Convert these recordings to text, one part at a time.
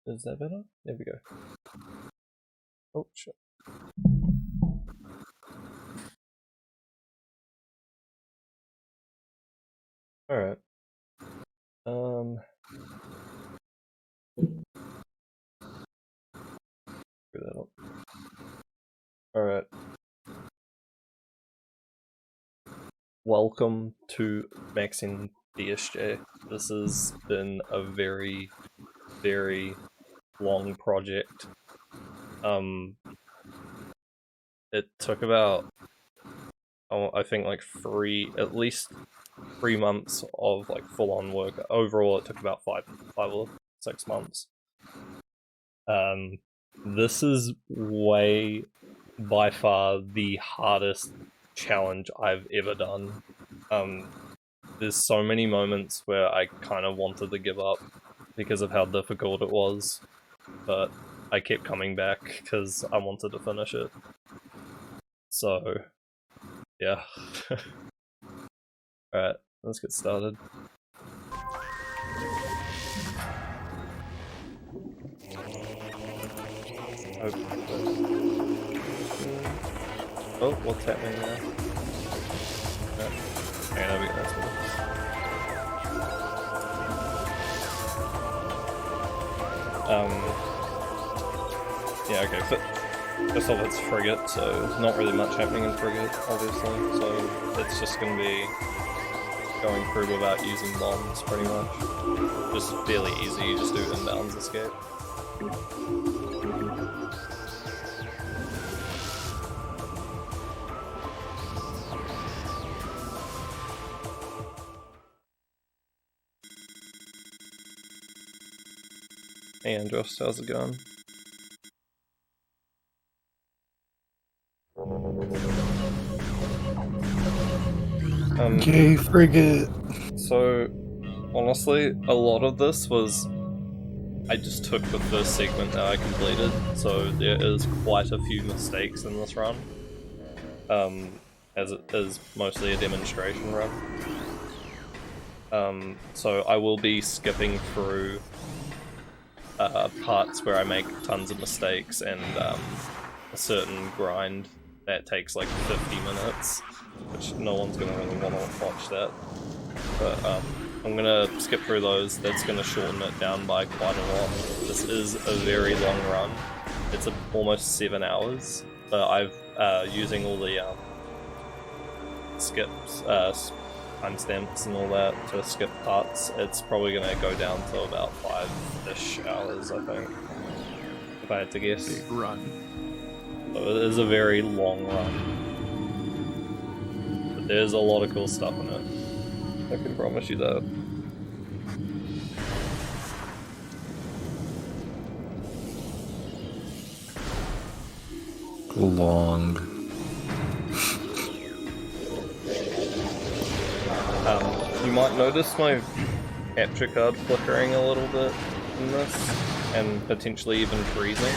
Is that better? There we go. Oh, shit. Alright. Screw that up. Alright. Welcome to Maxing DSJ. This has been a very, very long project. It took about, I think like at least 3 months of like full-on work. Overall, it took about 5 or 6 months. This is by far the hardest challenge I've ever done. There's so many moments where I kind of wanted to give up because of how difficult it was, but I kept coming back because I wanted to finish it. So, yeah. Alright, let's get started. Oh, what's happening now? Okay, there we go, that's good. Yeah, okay, first off it's Frigate, so there's not really much happening in Frigate, obviously, so it's just gonna be going through without using bombs, pretty much. Just fairly easy, you just do inbounds escape. Hey Andros, how's it going? Yay, Frigate! So, honestly, a lot of this was I just took the first segment that I completed, so there is quite a few mistakes in this run, as it is mostly a demonstration run. So I will be skipping through parts where I make tons of mistakes and a certain grind that takes like 50 minutes, which no one's gonna really want to watch that. But I'm gonna skip through those. That's gonna shorten it down by quite a lot. This is a very long run. It's almost 7 hours, but I've using all the skips, timestamps and all that to skip parts. It's probably gonna go down to about 5-ish hours, I think, if I had to guess. Big run. So it is a very long run, but there's a lot of cool stuff in it. I can promise you that. Long. You might notice my capture card flickering a little bit in this, and potentially even freezing.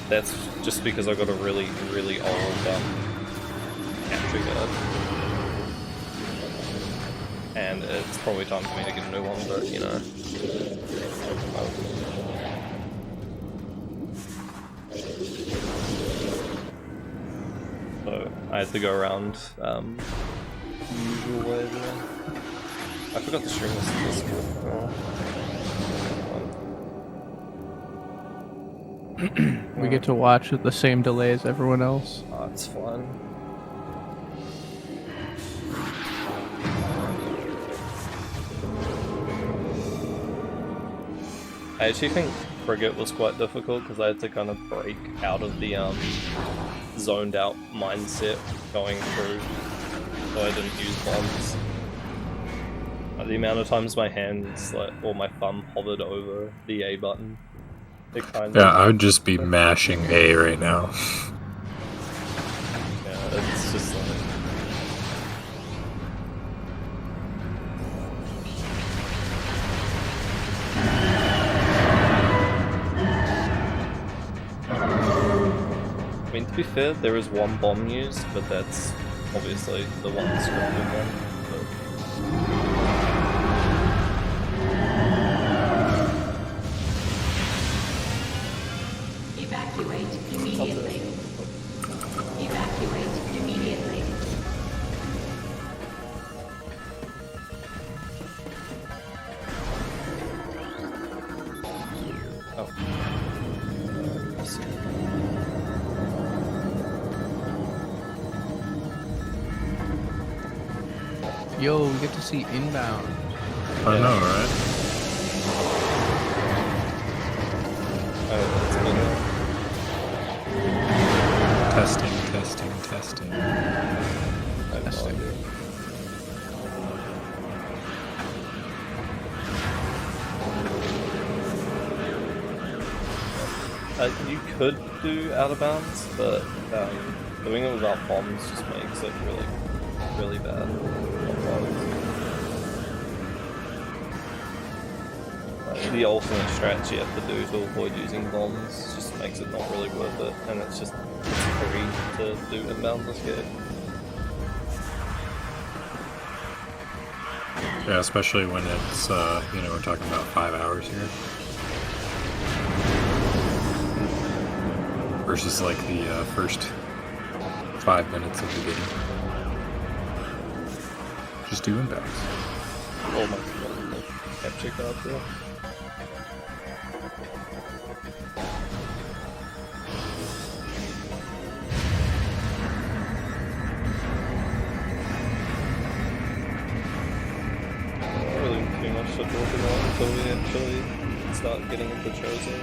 That's just because I got a really, really old capture card. And it's probably time for me to get a new one, but you know. So I had to go around the usual way there. I forgot to string this in Discord. We get to watch at the same delay as everyone else. Oh, it's fun. I actually think Frigate was quite difficult because I had to kind of break out of the zoned out mindset going through, so I didn't use bombs. The amount of times my hands, or my thumb hovered over the A button, it kind of... Yeah, I would just be mashing A right now. Yeah, it's just like... I mean, to be fair, there is one bomb used, but that's obviously the one scripted one. But... Yo, we get to see inbound. I know, right? Oh, it's been Testing. I have no Testing. idea. You could do out of bounds, but doing it without bombs just makes it really, really bad. The ultimate strat you have to do to avoid using bombs just makes it not really worth it, and it's just free to do inbound this game. Yeah, especially when it's, we're talking about 5 hours here. Versus like the first 5 minutes of the game. Just do inbounds. Oh my god, capture card there. Not really too much to talk about until we actually start getting into Chosen.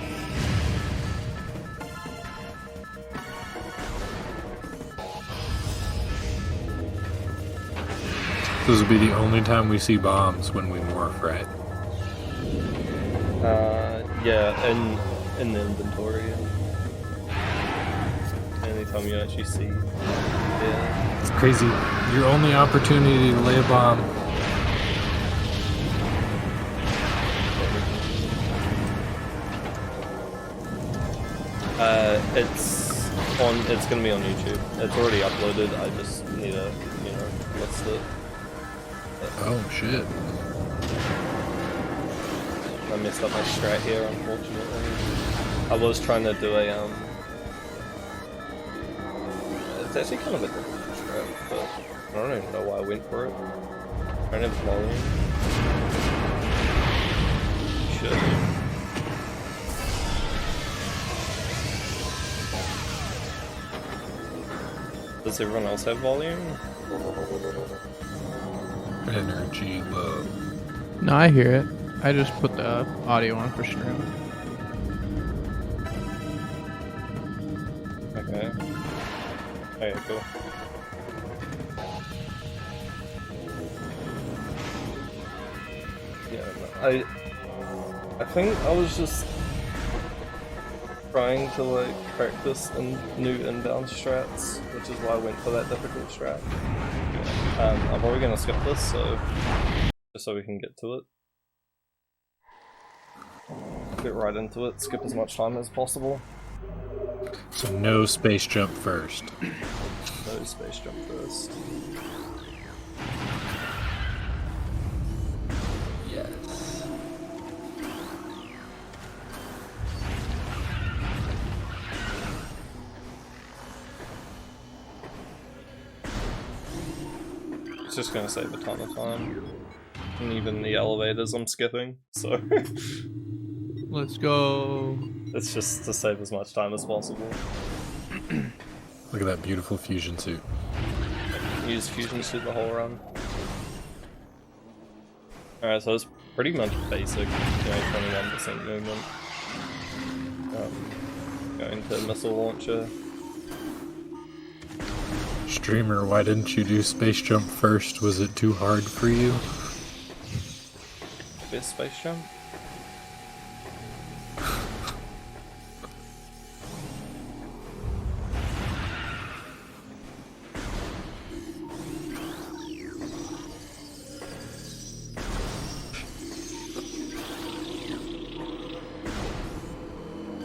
This will be the only time we see bombs when we morph, right? Yeah, in the inventory. Anytime you actually see, yeah. It's crazy. Your only opportunity to lay a bomb. It's gonna be on YouTube. It's already uploaded. I just need to, list it. Oh shit. I messed up my strat here, unfortunately. I was trying to do a it's actually kind of a difficult strat, but I don't even know why I went for it. I don't have volume. Shit. Does everyone else have volume? Energy low. No, I hear it. I just put the audio on for stream. Okay. Okay, cool. Yeah, I think I was just trying to like practice new inbound strats, which is why I went for that difficult strat. I'm probably gonna skip this, so just so we can get to it. Get right into it, skip as much time as possible. So no space jump first. No space jump first. Yes. It's just gonna save a ton of time. And even the elevators I'm skipping, so Let's go. it's just to save as much time as possible. Look at that beautiful fusion suit. Use fusion suit the whole run. Alright, so it's pretty much basic, 21% movement. Going to missile launcher. Streamer, why didn't you do space jump first? Was it too hard for you? Best space jump?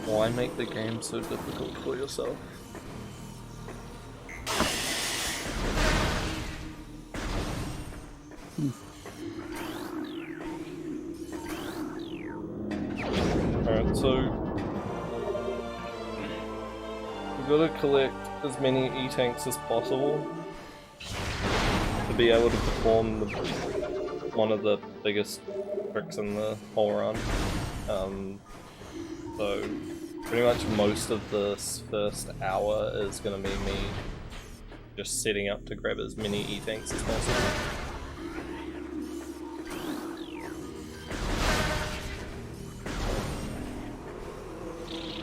Why make the game so difficult for yourself? Alright, so we've got to collect as many E-tanks as possible to be able to perform one of the biggest tricks in the whole run. So pretty much most of this first hour is going to be me just setting up to grab as many E-tanks as possible.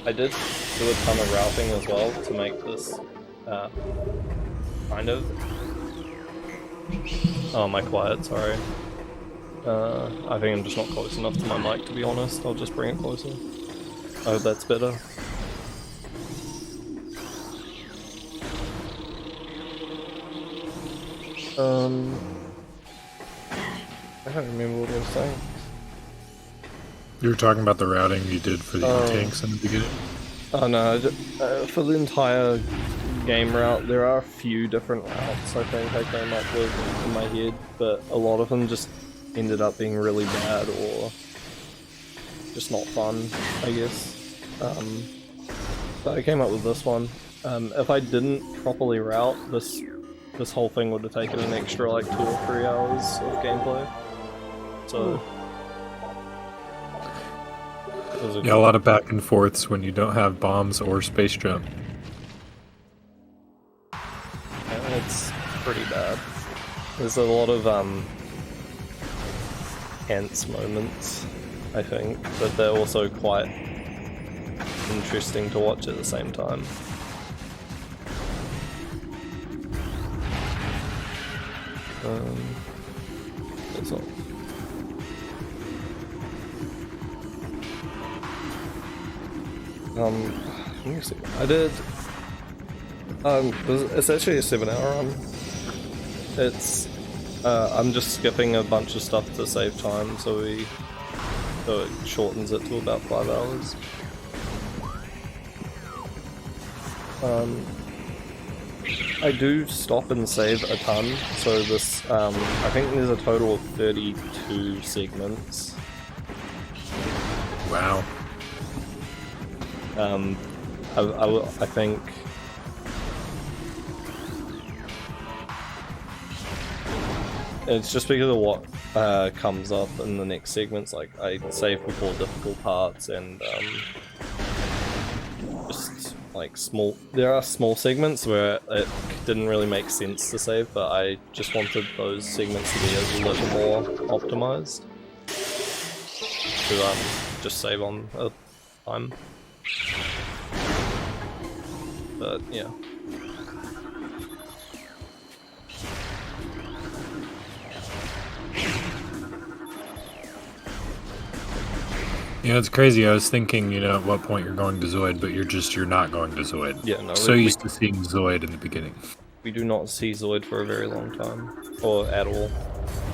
I did do a ton of routing as well to make this kind of. Oh, am I quiet? Sorry. I think I'm just not close enough to my mic, to be honest. I'll just bring it closer. I hope that's better. I don't remember what I was saying. You were talking about the routing you did for the tanks in the beginning? Oh no, for the entire game route, there are a few different routes I think I came up with in my head, but a lot of them just ended up being really bad or just not fun, I guess. So I came up with this one. If I didn't properly route, this whole thing would have taken an extra like 2 or 3 hours of gameplay. So yeah, a lot of back and forths when you don't have bombs or space jump. Yeah, it's pretty bad. There's a lot of tense moments, I think, but they're also quite interesting to watch at the same time. That's all. Let me see. I did. It's actually a 7-hour run. It's. I'm just skipping a bunch of stuff to save time, so it shortens it to about 5 hours. I do stop and save a ton, so this. I think there's a total of 32 segments. Wow. I think it's just because of what comes up in the next segments. Like I save before difficult parts and just like small. There are small segments where it didn't really make sense to save, but I just wanted those segments to be a little more optimized to just save on time. But yeah. Yeah, it's crazy. I was thinking, at what point you're going to Zoid, but you're not going to Zoid. Yeah, no. So used to seeing Zoid in the beginning. We do not see Zoid for a very long time, or at all,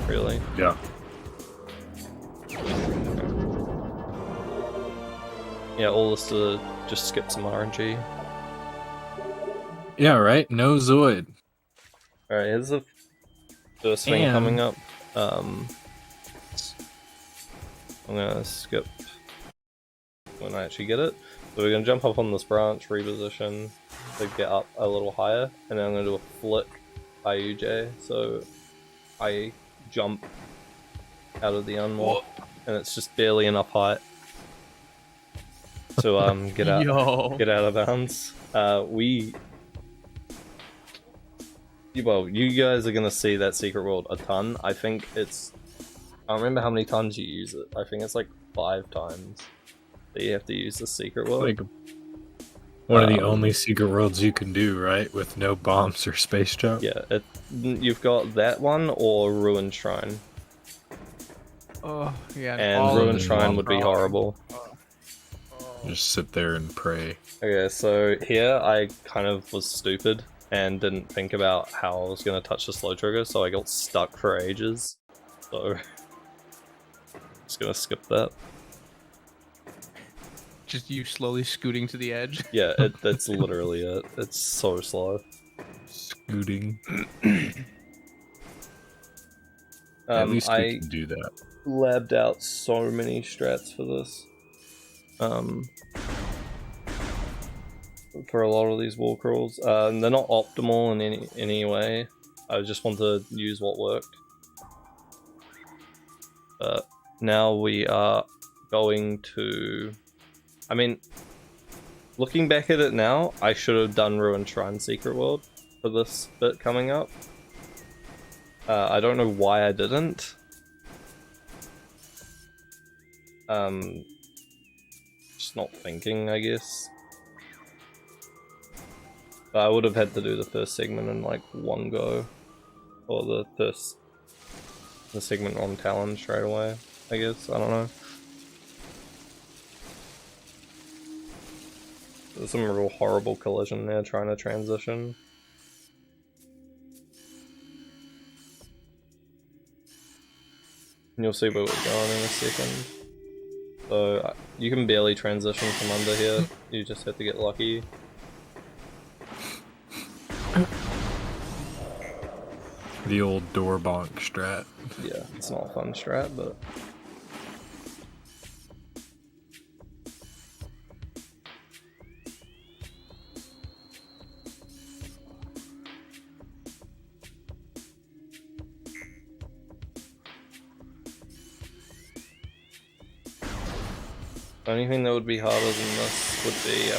really. Yeah. Yeah, all this to just skip some RNG. Yeah, right? No Zoid. Alright, here's the first thing coming up. I'm gonna skip when I actually get it. So we're gonna jump up on this branch, reposition to get up a little higher, and then I'm gonna do a flick IUJ. So I jump out of the unmorph, and it's just barely enough height to get out of bounds. Well, you guys are gonna see that secret world a ton. I think it's. I don't remember how many times you use it. I think it's like 5 times that you have to use the secret world. Like one of the only secret worlds you can do, right? With no bombs or space jump. Yeah, you've got that one or Ruined Shrine. Oh, yeah. And Ruined Shrine would be horrible. Just sit there and pray. Okay, so here I kind of was stupid and didn't think about how I was going to touch the slow trigger, so I got stuck for ages. So, just gonna skip that. Just you slowly scooting to the edge? Yeah, that's literally it. It's so slow. Scooting. At least we can do that. Labbed out so many strats for this. For a lot of these wall crawls. They're not optimal in any way. I just want to use what worked. But now we are going to... I mean, looking back at it now, I should have done Ruined Shrine Secret World for this bit coming up. I don't know why I didn't. Just not thinking, I guess. But I would have had to do the first segment in like one go. Or the segment on Talon straight away, I guess. I don't know. There's some real horrible collision there trying to transition. And you'll see where we're going in a second. So you can barely transition from under here, you just have to get lucky. The old door bonk strat. Yeah, it's not a fun strat, but... The only thing that would be harder than this would be, I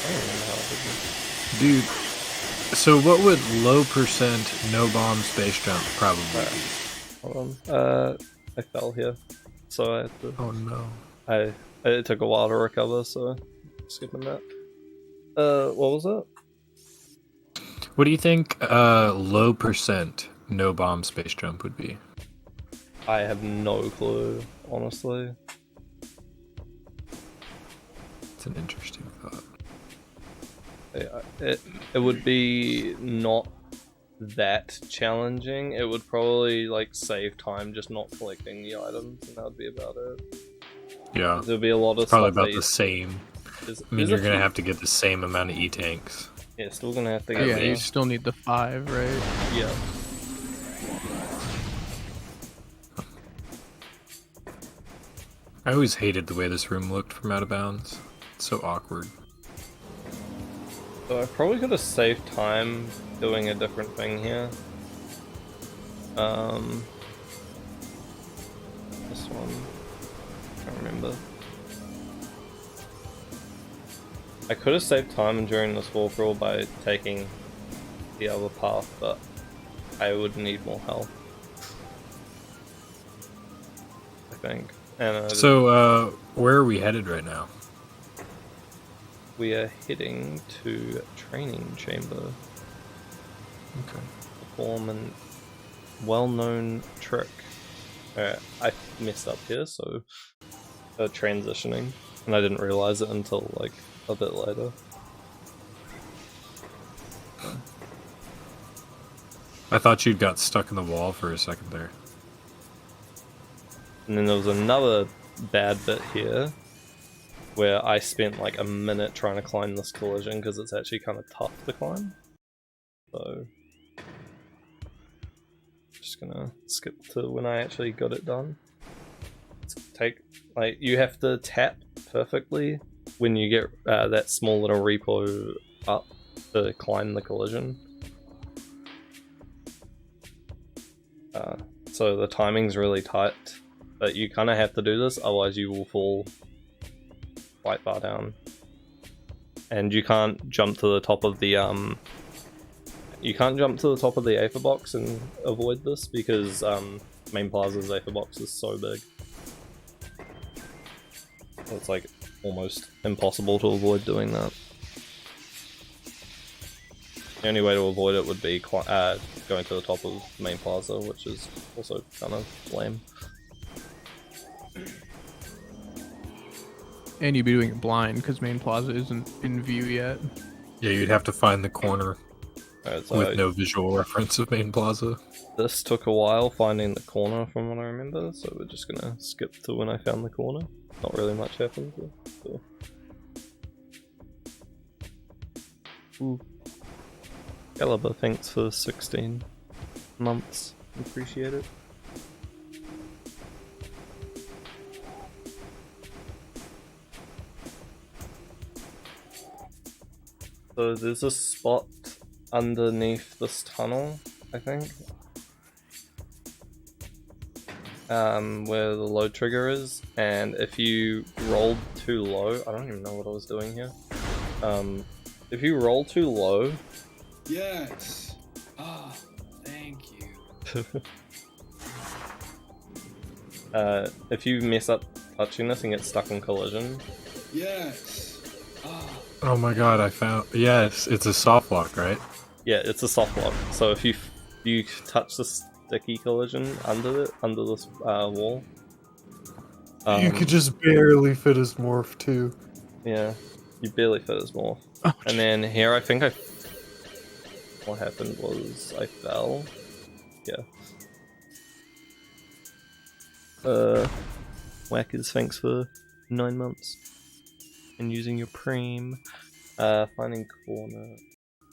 don't even know how it would be. Dude, so what would low percent no bomb space jump probably be? Hold on. I fell here, so I had to... Oh no. It took a while to recover, so skipping that. What was it? What do you think low percent no bomb space jump would be? I have no clue, honestly. It's an interesting thought. It would be not that challenging. It would probably like save time just not collecting the items, and that would be about it. Yeah. There'll be a lot of Probably stuff about the same. There's, I mean, you're gonna have to get the same amount of E-tanks. Yeah, still gonna have to get Yeah, you still need the 5, right? Yeah. I always hated the way this room looked from out of bounds. It's so awkward. So I probably could have saved time doing a different thing here. This one, I can't remember. I could have saved time during this walk roll by taking the other path, but I would need more health, I think. And So, where are we headed right now? we are heading to training chamber. Okay. Perform a well-known trick. I messed up here, so transitioning, and I didn't realize it until like a bit later. I thought you'd got stuck in the wall for a second there. And then there was another bad bit here where I spent like a minute trying to climb this collision because it's actually kind of tough to climb. So just gonna skip to when I actually got it done. You have to tap perfectly when you get that small little repo up to climb the collision. So the timing's really tight, but you kind of have to do this, otherwise you will fall quite far down. And you can't jump to the top of the Aether box and avoid this because Main Plaza's Aether box is so big. It's like almost impossible to avoid doing that. The only way to avoid it would be going to the top of Main Plaza, which is also kind of lame. And you'd be doing it blind because Main Plaza isn't in view yet. Yeah, you'd have to find the corner Alright, so with no visual reference of Main Plaza. this took a while finding the corner from what I remember, so we're just gonna skip to when I found the corner. Not really much happened. So. Ooh. Caliber, thanks for 16 months. Appreciate it. So there's a spot underneath this tunnel, I think. Where the load trigger is, and if you rolled too low, I don't even know what I was doing here. If If you roll too low, Yes. Ah, thank you. if you mess up touching this and get stuck in collision, Yes. Ah, Oh my god, I found. Yes, it's a soft lock, right? yeah, it's a soft lock. So if you touch the sticky collision under this wall, You could just barely fit his morph too. yeah, you barely fit as Morph. Oh, And then here, I think what happened was I fell. Yeah. Whackers, thanks for 9 months. And using your Prime. Finding corner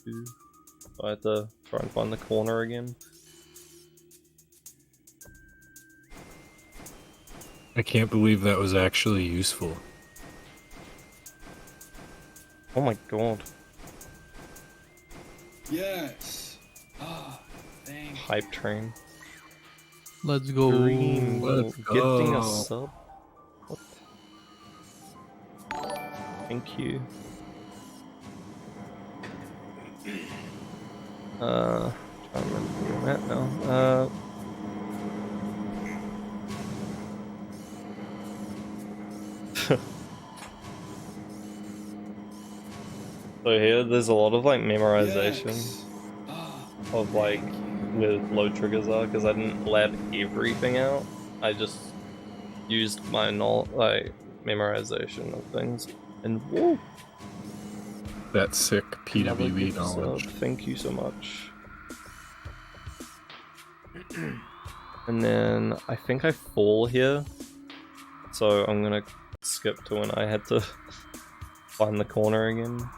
2. So I have to try and find the corner again. I can't believe that was actually useful. Oh my god. yes. Ah, thank you. Hype train. let's go. Green. Let's Gifting a go. sub. What? Thank you. Trying to remember where I'm at now. So here, there's a lot of like memorization Yes. Ah, of like where low triggers are because I didn't lab everything out. I just used my like memorization of things. And whoa, That sick another PWB gift knowledge. sub. Thank you so much. And then I think I fall here, so I'm gonna skip to when I had to find the corner again.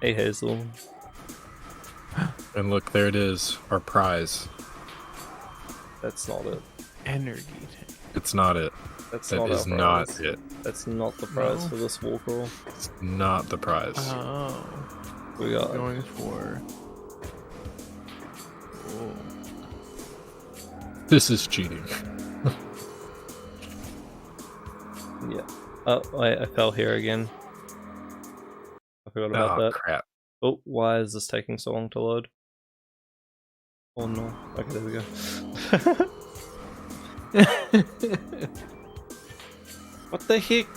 Hey Hazel. And look, there it is, our prize. That's not it. Energy tank. It's not it. That's That not is our not prize. it. That's not the prize No? for this wall crawl. It's not the prize. Oh, We got going for. Oh. This is cheating. yeah. Oh wait, I fell here again. I forgot about Oh that. crap. Oh, why is this taking so long to load? Oh no. Okay, there we go. What the heck?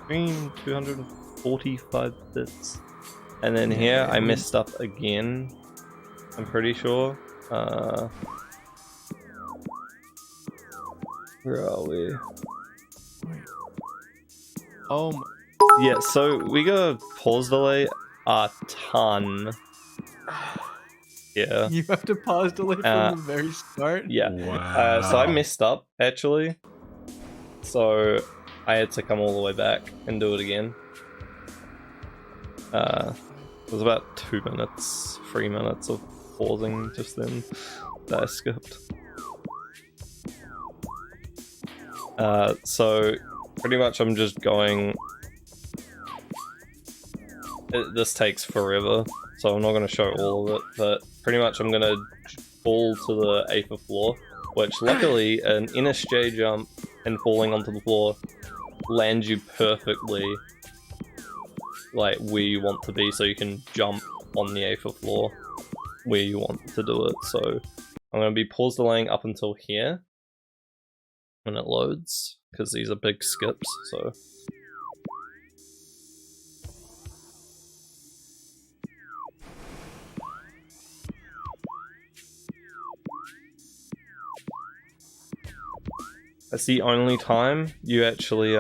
Green 245 bits. And then here I messed up again. I'm pretty sure. Where are we? Oh my. Yeah, so we got a pause delay a ton. Yeah. You have to pause delay from the very start? Yeah. Wow. So I messed up actually. So I had to come all the way back and do it again. It was about 2 minutes, 3 minutes of pausing just then that I skipped. So pretty much I'm just going. This takes forever, so I'm not going to show all of it, but pretty much I'm going to fall to the 8th floor, which luckily an NSJ jump and falling onto the floor lands you perfectly like where you want to be, so you can jump on the 8th floor where you want to do it. So I'm going to be pause delaying up until here when it loads, because these are big skips, so... That's the only time you actually,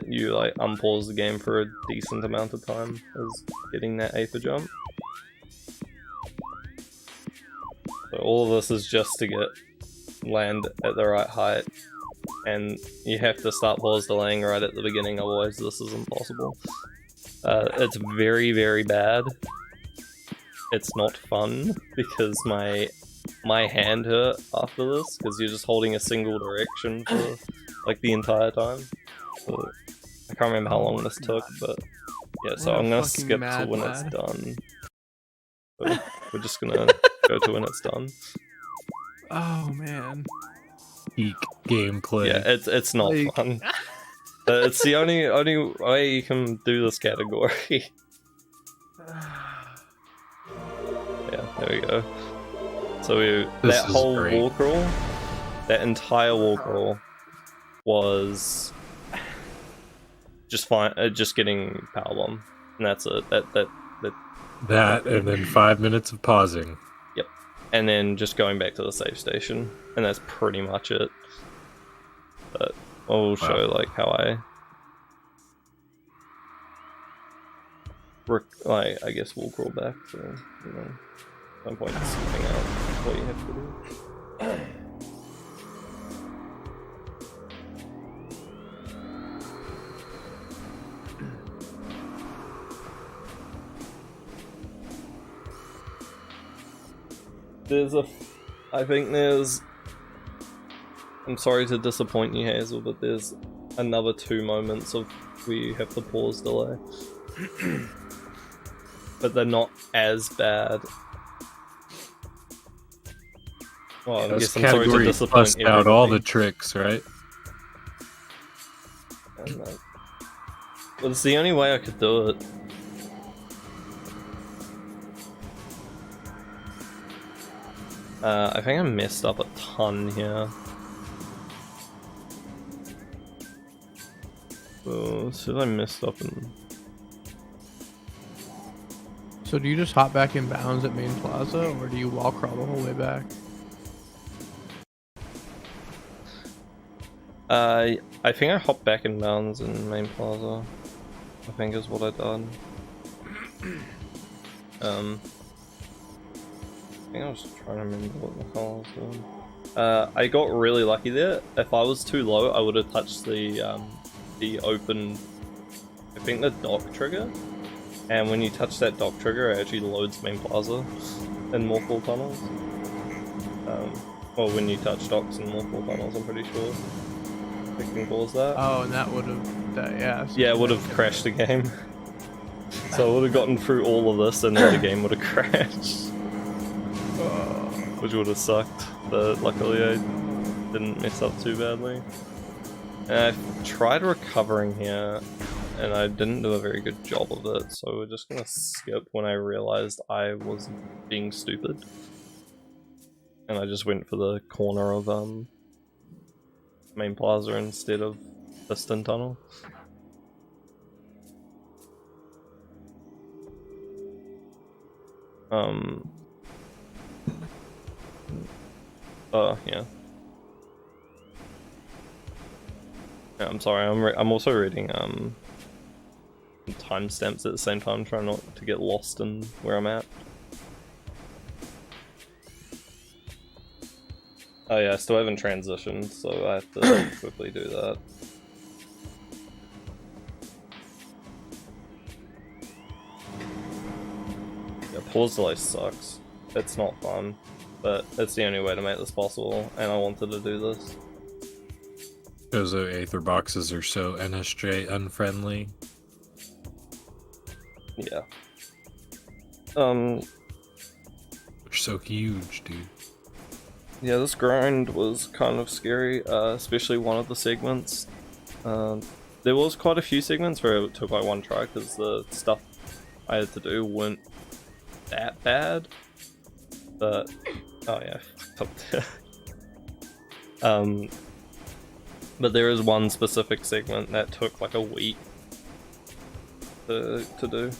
you like unpause the game for a decent amount of time, is getting that aether jump. So all of this is just to get land at the right height, and you have to start pause delaying right at the beginning, otherwise this is impossible. It's very, very bad. It's not fun because my hand hurt after this because you're just holding a single direction for like the entire time. So, I can't remember how long this took, but yeah. So What a I'm gonna fucking skip to mad when lad. it's done. So, We're just gonna go to when it's done. Oh man. Peak gameplay. Yeah, it's not Like- fun. It's the only way you can do this category. Yeah, there we go. So This that is whole great. wall crawl, that entire wall crawl, was just fine. Just getting power bomb, and that's it. That and then 5 minutes of pausing. Yep, and then just going back to the save station, and that's pretty much it. But I'll show like how I guess wall crawl back. So no point in skipping out what you have to do. I'm sorry to disappoint you, Hazel, but there's another 2 moments of where you have to pause delay. But they're not as bad. Well, I This guess I'm sorry to category disappoint bust out all the everybody. tricks, right? And, well, it's the only way I could do it. I think I messed up a ton here. Oh, so I messed up in... So do you just hop back in bounds at Main Plaza, or do you wall crawl the whole way back? I think I hopped back in bounds in Main Plaza. I think is what I done. I think I was trying to remember what the hell I was doing. I got really lucky there. If I was too low, I would have touched the open, I think the dock trigger. And when you touch that dock trigger, it actually loads Main Plaza in Morph tunnels. Well, when you touch docks in Morph tunnels, I'm pretty sure it can cause that. Oh, and that would have, yeah. So Yeah, it would have crashed the game. So I would have gotten through all of this and then the game would have crashed. Which would have sucked, but luckily I didn't mess up too badly. And I tried recovering here, and I didn't do a very good job of it, so we're just gonna skip when I realized I was being stupid. And I just went for the corner of Main Plaza instead of Piston Tunnel. Yeah. Yeah, I'm sorry, I'm also reading timestamps at the same time, trying not to get lost in where I'm at. Oh yeah, I still haven't transitioned, so I have to quickly do that. Yeah, pause delay sucks. It's not fun, but it's the only way to make this possible, and I wanted to do this. Those Aether boxes are so NSJ unfriendly. Yeah. They're so huge, dude. Yeah, this grind was kind of scary, especially one of the segments. There was quite a few segments where it took like one try because the stuff I had to do weren't that bad. But, oh yeah, I fucked up there. But there is one specific segment that took like a week to do.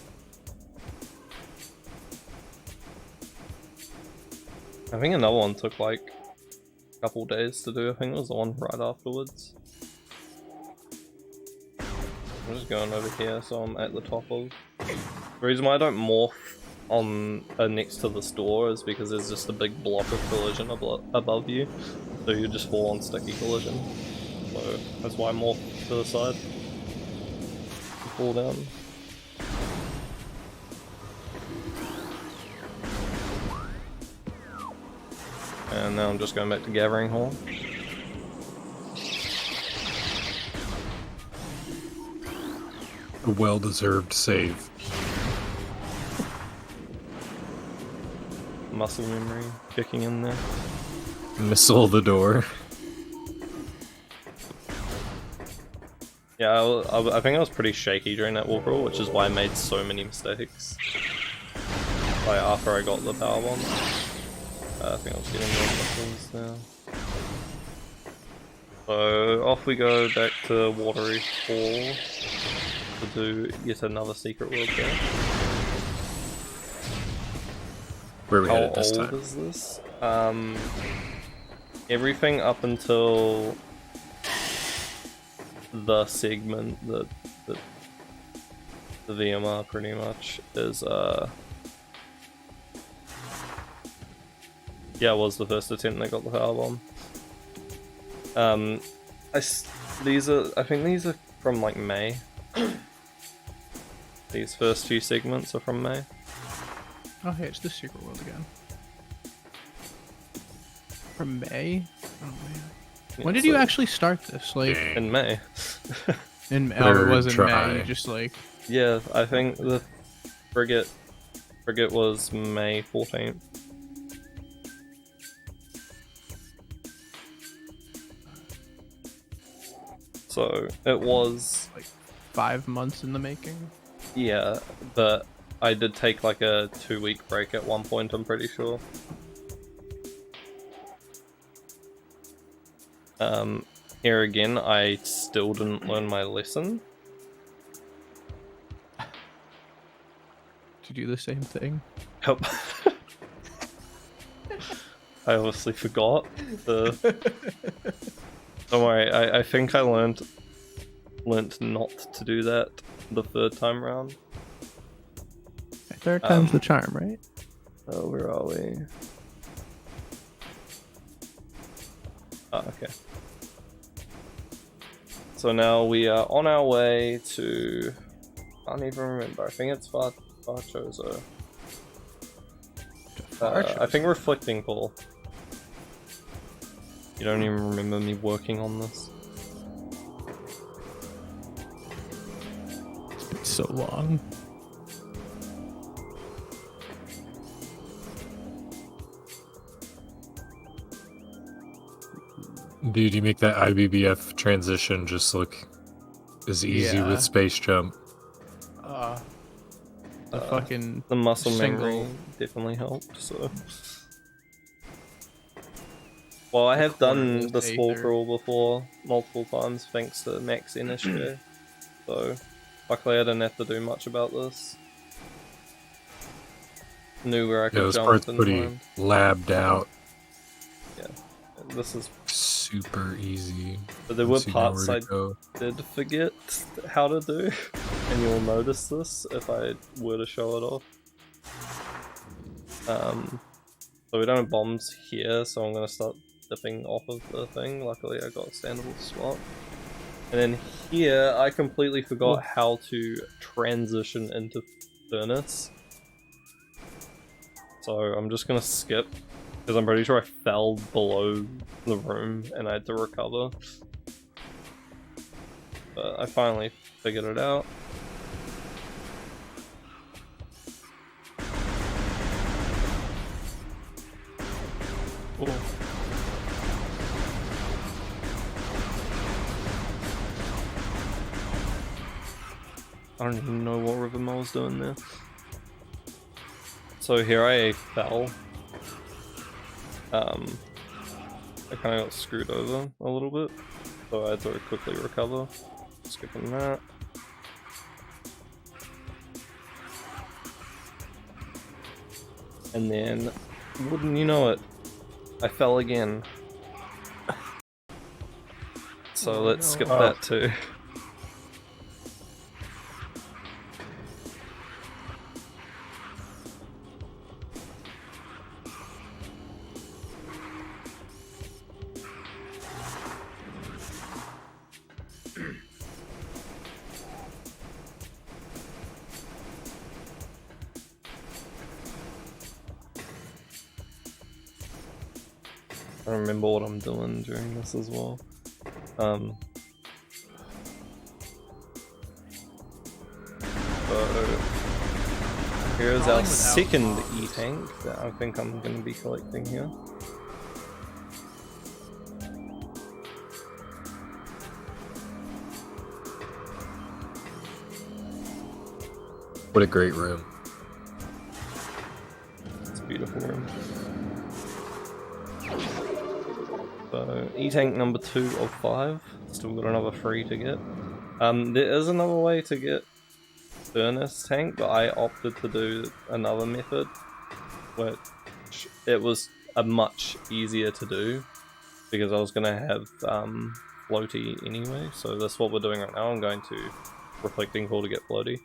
I think another one took like a couple days to do. I think it was the one right afterwards. I'm just going over here, so I'm at the top of. The reason why I don't morph on next to this door is because there's just a big block of collision above you, so you just fall on sticky collision. So that's why I morph to the side. You fall down. And now I'm just going back to Gathering Hall. A well-deserved save. muscle memory kicking in there. Missile the door. Yeah, I think I was pretty shaky during that walkthrough, which is why I made so many mistakes. Like after I got the power bomb. I think I was getting more missiles now. So off we go back to Watery Fall to do yet another secret world there. Where are we How headed this old time? is this? Everything up until the segment that the VMR pretty much is yeah, it was the first attempt that got the power bomb. I think these are from like May. These first few segments are from May. Oh, hey, it's the secret world again. From May? Oh man. Yeah, When did you so- actually start this? Like Dang. in May? in oh, it Third was in May. try. You just like Yeah, I think the frigate was May 14th. So it was, 5 months in the making. yeah, but I did take like a 2-week break at one point, I'm pretty sure. Here again, I still didn't learn my lesson. To do the same thing. Yep. I obviously forgot the. Don't worry, I think I learned not to do that the third time round. Third time's the charm, right? Oh, where are we? Ah, okay. So now we are on our way to. I don't even remember. I think it's Farchozo. I think Reflecting Pool. You don't even remember me working on this. It's been so long. Dude, you make that IBBF transition just look as easy Yeah. with Space Jump. The fucking The muscle single- memory definitely helped, so. Well, I have done corner this Aether. walkthrough before, multiple times, thanks to Max NSJ. So, luckily I didn't have to do much about this. Knew where I Yeah, could this jump part's and pretty land. labbed out. This is. Super easy. But there were once you know parts where I to go. did forget how to do, and you'll notice this if I were to show it off. So we don't have bombs here, so I'm gonna start dipping off of the thing. Luckily I got a standable spot. And then here, I completely forgot how to transition into Furnace. So I'm just gonna skip, because I'm pretty sure I fell below the room and I had to recover. But I finally figured it out. Ooh. I don't even know what rhythm I was doing there. So here I fell. I kind of got screwed over a little bit, so I had to quickly recover. Skipping that. And then, wouldn't you know it, I fell again. So let's skip that too. I don't remember what I'm doing during this as well. So Here's our Crawling without second mobs. E-tank that I think I'm going to be collecting here. What a great room. It's a beautiful room. So, E-tank number 2 of 5. Still got another 3 to get. There is another way to get Furnace tank, but I opted to do another method, which it was a much easier to do because I was going to have floaty anyway. So that's what we're doing right now. I'm going to reflecting pool to get floaty.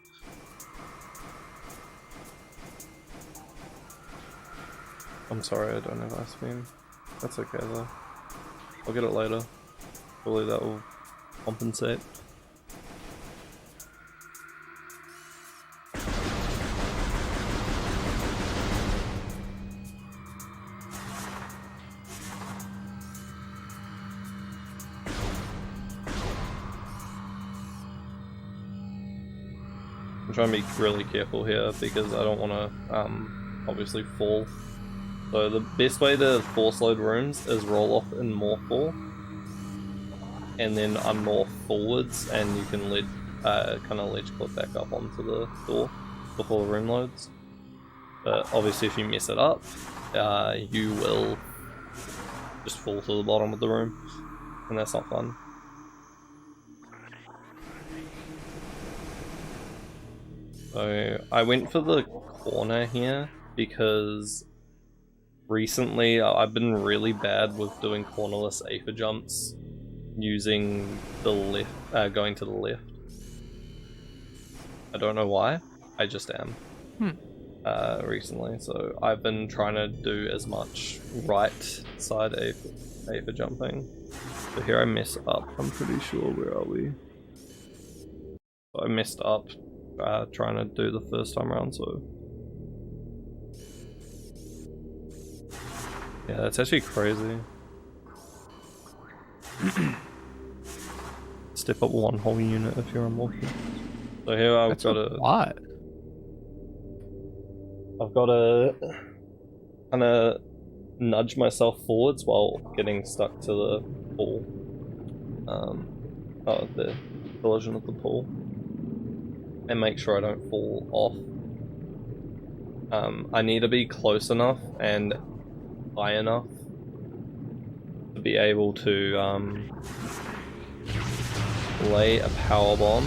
I'm sorry I don't have ice beam. That's okay though. I'll get it later. Probably that will compensate. I'm trying to be really careful here because I don't want to obviously fall. So the best way to force load rooms is roll off in Morph ball and then unmorph forwards, and you can kind of ledge clip back up onto the door before the room loads. But obviously if you mess it up, you will just fall to the bottom of the room, and that's not fun. So I went for the corner here because recently I've been really bad with doing cornerless aether jumps using the left, going to the left. I don't know why, I just am. Recently, so I've been trying to do as much right side aether jumping. So here I mess up, I'm pretty sure, where are we? So I messed up trying to do the first time around, so yeah, that's actually crazy. Step up one whole unit if you're unlucky. So here I've got a lot. I've got to kind of nudge myself forwards while getting stuck to the pool. The collision of the pool, and make sure I don't fall off. I need to be close enough and high enough to be able to lay a power bomb.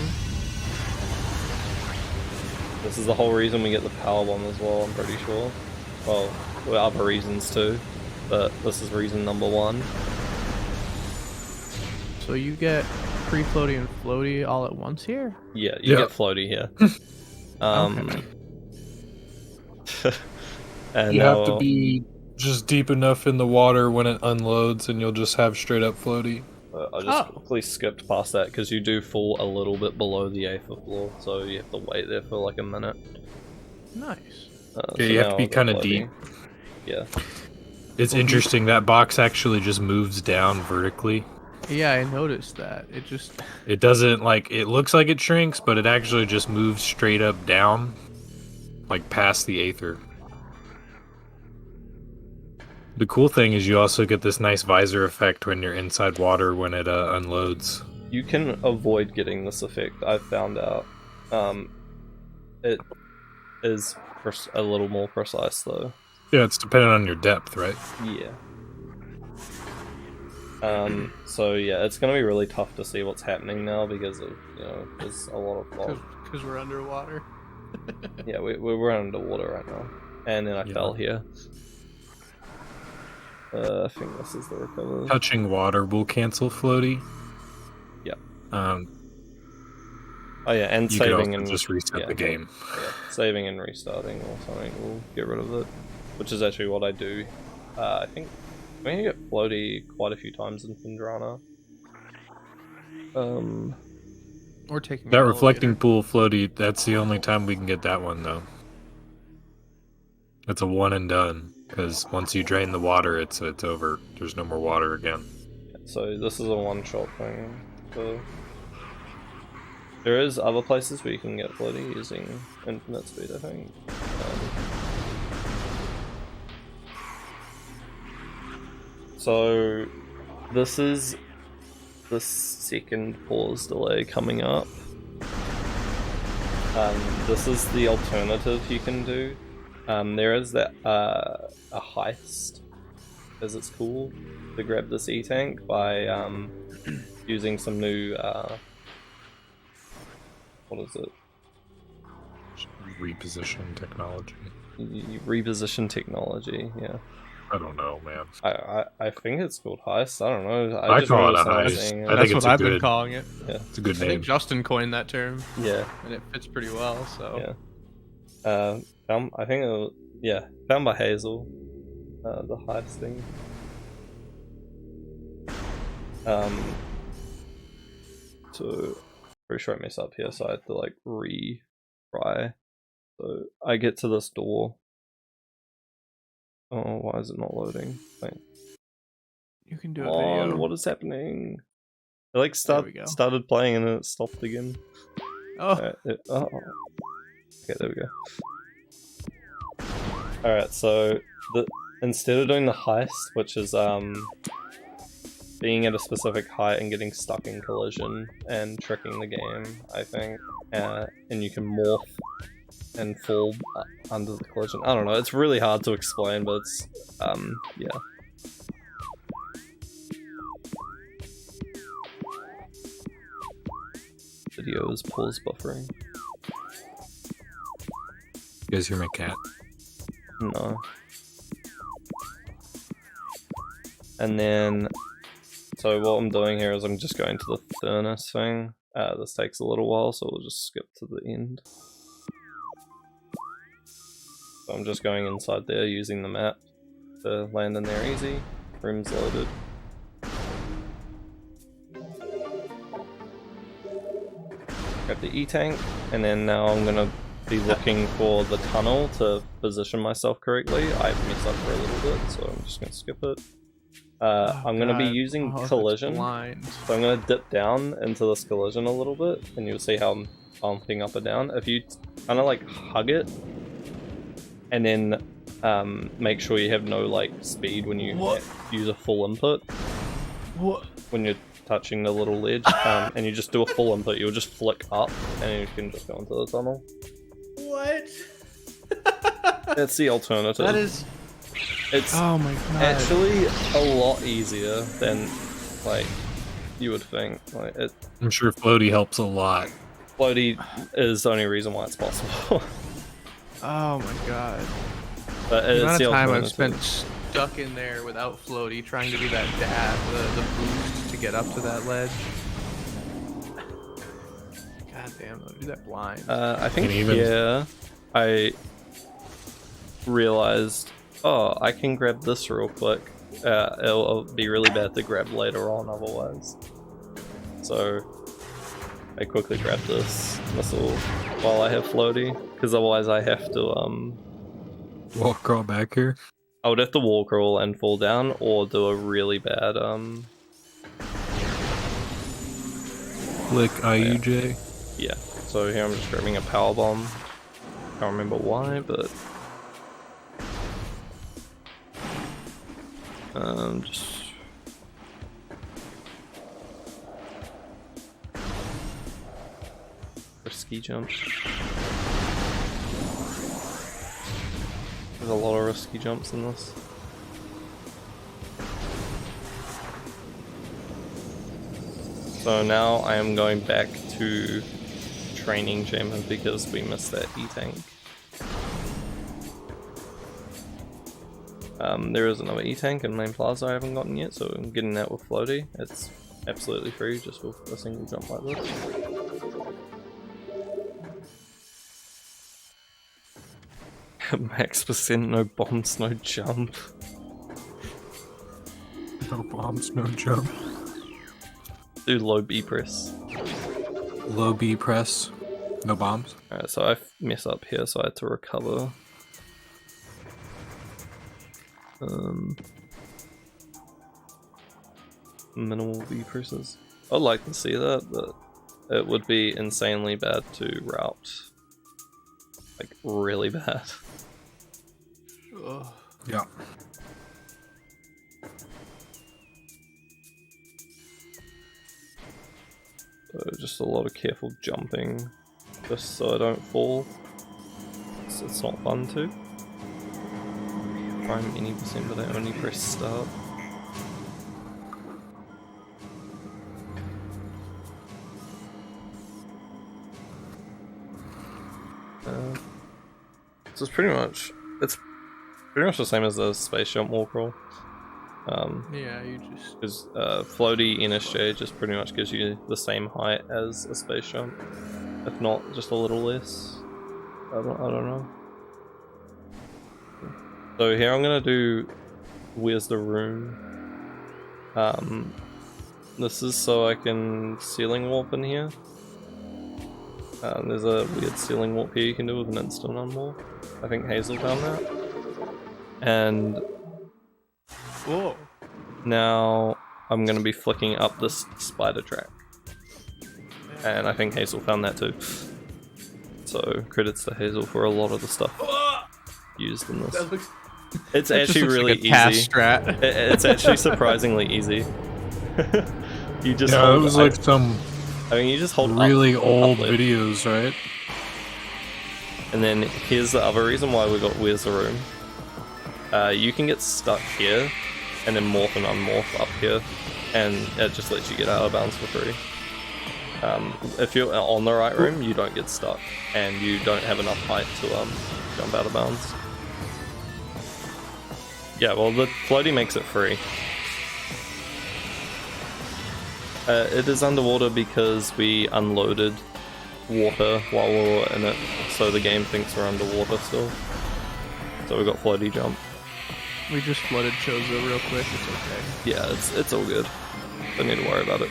This is the whole reason we get the power bomb as well, I'm pretty sure. Well, there are other reasons too, but this is reason number 1. So you get free-floaty and floaty all at once here? Yeah, you get floaty here. Okay. And You now, have to be just deep enough in the water when it unloads, and you'll just have straight up floaty. I just quickly skipped past that because you do fall a little bit below the aether floor, so you have to wait there for like a minute. Nice. So you have to now be I've got kind of floaty. deep. Yeah. It's interesting, that box actually just moves down vertically. Yeah, I noticed that. It just... It doesn't, like, it looks like it shrinks, but it actually just moves straight up down, like past the aether. The cool thing is you also get this nice visor effect when you're inside water when it unloads. You can avoid getting this effect, I've found out. It is a little more precise though. Yeah, it's dependent on your depth, right? Yeah. So yeah, it's gonna be really tough to see what's happening now because of, you know, there's a lot of fog. Because we're underwater. Yeah, we're underwater right now. And then I fell here. I think this is the recovery. Touching water will cancel floaty. Yeah. Oh yeah, and you saving can also and just reset the game. Yeah, saving and restarting or something will get rid of it, which is actually what I do. I think I'm gonna get floaty quite a few times in Findrana. Or taking That an reflecting elevator. pool floaty, that's the only time we can get that one though. It's a one and done, because once you drain the water, it's over. There's no more water again. So this is a one-shot thing. So There is other places where you can get floaty using infinite speed, I think. So this is the second pause delay coming up. This is the alternative you can do. There is that a heist, as it's called, to grab this E-tank by using some new what is it? Reposition technology. Reposition technology, yeah. I don't know, man. I think it's called heist. I don't know. I just call it remember a someone heist. saying I it. think That's it's what I've been good- calling it. Yeah, It's a good I think name. Justin coined that term, yeah, and it fits pretty well. So yeah. I think it was, yeah, found by Hazel. The heist thing. So pretty sure I mess up here, so I have to like retry. So I get to this door. Oh, why is it not loading? Wait. you can do Come a video. on, what is happening? It like we go. started playing and then it stopped again. Oh, Oh. Okay, there we go. Alright, so instead of doing the heist, which is being at a specific height and getting stuck in collision and tricking the game, I think, and you can morph and fall under the collision. I don't know, it's really hard to explain, but it's, yeah. Video is pause buffering. You guys hear my cat? No. And then, so what I'm doing here is I'm just going to the furnace thing. This takes a little while, so we'll just skip to the end. So I'm just going inside there using the map to land in there easy. Room's loaded. Grab the E-tank, and then now I'm gonna be looking for the tunnel to position myself correctly. I messed up for a little bit, so I'm just gonna skip it. I'm gonna be using collision, so I'm gonna dip down into this collision a little bit, and you'll see how I'm bumping up and down. If you kind of like hug it, and then make sure you have no like speed when you use a full input. What? When you're touching the little ledge, and you just do a full input, you'll just flick up, and you can just go into the tunnel. What? That's the alternative. That is. It's Oh my god. actually a lot easier than like you would think. Like I'm sure floaty helps a lot. floaty is the only reason why it's possible. Oh my god. But The it's amount the of time I've alternative. spent stuck in there without floaty, trying to do that dab, the boost to get up to that ledge. God damn, though, do that blind. I think And even- here I realized, oh, I can grab this real quick. It'll be really bad to grab later on otherwise. So I quickly grab this missile while I have floaty, because otherwise I have to Walk crawl back here. I would have to wall crawl and fall down, or do a really bad Click IUJ. yeah. So here I'm just grabbing a power bomb. Can't remember why, but just risky jump. There's a lot of risky jumps in this. So now I am going back to training chamber because we missed that E-tank. There is another E-tank in main plaza I haven't gotten yet, so I'm getting that with floaty. It's absolutely free just with a single jump like this. Max percent, no bombs, no jump. No bombs, no jump. Do low B press. Low B press. No bombs. Alright, so I mess up here, so I had to recover. Minimal B presses. I'd like to see that, but it would be insanely bad to route. Like, really bad. Ugh. Yeah. So just a lot of careful jumping, just so I don't fall. It's not fun to. Prime any percent, but I only press start. So it's pretty much the same as the space jump walk roll. Yeah, you just. Because floaty NSJ just pretty much gives you the same height as a space jump, if not just a little less. I don't know. So here I'm gonna do where's the room. This is so I can ceiling warp in here. There's a weird ceiling warp here you can do with an instant unmorph. I think Hazel found that. And Whoa. now I'm gonna be flicking up this spider track. And I think Hazel found that too. So credits to Hazel for a lot of the stuff used in this. That looks. It's That just actually looks really like a task easy. strat. It's actually surprisingly easy. You just Yeah, hold, it was like some I mean, you just hold really up, old uplift. videos, right? And then here's the other reason why we got where's the room. You can get stuck here, and then morph and unmorph up here, and it just lets you get out of bounds for free. If you're on the right room, you don't get stuck, and you don't have enough height to jump out of bounds. Yeah, well, the floaty makes it free. It is underwater because we unloaded water while we were in it, so the game thinks we're underwater still. So we got floaty jump. We just flooded Chozo real quick. It's okay. Yeah, it's all good. Don't need to worry about it.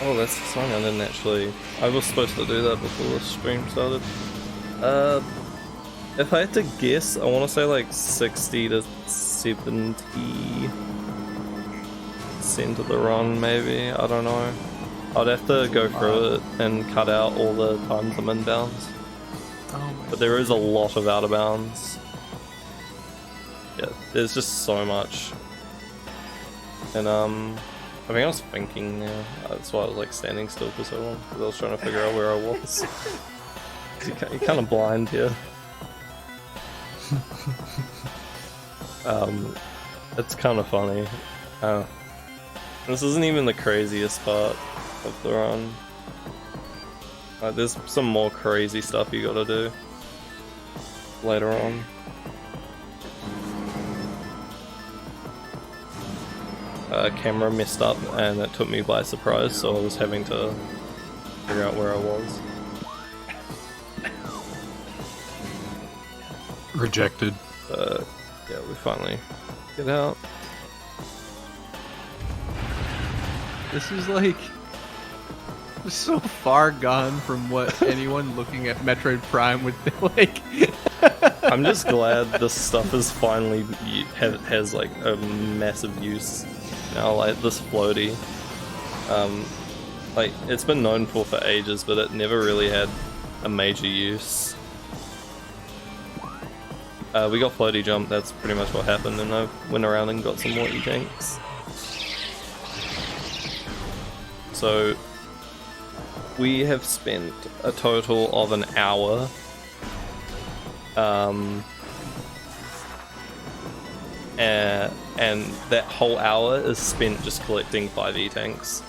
Oh, that's the song I didn't actually... I was supposed to do that before the stream started. If I had to guess, I want to say like 60 to 70% of the run, maybe. I don't know. I'd have to go through it and cut out all the times I'm in bounds. Oh my. But there is a lot of out of bounds. Yeah, there's just so much. And I think I was thinking now. That's why I was like standing still for so long, because I was trying to figure out where I was. You're kind of blind here. It's kind of funny. This isn't even the craziest part of the run. There's some more crazy stuff you gotta do later on. Camera messed up and it took me by surprise, so I was having to figure out where I was. Rejected. Yeah, we finally get out. This is like so far gone from what anyone looking at Metroid Prime would think. Like, I'm just glad this stuff is finally has like a massive use now. Like this floaty, like it's been known for ages, but it never really had a major use. We got floaty jump. That's pretty much what happened, and I went around and got some more E-tanks. So we have spent a total of an hour and that whole hour is spent just collecting 5 E-tanks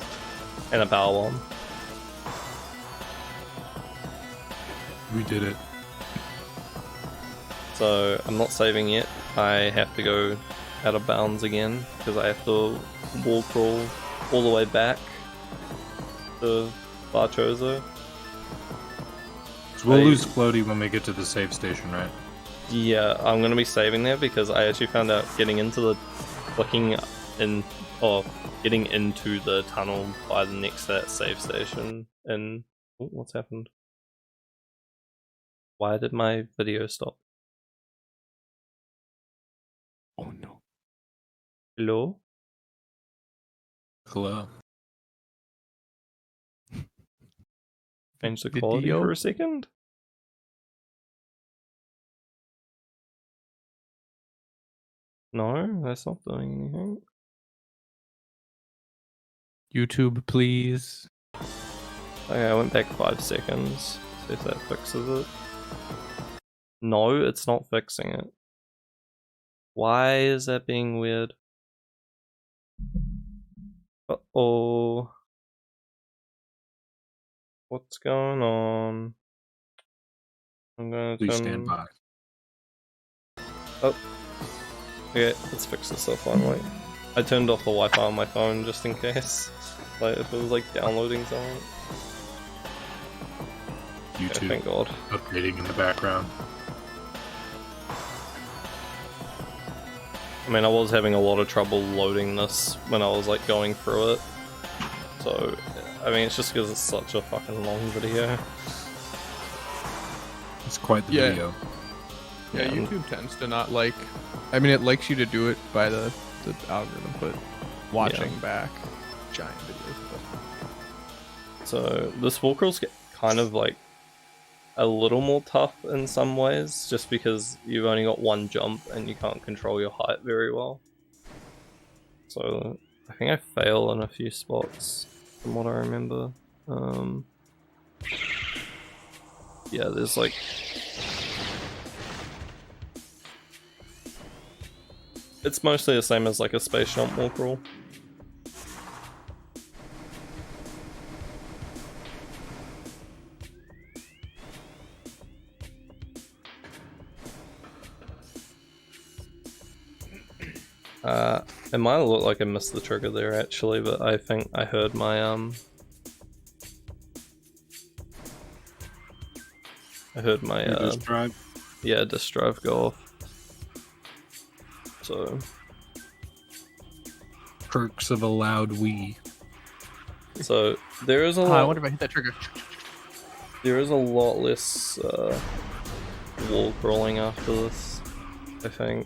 and a power bomb. We did it. So I'm not saving yet. I have to go out of bounds again because I have to wall crawl all the way back to Barchozo. So we'll lose floaty when we get to the save station, right? Yeah, I'm gonna be saving there because I actually found out getting into the getting into the tunnel by the next save station. And what's happened? Why did my video stop? oh no. Hello? Hello. change the quality Video? for a second? No, that's not doing anything. YouTube, please. Okay, I went back 5 seconds. See if that fixes it. No, it's not fixing it. Why is that being weird? Uh-oh. What's going on? I'm gonna Please turn... stand by. Oh. Okay, let's fix this up finally. I turned off the Wi-Fi on my phone just in case. Like, if it was like downloading something. YouTube, Okay, thank God. upgrading in the background. I mean, I was having a lot of trouble loading this when I was like going through it. So, I mean, it's just because it's such a fucking long video. It's quite the Yeah. video. Yeah, Yeah. YouTube tends to not like. I mean, it likes you to do it by the algorithm, but watching back giant videos. So, this wall crawl's kind of like a little more tough in some ways, just because you've only got one jump and you can't control your height very well. So, I think I fail in a few spots, from what I remember. Yeah, there's like... It's mostly the same as like a space jump wall crawl. It might look like I missed the trigger there actually, but I think I heard my Disk drive. yeah, disk drive go off. So Perks of a loud Wii. so there is a I lot, wonder if I hit that trigger. there is a lot less wall crawling after this, I think.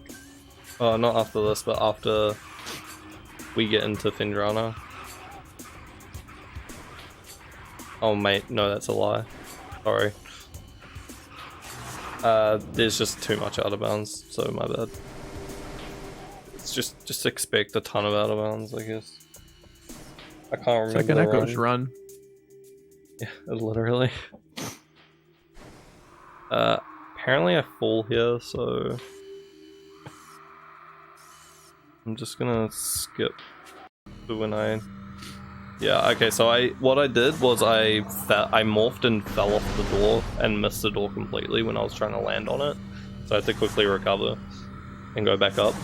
Oh, not after this, but after we get into Findrana. Oh mate, no, that's a lie. Sorry. There's just too much out of bounds, so my bad. It's just expect a ton of out of bounds, I guess. I can't remember. Second Echo's run. Yeah, literally. Apparently I fall here, so I'm just gonna skip to when I... Yeah, okay, so what I did was I morphed and fell off the door and missed the door completely when I was trying to land on it. So I had to quickly recover and go back up.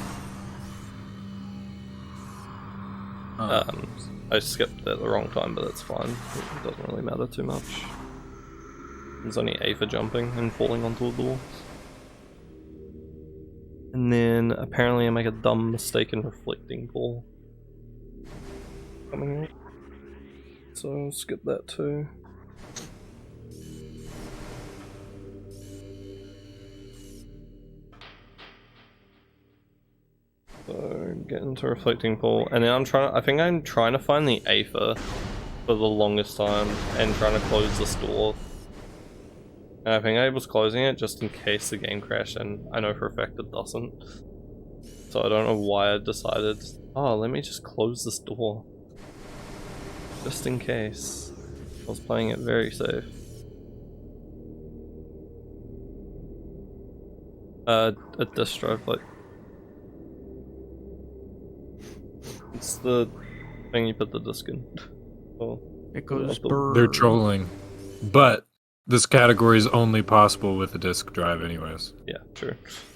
I skipped at the wrong time, but that's fine. It doesn't really matter too much. There's only A for jumping and falling onto a door. And then apparently I make a dumb mistake in reflecting ball coming out. So I'll skip that too. So get into reflecting pool, and then I think I'm trying to find the Aether for the longest time and trying to close this door. And I think I was closing it just in case the game crashed, and I know for a fact it doesn't. So I don't know why I decided, oh, let me just close this door. Just in case. I was playing it very safe. A disk drive, like... It's the thing you put the disc in. Oh, It goes They're trolling. But this category is only possible with a disk drive anyways. yeah, true.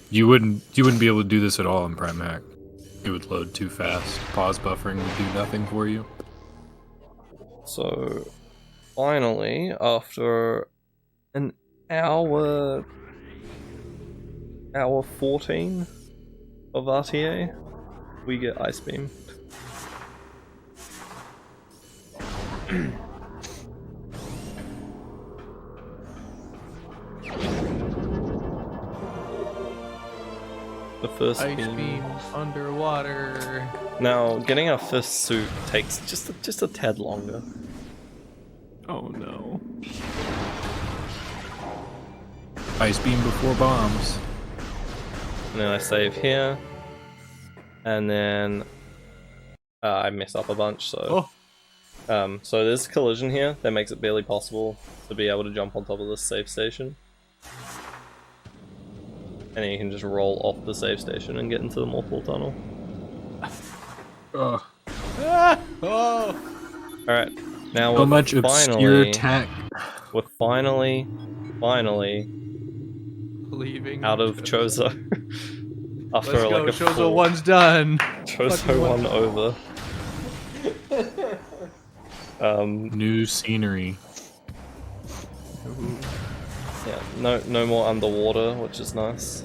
You wouldn't be able to do this at all in Prime Hack. It would load too fast. Pause buffering would do nothing for you. So, finally, after an hour 14 of RTA, we get Ice Beam. The first Ice beam. beam underwater. Now, getting our first suit takes just a tad longer. Oh no. Ice beam before bombs. And then I save here. And then I mess up a bunch, so... So there's collision here that makes it barely possible to be able to jump on top of this save station. And then you can just roll off the save station and get into the Morph tunnel. Ugh. Oh! Alright, now So we're much obscure tech. we're finally Leaving out of Chozo. After Let's go, like a Chozo full 1's done. Chozo 1 over. New scenery. Ooh. Yeah, no more underwater, which is nice.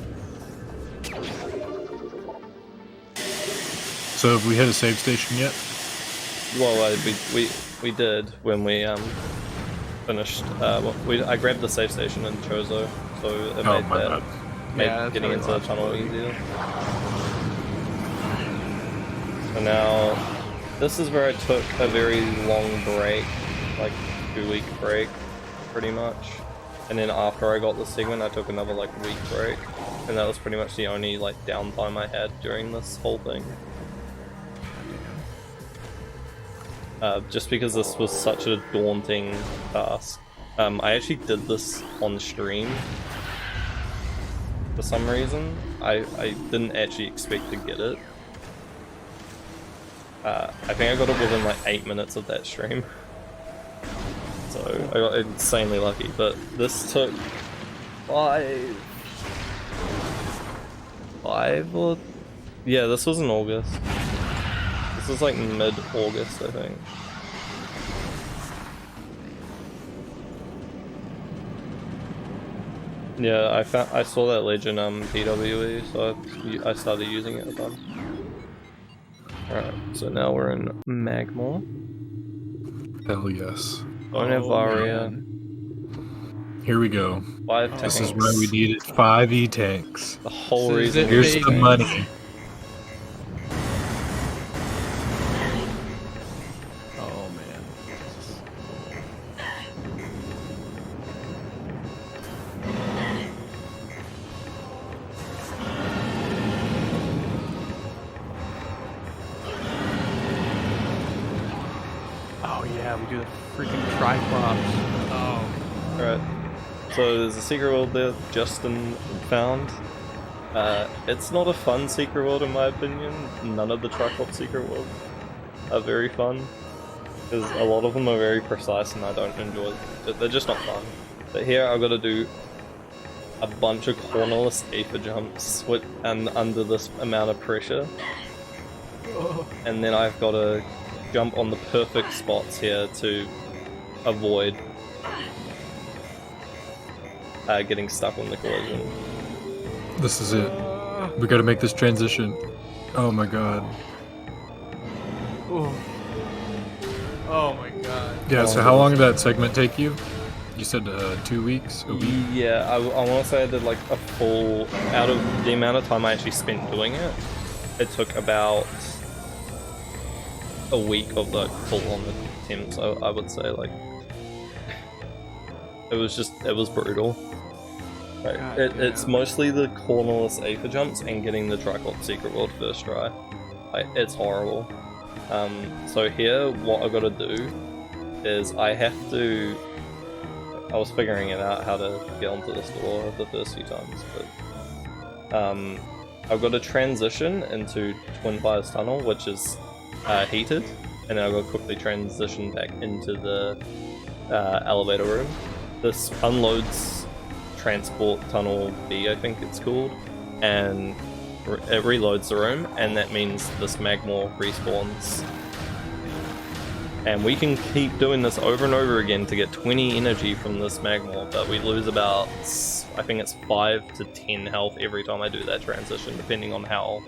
So have we hit a save station yet? Well, we did when we finished. I grabbed the save station in Chozo, so it Oh made my that god. made Yeah, that's getting very into the tunnel logical. easier. So now, this is where I took a very long break, like 2-week break, pretty much. And then after I got this segment, I took another like week break, and that was pretty much the only like downtime I had during this whole thing. Just because this was such a daunting task. I actually did this on stream for some reason. I didn't actually expect to get it. I think I got it within like 8 minutes of that stream. So I got insanely lucky, but this took 5 or... Yeah, this was in August. This was like mid-August, I think. Yeah, I saw that legend PWE, so I started using it a bunch. Alright, so now we're in Magmore. Hell yes. Onavaria. Here we go. 5 tanks. This is why we needed 5 E-tanks. The whole This is reason. it, Here's baby. the money. Oh man. Oh yeah, we do the freaking Triclops. Oh. Alright. So there's a secret world there Justin found. It's not a fun secret world in my opinion. None of the Triclops secret worlds are very fun. Because a lot of them are very precise and I don't enjoy them. They're just not fun. But here I've got to do a bunch of cornerless aether jumps and under this amount of pressure. And then I've got to jump on the perfect spots here to avoid getting stuck on the collision. This is it. We gotta make this transition. Oh my god. Oh. Oh my god. Yeah, so how long did that segment take you? You said 2 weeks? A week? Yeah, I want to say I did like a full, out of the amount of time I actually spent doing it, it took about a week of like full on attempts, I would say. Like, it was brutal. Right. God It's damn. mostly the cornerless aether jumps and getting the Triclops secret world first try. It's horrible. So here, what I gotta do is I was figuring it out how to get onto this door the first few times, but I've got to transition into Twin Fires Tunnel, which is heated, and then I've got to quickly transition back into the elevator room. This unloads Transport Tunnel B, I think it's called, and it reloads the room, and that means this Magmore respawns. And we can keep doing this over and over again to get 20 energy from this Magmore, but we lose about, I think it's 5 to 10 health every time I do that transition, depending on how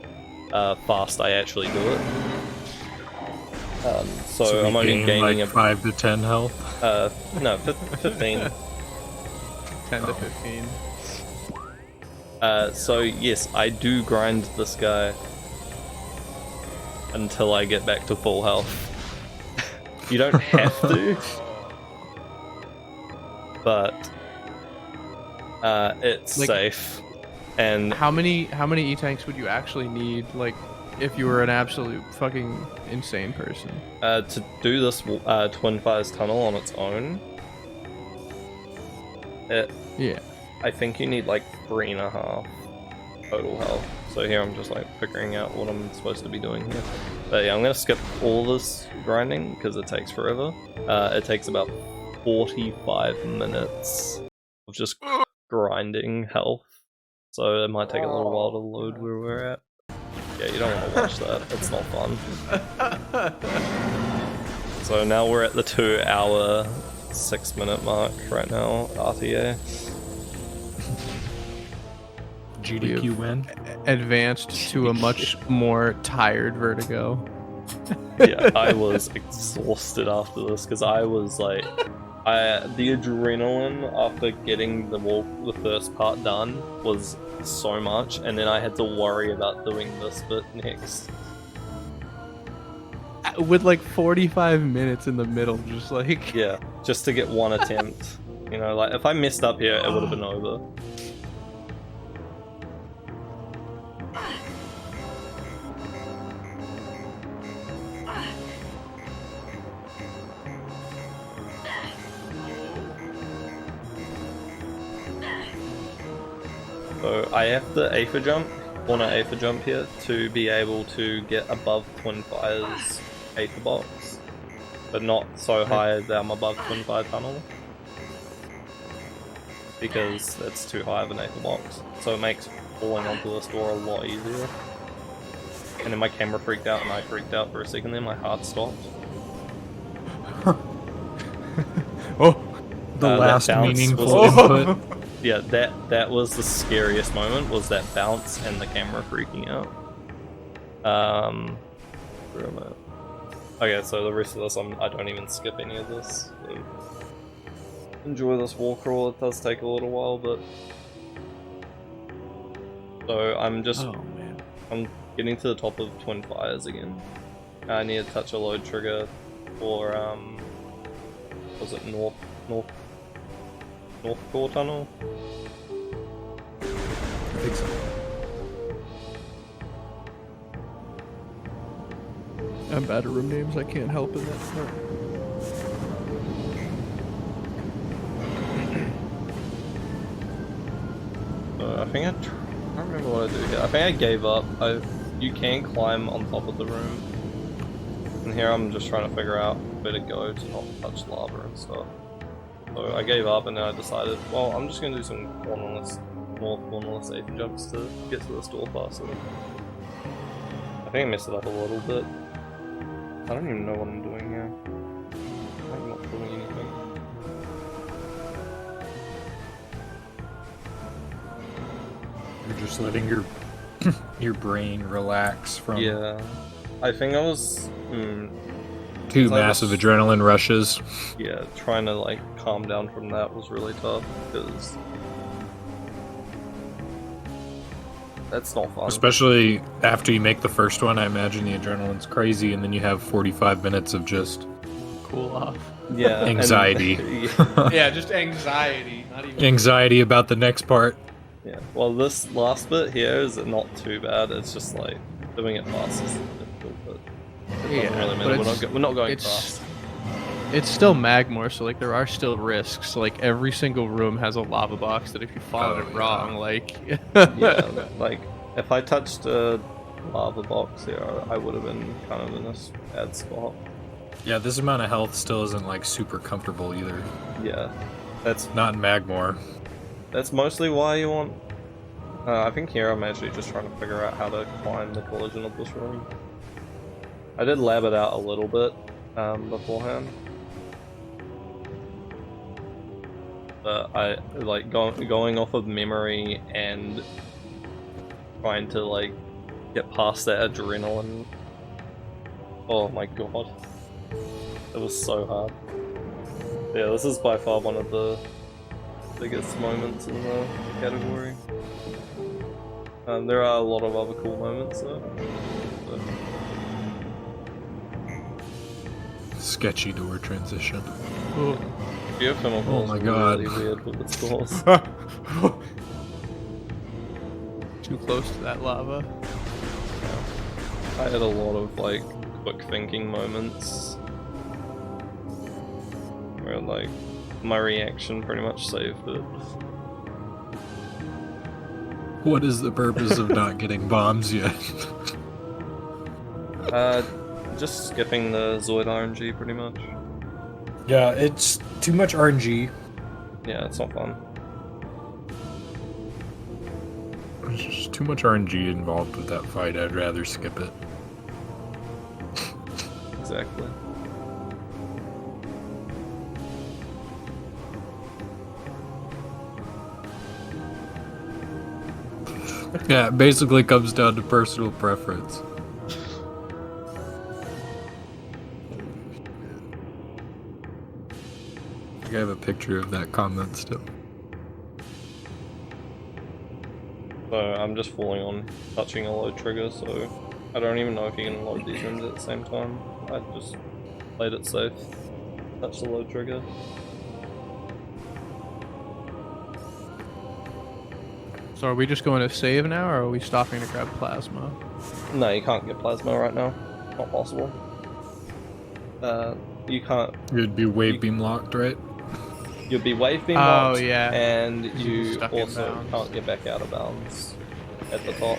fast I actually do it. So I'm we only gain, gaining like 5 to 10 health? no, 15. 10 to 15. So yes, I do grind this guy until I get back to full health. You don't have to, but it's Like- safe. And How many E-tanks would you actually need, like, if you were an absolute fucking insane person? to do this Twin Fires tunnel on its own, Yeah. I think you need like 3.5 total health. So here I'm just like figuring out what I'm supposed to be doing here. But yeah, I'm gonna skip all this grinding because it takes forever. It takes about 45 minutes of just grinding health. So it might take a little while to load where we're at. Yeah, you don't want to watch that. It's not fun. So now we're at the 2 hour, 6 minute mark right now, RTA. GDQ win. Advanced to a much more tired Vertigo. Yeah, I was exhausted after this because I was like, the adrenaline after getting the first part done was so much, and then I had to worry about doing this bit next. With like 45 minutes in the middle, just like... Yeah, just to get one attempt. You know, like if I messed up here, it would have been over. So I have to Aether jump, corner Aether jump here to be able to get above Twin Fire's Aether box, but not so high that I'm above Twin Fire tunnel, because that's too high of an Aether box. So it makes falling onto this door a lot easier. And then my camera freaked out and I freaked out for a second there, my heart stopped. Oh, the That last bounce meaningful was- input. Yeah, that was the scariest moment, was that bounce and the camera freaking out. Where am I? Okay, so the rest of this, I don't even skip any of this. So enjoy this wall crawl. It does take a little while, but so I'm just Oh, man. I'm getting to the top of Twin Fires again. I need to touch a load trigger for was it North Core Tunnel? I think so. I'm bad at room names, I can't help in that part. I think I can't remember what I do here. I think I gave up. You can climb on top of the room. And here I'm just trying to figure out where to go to not touch lava and stuff. So I gave up and then I decided, well, I'm just going to do some cornerless Aether jumps to get to this door faster. I think I messed it up a little bit. I don't even know what I'm doing here. I'm not doing anything. You're just letting your your brain relax from Yeah. I think I was... two I massive was- adrenaline rushes. Yeah, trying to like calm down from that was really tough because that's not fun. Especially after you make the first one, I imagine the adrenaline's crazy, and then you have 45 minutes of just Cool off. Yeah, and- anxiety. Yeah, just anxiety, not even... Anxiety about the next part. yeah. Well, this last bit here is not too bad. It's just like doing it fast is difficult, but it doesn't really matter. We're not going fast. It's still Magmor, so like there are still risks. Like every single room has a lava box that if you follow it wrong, like Yeah, like if I touched a lava box here, I would have been kind of in this bad spot. Yeah, this amount of health still isn't like super comfortable either. Yeah, that's Not in Magmor. mostly why you want. I think here I'm actually just trying to figure out how to climb the collision of this room. I did lab it out a little bit beforehand, but I like going off of memory and trying to like get past that adrenaline. Oh my god, it was so hard. Yeah, this is by far one of the biggest moments in the category. There are a lot of other cool moments though. But Sketchy door transition. Ooh. Geothermal Oh is my god. really weird with its doors. Too close to that lava. I had a lot of like quick thinking moments where like my reaction pretty much saved it. What is the purpose of not getting bombs yet? Just skipping the Zoid RNG pretty much. Yeah, it's too much RNG. Yeah, it's not fun. There's just too much RNG involved with that fight. I'd rather skip it. Exactly. Yeah, it basically comes down to personal preference. I have a picture of that comment still. So I'm just falling on touching a load trigger, so I don't even know if you can load these rooms at the same time. I just played it safe. Touch the load trigger. So are we just going to save now, or are we stopping to grab plasma? No, you can't get plasma right now. Not possible. You can't. It'd be wave beam locked, right? You'll be wave beam Oh, locked, yeah. and You're you stuck in also bounds. can't get back out of bounds at the top.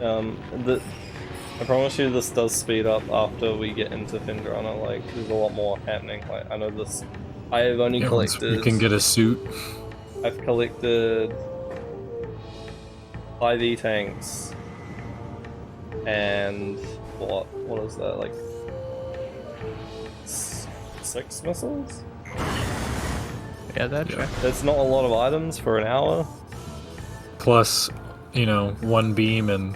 I promise you this does speed up after we get into Findrana, like there's a lot more happening. Like I know this, I have only Yeah, once collected, we can get a suit. I've collected 5 E-tanks and what is that, like 6 missiles? Yeah, that Yeah. check. That's not a lot of items for an hour. Plus, you know, one beam and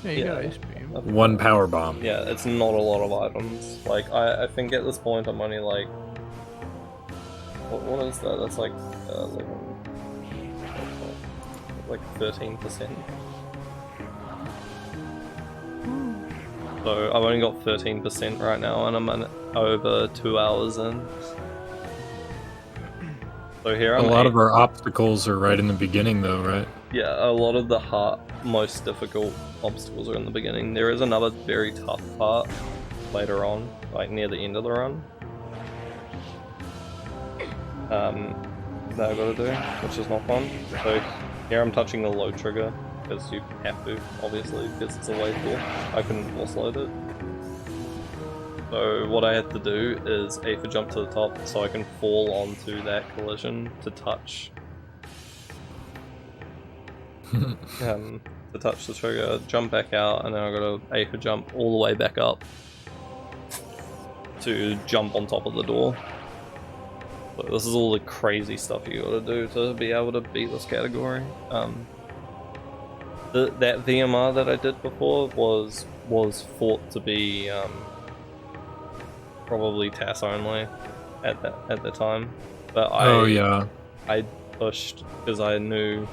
Yeah, you Yeah. got ice beam. one power bomb. Yeah, it's not a lot of items. Like, I think at this point I'm only like... What is that? That's like 11... Like 13%. So I've only got 13% right now and I'm over 2 hours in. So here I'm A lot of our obstacles are right in the beginning though, right? Yeah, a lot of the most difficult obstacles are in the beginning. There is another very tough part later on, like near the end of the run. That I've got to do, which is not fun. So here I'm touching the load trigger, because you have to, obviously, because it's a wave ball. I couldn't force load it. So what I had to do is A for jump to the top, so I can fall onto that collision to touch to touch the trigger, jump back out, and then I gotta A for jump all the way back up to jump on top of the door. So this is all the crazy stuff you gotta do to be able to beat this category. That VMR that I did before was thought to be probably TAS only at the time, but I pushed because I knew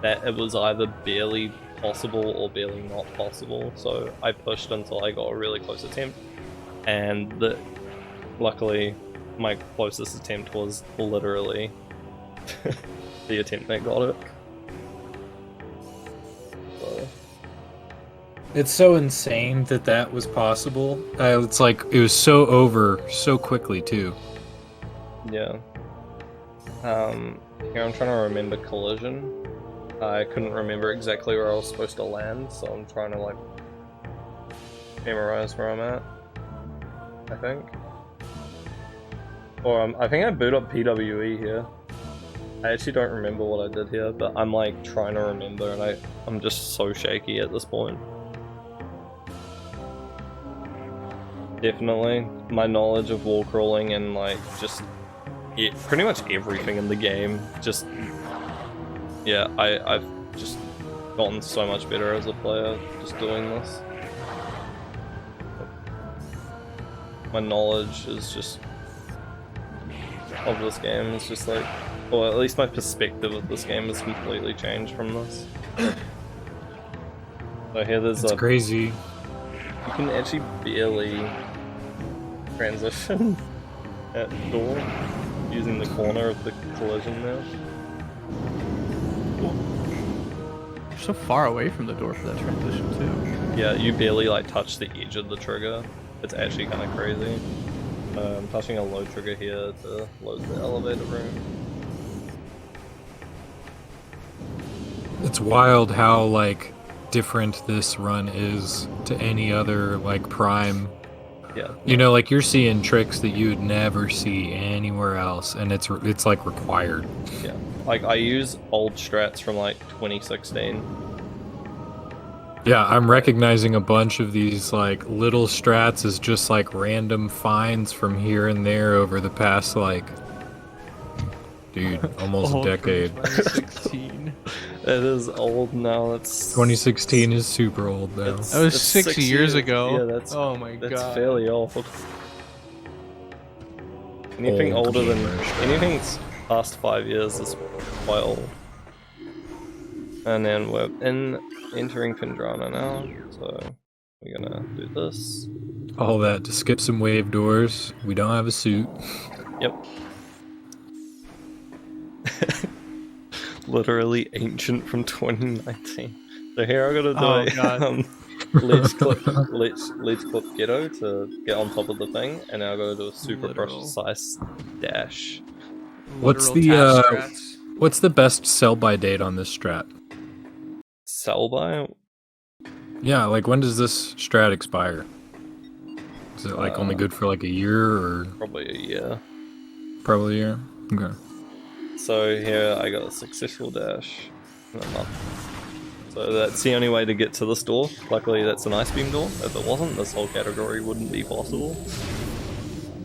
that it was either barely possible or barely not possible, so I pushed until I got a really close attempt, and luckily my closest attempt was literally the attempt that got it. So. It's so insane that that was possible. It's like it was so over so quickly too. Yeah. Here I'm trying to remember collision. I couldn't remember exactly where I was supposed to land, so I'm trying to like memorize where I'm at, I think. Or I think I boot up PWE here. I actually don't remember what I did here, but I'm like trying to remember and I'm just so shaky at this point. Definitely, my knowledge of wall crawling and like just pretty much everything in the game, just yeah, I've just gotten so much better as a player just doing this. My knowledge is just of this game is just like, or at least my perspective of this game has completely changed from this. So here there's It's crazy. You can actually barely transition at door using the corner of the collision now. You're so far away from the door for that transition too. Yeah, you barely like touch the edge of the trigger. It's actually kind of crazy. I'm touching a load trigger here to load the elevator room. It's wild how like different this run is to any other like Prime. Yeah. You know, like you're seeing tricks that you would never see anywhere else, and it's like required. Yeah. Like I use old strats from like 2016. Yeah, I'm recognizing a bunch of these like little strats as just like random finds from here and there over the past like, dude, almost a Old from decade. 2016. It is old now. It's 2016 is super old though. It's- That was it's 6 years ago. Yeah, that's Oh my that's god. fairly old. Anything Old older than gamer anything strats. past 5 years is quite old. And then we're entering Pindrana now, so we're gonna do this. All that to skip some wave doors. We don't have a suit. Yep. Literally ancient from 2019. So here I gotta do Oh, a God. let's click ghetto to get on top of the thing, and now I gotta do a super Literal. precise dash. What's Literal the, tap strats. What's the best sell by date on this strat? Sell by? Yeah, like when does this strat expire? Is it like only good for like a year or Probably a year. probably a year? Okay. So here I got a successful dash. And I'm up. So that's the only way to get to this door. Luckily that's an ice beam door. If it wasn't, this whole category wouldn't be possible.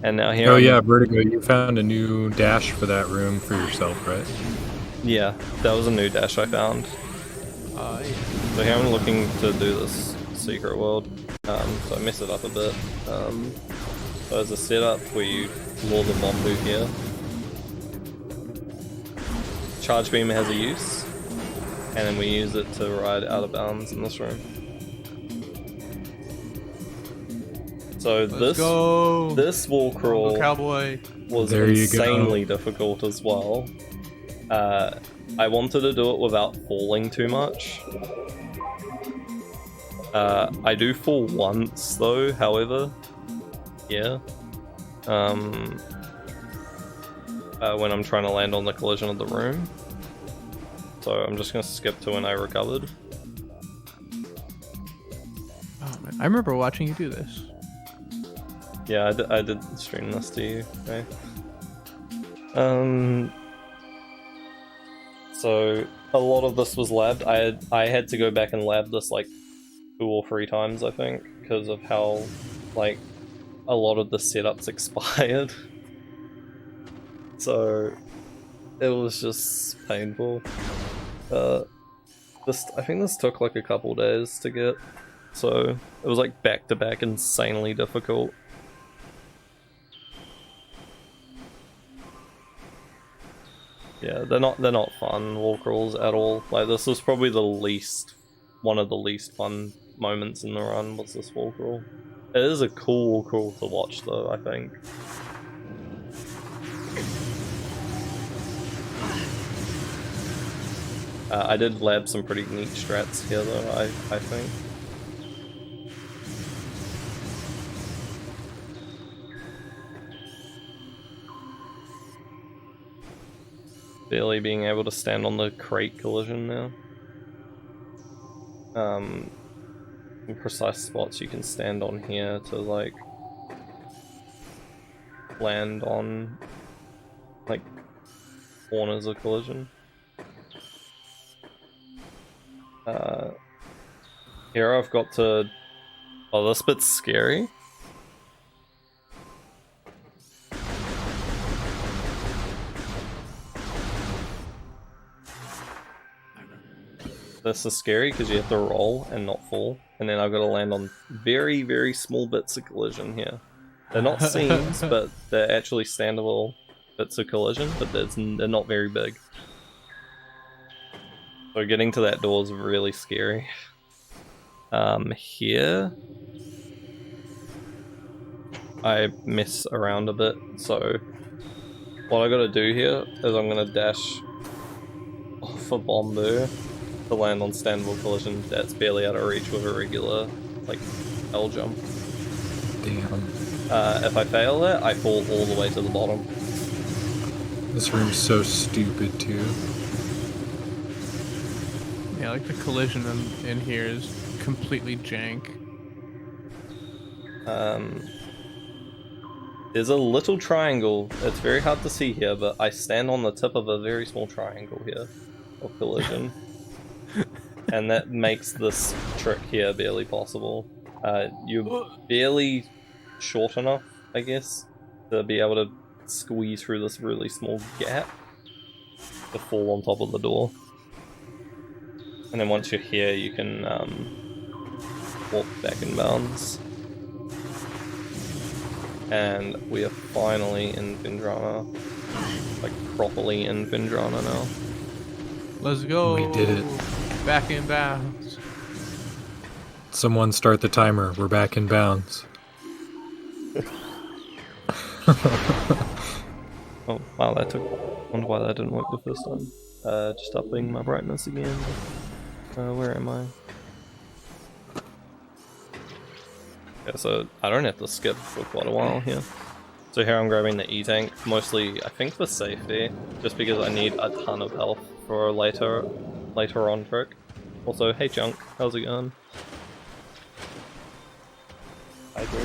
And now here Oh I'm- yeah, Vertigo, you found a new dash for that room for yourself, right? Yeah, that was a new dash I found. Yeah. So here I'm looking to do this secret world. So I mess it up a bit. So there's a setup where you lure the Bombu here. Charge beam has a use, and then we use it to ride out of bounds in this room. So Let's go. this wall Go crawl cowboy. was There you go. insanely difficult as well. I wanted to do it without falling too much. I do fall once though, however. Yeah. When I'm trying to land on the collision of the room. So I'm just gonna skip to when I recovered. Oh, man. I remember watching you do this. Yeah, I did stream this to you, okay? So a lot of this was labbed. I had to go back and lab this like 2 or 3 times, I think, because of how like a lot of the setups expired. So it was just painful. I think this took like a couple days to get, so it was like back to back insanely difficult. Yeah, they're not fun wall crawls at all. Like this was probably one of the least fun moments in the run was this wall crawl. It is a cool wall crawl to watch though, I think. I did lab some pretty neat strats here though, I think. Barely being able to stand on the crate collision now. In precise spots you can stand on here to like land on like corners of collision. Here I've got to... Oh, this bit's scary. This is scary because you have to roll and not fall. And then I've got to land on very, very small bits of collision here. They're not seams, but they're actually standable bits of collision, but they're not very big. So getting to that door is really scary. Here, I mess around a bit. So what I gotta do here is I'm gonna dash off a bomb to land on standable collision that's barely out of reach with a regular, like, L jump. Damn. If I fail that, I fall all the way to the bottom. This room's so stupid too. Yeah, like the collision in here is completely jank. There's a little triangle. It's very hard to see here, but I stand on the tip of a very small triangle here of collision. And that makes this trick here barely possible. You're barely short enough, I guess, to be able to squeeze through this really small gap to fall on top of the door. And then once you're here, you can walk back in bounds. And we are finally in Findrana. Like, properly in Findrana now. Let's go. We did it. Back in bounds. Someone start the timer. We're back in bounds. Oh, wow, that took... I wonder why that didn't work the first time. Just upping my brightness again. Where am I? Yeah, so I don't have to skip for quite a while here. So here I'm grabbing the E-Tank, mostly, I think, for safety, just because I need a ton of health for a later on trick. Also, hey Junk, how's it going? Hi, Drew.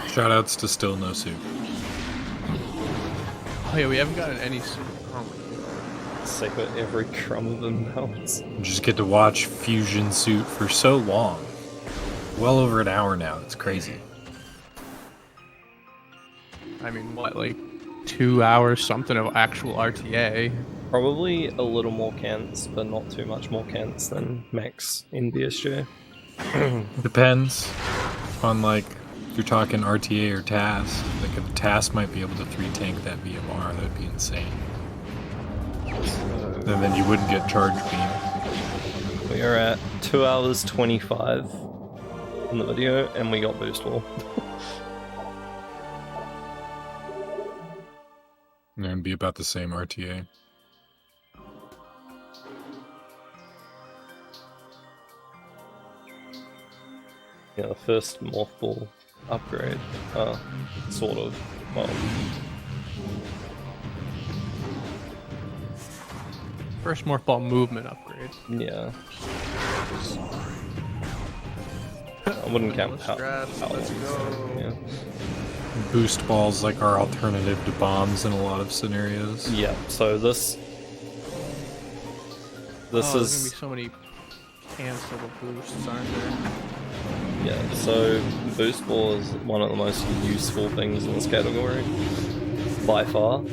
Shoutouts to Still No Soup. Oh yeah, we haven't gotten any soup. Oh my god. Savor every crumb of them melts. Just get to watch Fusion Suit for so long. Well over an hour now. It's crazy. I mean, what, like 2 hours something of actual RTA? Probably a little more cants, but not too much more cants than Max in BSJ. Depends on, like, if you're talking RTA or TAS. Like, if TAS might be able to 3-tank that BMR, that'd be insane. And then you wouldn't get charge beam. We are at 2 hours 25 in the video, and we got boost wall. And it'd be about the same RTA. Yeah, the first Morph Ball upgrade. Sort of. Well, First Morph Ball movement upgrade. yeah. I wouldn't count how Let's go. Yeah. Boost balls like our alternative to bombs in a lot of scenarios. Yeah, so this There's gonna be is so many cancelable boosts, aren't there? yeah, so boost ball is one of the most useful things in this category by far.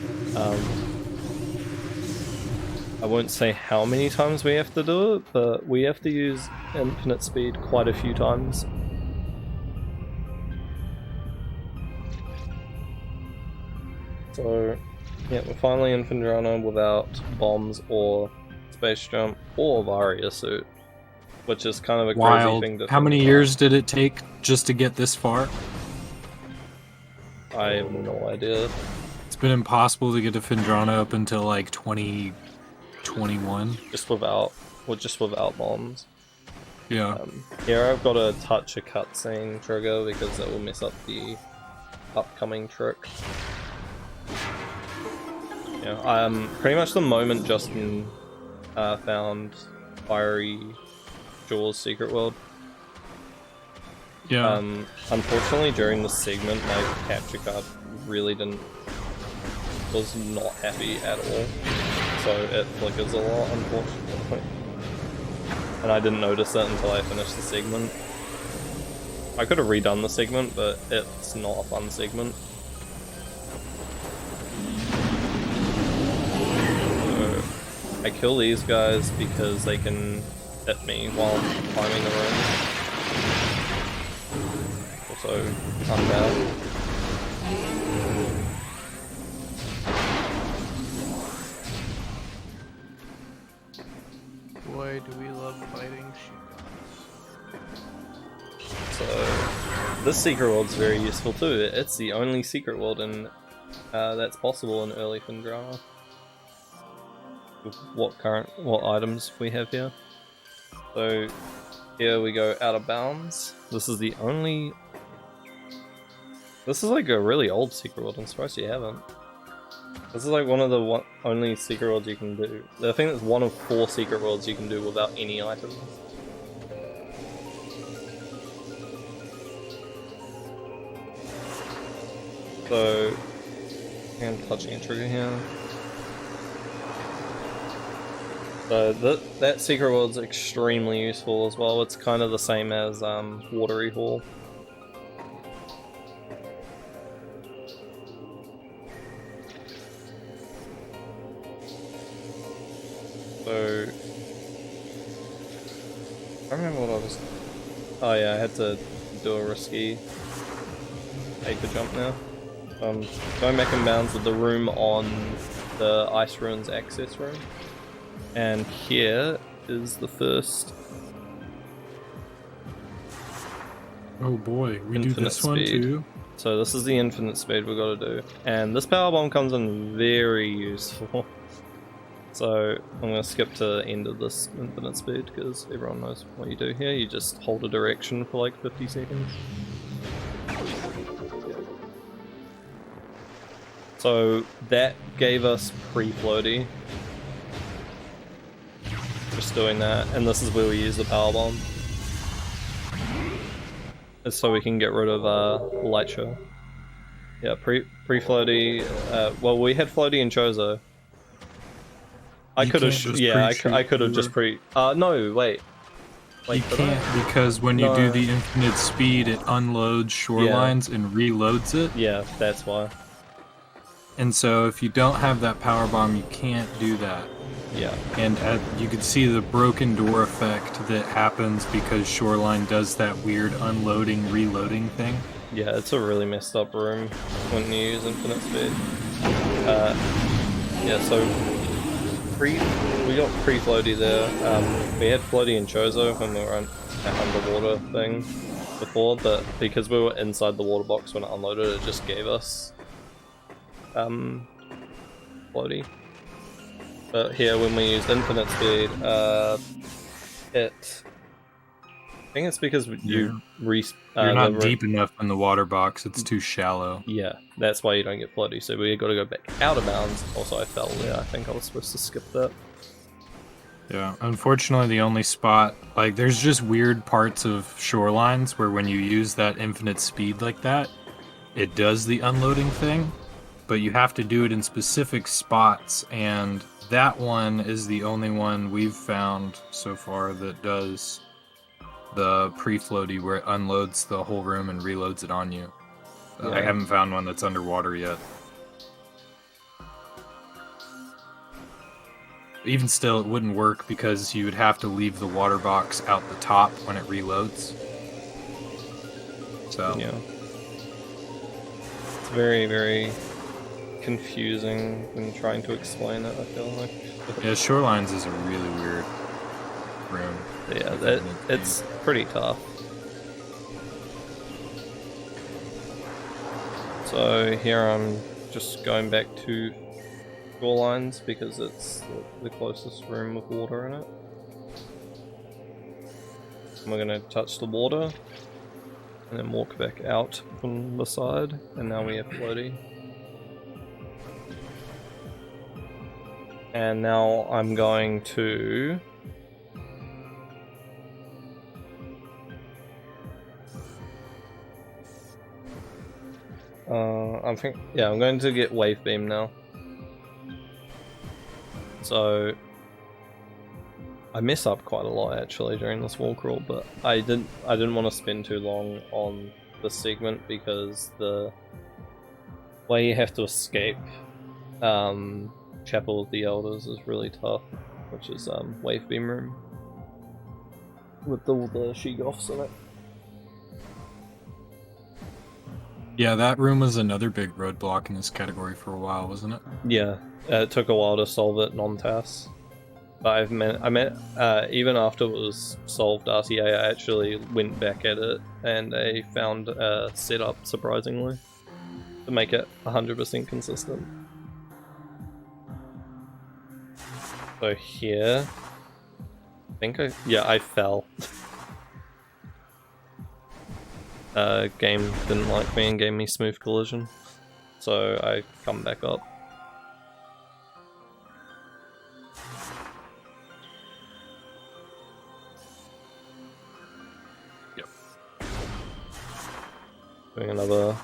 I won't say how many times we have to do it, but we have to use infinite speed quite a few times. So, yeah, we're finally in Findrana without bombs or space jump or Varia suit, which is kind of a crazy Wild. thing to How think many about. years did it take just to get this far? I have no idea. It's been impossible to get to Findrana up until like 2021. Just without bombs. Yeah. Here I've got to touch a cutscene trigger because that will mess up the upcoming trick. Yeah, pretty much the moment Justin found Fiery Jaws Secret World. Yeah. Unfortunately, during the segment, my capture card was not happy at all. So it flickers a lot, unfortunately. And I didn't notice that until I finished the segment. I could have redone the segment, but it's not a fun segment. So I kill these guys because they can hit me while climbing the room. Also, unbound. So this secret world's very useful too. It's the only secret world in that's possible in early Findrama. With what items we have here. So here we go out of bounds. This is the only. This is like a really old secret world. I'm surprised you haven't. This is like one of the only secret worlds you can do. I think it's one of 4 secret worlds you can do without any items. So, I'm touching a trigger here. So that secret world's extremely useful as well. It's kind of the same as Watery Hall. So, I remember what I was. Oh yeah, I had to do a risky acre jump now. Going back in bounds with the room on the Ice Ruins access room. And here is the first. Oh boy, we do this one speed. too? So this is the infinite speed we've got to do. And this power bomb comes in very useful. So I'm going to skip to the end of this infinite speed because everyone knows what you do here. You just hold a direction for like 50 seconds. So that gave us pre-floaty. Just doing that, and this is where we use the power bomb. It's so we can get rid of light show. Yeah, pre-floaty. Well, we had floaty and Chozo. I could have, yeah, I could have just no, wait. You can't because when you do the infinite speed, it unloads shorelines and reloads it. Yeah, that's why. And so if you don't have that power bomb, you can't do that. Yeah. And you can see the broken door effect that happens because Shoreline does that weird unloading, reloading thing. Yeah, it's a really messed up room when you use infinite speed. Yeah, so we got pre-floaty there. We had floaty and Chozo when we were on that underwater thing before, but because we were inside the water box when it unloaded, it just gave us floaty. But here, when we used infinite speed, I think it's because you're not deep enough in the water box, it's too shallow. Yeah, that's why you don't get floaty, so we got to go back out of bounds. Also, I fell there, I think I was supposed to skip that. Yeah, unfortunately the only spot, like there's just weird parts of shorelines where when you use that infinite speed like that, it does the unloading thing, but you have to do it in specific spots, and that one is the only one we've found so far that does the pre-floaty where it unloads the whole room and reloads it on you. Yeah. I haven't found one that's underwater yet. Even still, it wouldn't work because you would have to leave the water box out the top when it reloads. So yeah, it's very, very confusing when trying to explain it, I feel like. Yeah, Shorelines is a really weird room. Yeah, it's pretty tough. So here I'm just going back to Shorelines because it's the closest room with water in it. And we're going to touch the water and then walk back out from the side, and now we have floaty. And now I'm going to I'm going to get wave beam now. So I mess up quite a lot actually during this wall crawl, but I didn't want to spend too long on this segment because the way you have to escape Chapel of the Elders is really tough, which is wave beam room with all the she-goths in it. Yeah, that room was another big roadblock in this category for a while, wasn't it? Yeah, it took a while to solve it non-TAS. But I met even after it was solved RTA, I actually went back at it and I found a setup, surprisingly, to make it 100% consistent. So here, I think I fell. Game didn't like me and gave me smooth collision, so I come back up. Doing another.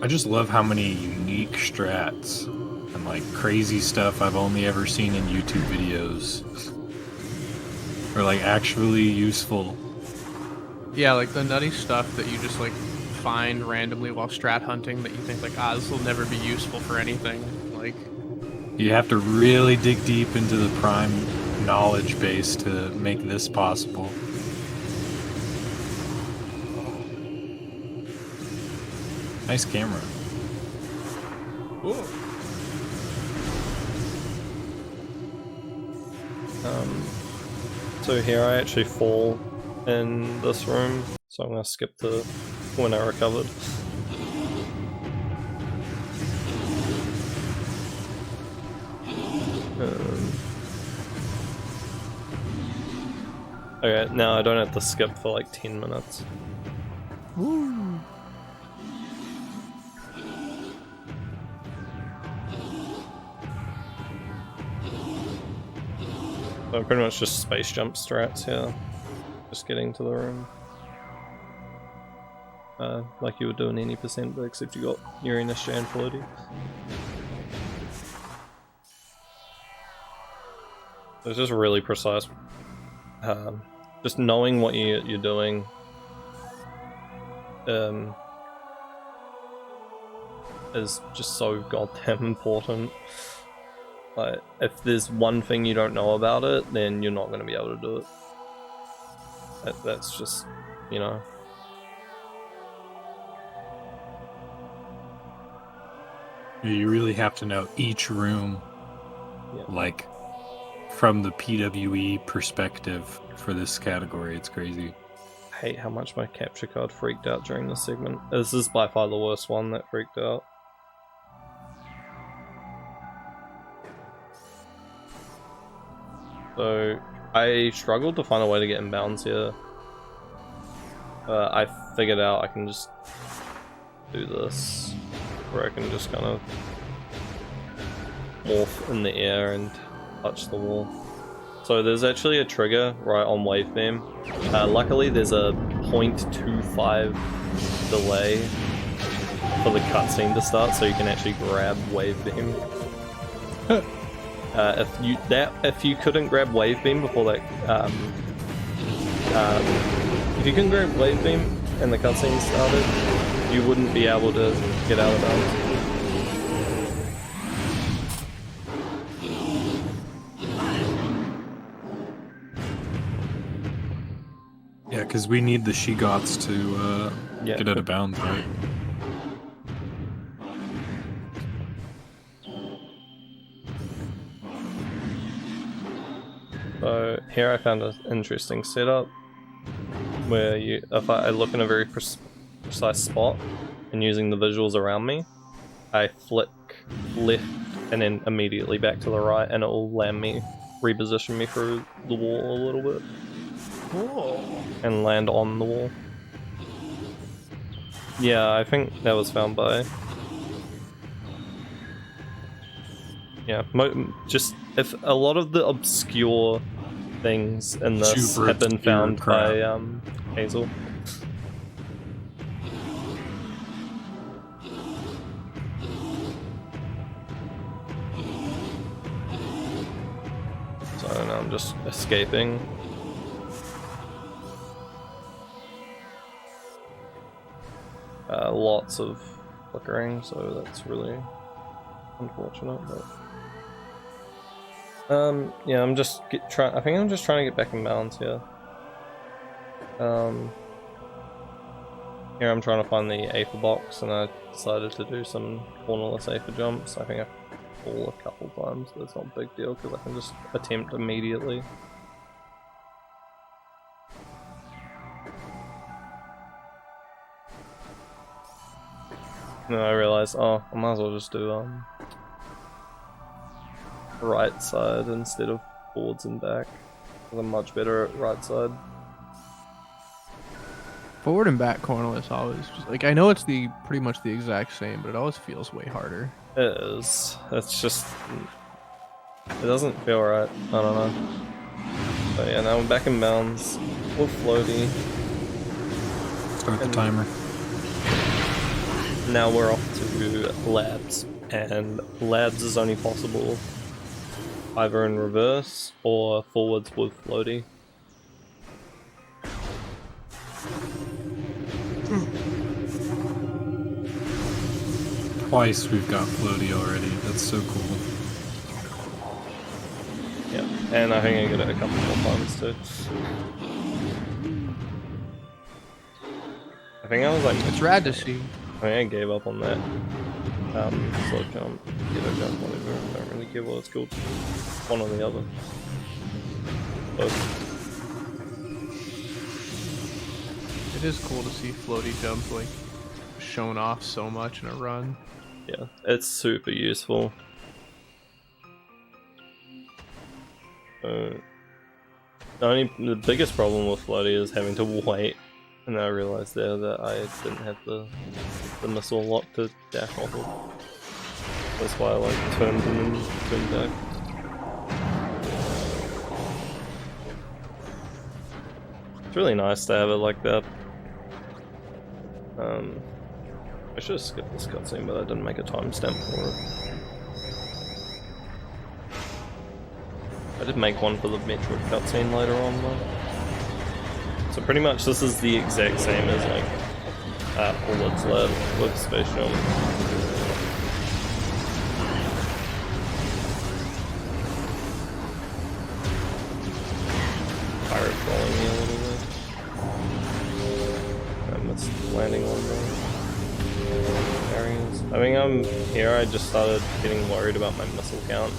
I just love how many unique strats and like crazy stuff I've only ever seen in YouTube videos. Or like actually useful. Yeah, like the nutty stuff that you just like find randomly while strat hunting that you think like, this will never be useful for anything. Like, you have to really dig deep into the Prime knowledge base to make this possible. Nice camera. ooh. So here I actually fall in this room, so I'm gonna skip to when I recovered. Okay, now I don't have to skip for like 10 minutes. Woo. So pretty much just space jump strats here. Just getting to the room. Like you would do in any percent, but except you got Uranus Jan 40. So it's just really precise. Just knowing what you're doing. Is just so goddamn important. Like, if there's one thing you don't know about it, then you're not going to be able to do it. That's just, you know. You really have to know each room, like, from the PWE perspective for this category. It's crazy. I hate how much my capture card freaked out during this segment. This is by far the worst one that freaked out. So, I struggled to find a way to get in bounds here. I figured out I can just do this, where I can just kind of morph in the air and touch the wall. So there's actually a trigger right on wave beam. Luckily there's a 0.25 delay for the cutscene to start, so you can actually grab wave beam. If you couldn't grab wave beam before that, if you couldn't grab wave beam and the cutscene started, you wouldn't be able to get out of bounds. Yeah, because we need the She-Goths to get out of bounds, right? So here I found an interesting setup where if I look in a very precise spot and using the visuals around me, I flick left and then immediately back to the right, and it will reposition me through the wall a little bit. Cool. And land on the wall. Yeah, I think that was found by... Yeah, just if a lot of the obscure things in this Super have been found by crap. Hazel. So now I'm just escaping. Lots of flickering, so that's really unfortunate. But yeah, I'm just I think I'm just trying to get back in balance here. Here I'm trying to find the Aether box, and I decided to do some cornerless Aether jumps. I think I fall a couple times, but it's not a big deal because I can just attempt immediately. And then I realized, oh, I might as well just do right side instead of forwards and back. I'm much better at right side. Forward and back cornerless always just like, I know it's pretty much the exact same, but it always feels way harder. It is. It's just, it doesn't feel right. I don't know. But yeah, now we're back in bounds with floaty. Start the timer. Now we're off to labs, and labs is only possible either in reverse or forwards with floaty. Twice we've got floaty already. That's so cool. Yeah, and I think I get it a couple more times too. I think I was like, It's rad to see. I think I gave up on that. Slow jump, kiddo jump, whatever. I don't really care what it's called. One or the other. Both. It is cool to see floaty jump like shown off so much in a run. Yeah, it's super useful. The biggest problem with floaty is having to wait, and I realized there that I didn't have the missile lock to dash off of. That's why I like turned and then turned back. It's really nice to have it like that. I should have skipped this cutscene, but I didn't make a timestamp for it. I did make one for the Metroid cutscene later on though. So pretty much this is the exact same as like Forward's Lab with Space Jump. Pirate trolling me a little bit. I missed landing on the areas. I think I'm here, I just started getting worried about my missile count.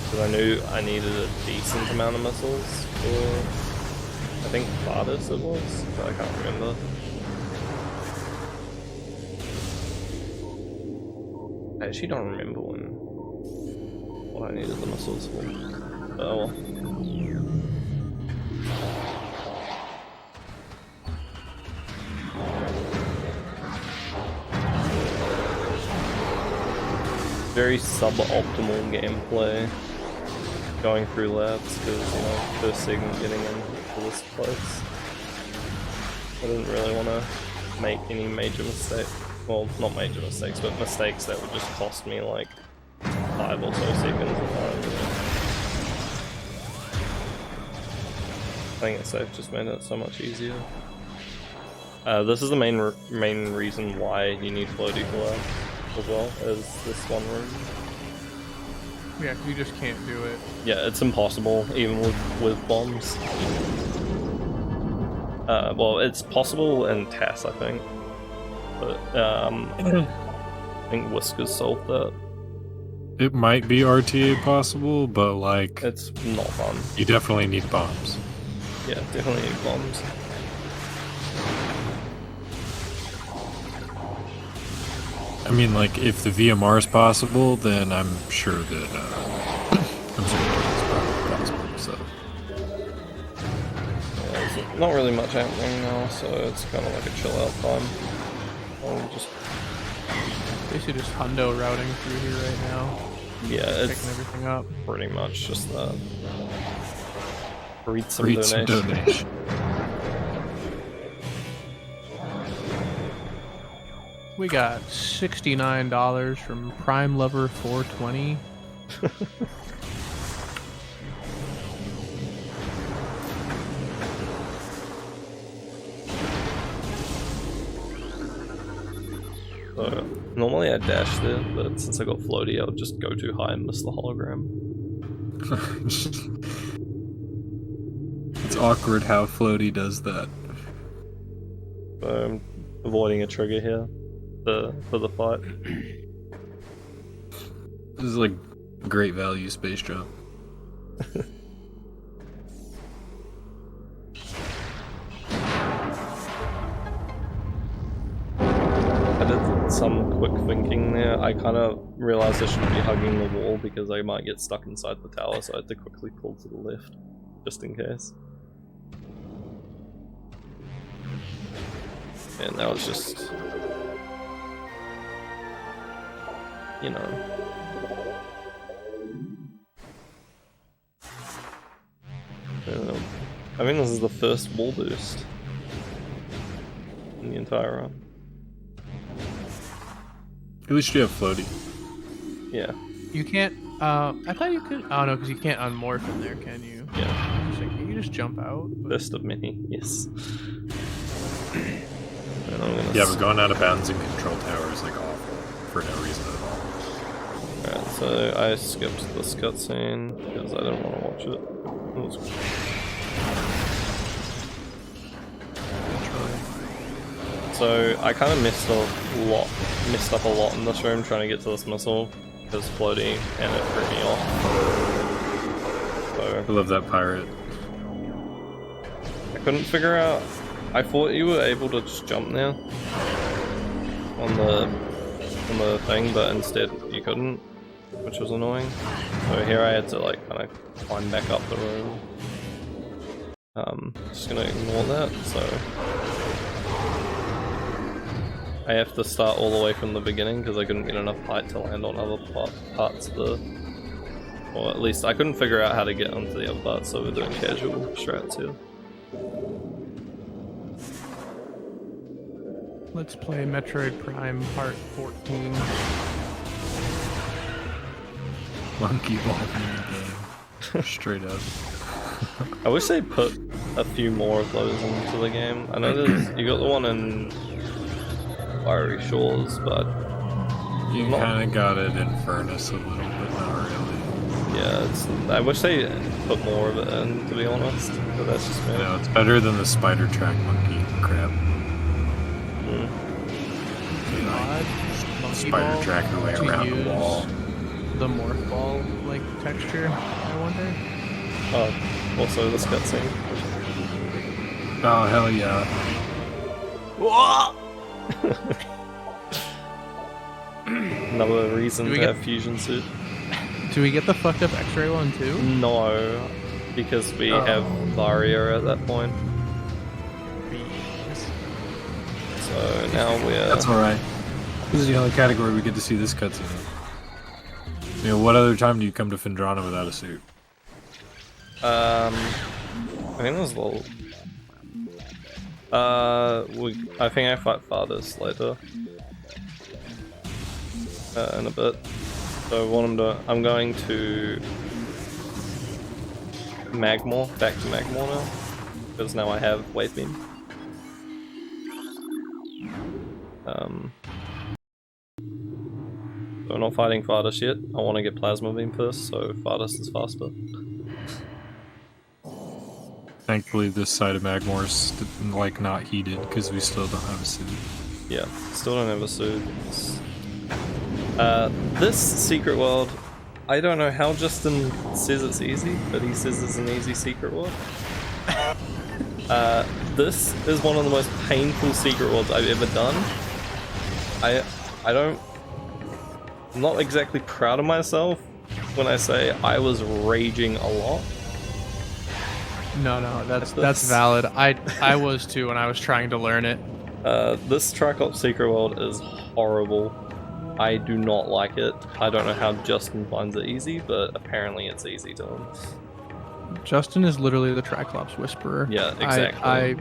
Because I knew I needed a decent amount of missiles for, I think, Vardis it was, but I can't remember. I actually don't remember what I needed the missiles for. Oh well. Very suboptimal gameplay going through labs because, you know, first segment getting into this place. I didn't really want to make any major mistakes. Well, not major mistakes, but mistakes that would just cost me like 5 or so seconds of time. Playing it safe just made it so much easier. This is the main reason why you need floaty for labs as well as this one room. Yeah, you just can't do it. Yeah, it's impossible, even with bombs. Well, it's possible in TAS, I think. But, I think Whiskers solved that. It might be RTA possible, but like... It's not fun. You definitely need bombs. Yeah, definitely need bombs. I mean, like, if the VMR is possible, then I'm sure that, I'm certain it's probably possible, so... Yeah, there's not really much happening now, so it's kind of like a chill out time. Just Basically just hundo routing through here right now. yeah, Picking it's everything up. pretty much just that. Read some Read some donation. donation. We got $69 from Prime Lover 420. So, normally I dash there, but since I got floaty, I'll just go too high and miss the hologram. It's awkward how floaty does that. So I'm avoiding a trigger here for the fight. This is like a great value space jump. I did some quick thinking there. I kind of realized I shouldn't be hugging the wall because I might get stuck inside the tower, so I had to quickly pull to the left, just in case. And that was just, you know. I think this is the first wall boost in the entire run. At least you have floaty. Yeah. You can't. I thought you could. Oh no, because you can't unmorph in there, can you? Yeah. I was like, can you just jump out? But... First of many, yes. And I'm gonna Yeah, but going out of bounds in control tower is like awful for no reason at all. Alright, so I skipped this cutscene because I didn't want to watch it. It was cool. So I kind of messed up a lot in this room trying to get to this missile because floaty and it threw me off. So I love that pirate. I couldn't figure out. I thought you were able to just jump there on the thing, but instead you couldn't, which was annoying. So here I had to like kind of climb back up the room. Just gonna ignore that. So I have to start all the way from the beginning because I couldn't get enough height to land on other parts of the... Or at least I couldn't figure out how to get onto the other parts, so we're doing casual strats here. Let's play Metroid Prime Part 14. Monkey ball game. Straight up. I wish they put a few more of those into the game. I know you got the one in Fiery Shores, but you kind of got it in Furnace a little, but not really. Yeah, I wish they put more of it in, to be honest. But that's just me. No, it's better than the spider track monkey crap. Spider track your way around the wall. The morph ball like texture, I wonder. Oh, also this cutscene. Oh hell yeah! Another reason to have fusion suit. Do we get the fucked up X-ray one too? No, because we have Varia at that point. So now we're... That's alright. This is the only category we get to see this cutscene in. You know, what other time do you come to Phendrana without a suit? I think it was low. I think I fight Farthest later. In a bit. So what I'm going to Magmore, back to Magmore now. Because now I have Wave Beam. So I'm not fighting Farthest yet. I want to get Plasma Beam first, so Farthest is faster. Thankfully this side of Magmore is like not heated because we still don't have a suit. Yeah, still don't have a suit. This secret world, I don't know how Justin says it's easy, but he says it's an easy secret world. This is one of the most painful secret worlds I've ever done. I'm not exactly proud of myself when I say I was raging a lot. No, that's valid. I was too when I was trying to learn it. This Triclops secret world is horrible. I do not like it. I don't know how Justin finds it easy, but apparently it's easy to him. Justin is literally the Triclops Whisperer. Yeah, exactly.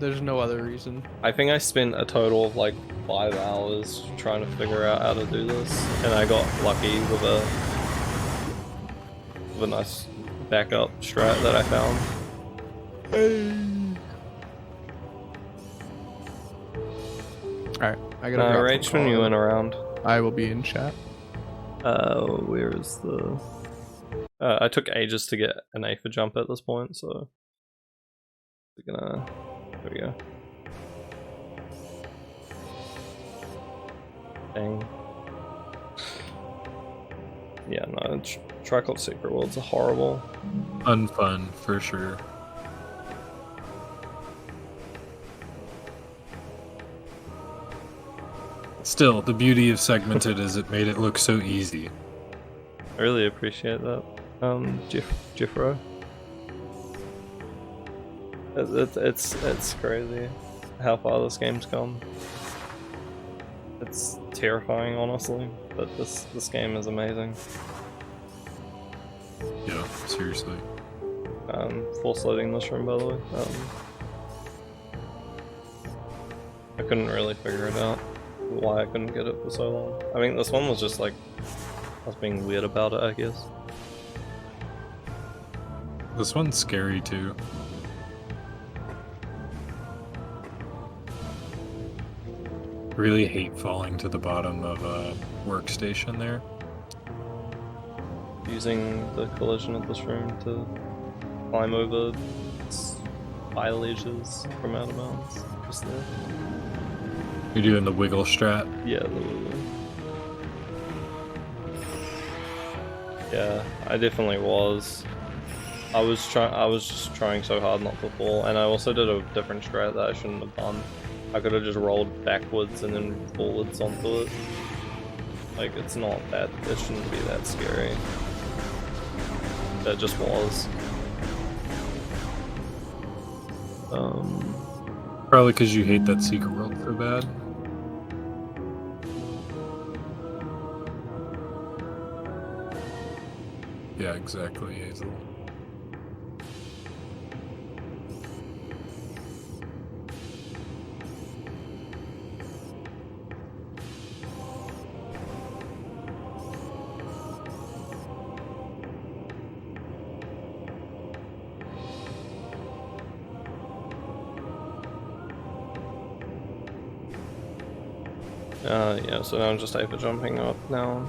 There's no other reason. I think I spent a total of like 5 hours trying to figure out how to do this, and I got lucky with a nice backup strat that I found. Alright, I gotta Rage when you went around. I will be in chat. Where is the... I took ages to get an Aether jump at this point, so... We're gonna... There we go. Dang. Yeah, no, Triclops Secret Worlds are horrible. Unfun for sure. Still, the beauty of Segmented is it made it look so easy. I really appreciate that, Jeffro. It's crazy how far this game's come. It's terrifying, honestly, but this game is amazing. Yeah, seriously. Force loading this room, by the way. I couldn't really figure it out why I couldn't get it for so long. I mean, this one was just like I was being weird about it, I guess. This one's scary too. Really hate falling to the bottom of a workstation there. Using the collision of this room to climb over high ledges from out of bounds. Just there. You're doing the wiggle strat? Yeah, yeah, I definitely was. I was just trying so hard not to fall, and I also did a different strat that I shouldn't have done. I could have just rolled backwards and then forwards onto it. Like, it's not that, it shouldn't be that scary. That just was. Probably because you hate that secret world so bad. Yeah, exactly, Hazel. Yeah, so now I'm just hyper jumping up now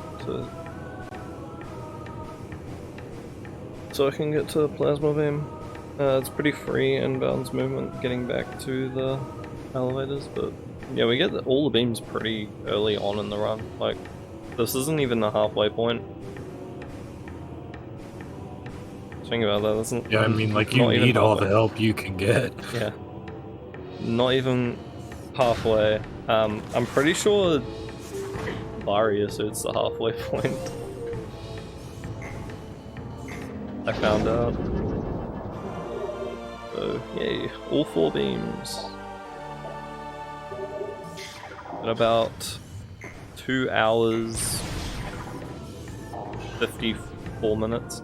so I can get to the plasma beam. It's pretty free inbounds movement getting back to the elevators, but yeah, we get all the beams pretty early on in the run. Like, this isn't even the halfway point. Think about that, isn't? Yeah, I mean, like, you need all the help you can get. Yeah. Not even halfway. I'm pretty sure Varia suits the halfway point. I found out. So, yay, all 4 beams. In about 2 hours, 54 minutes.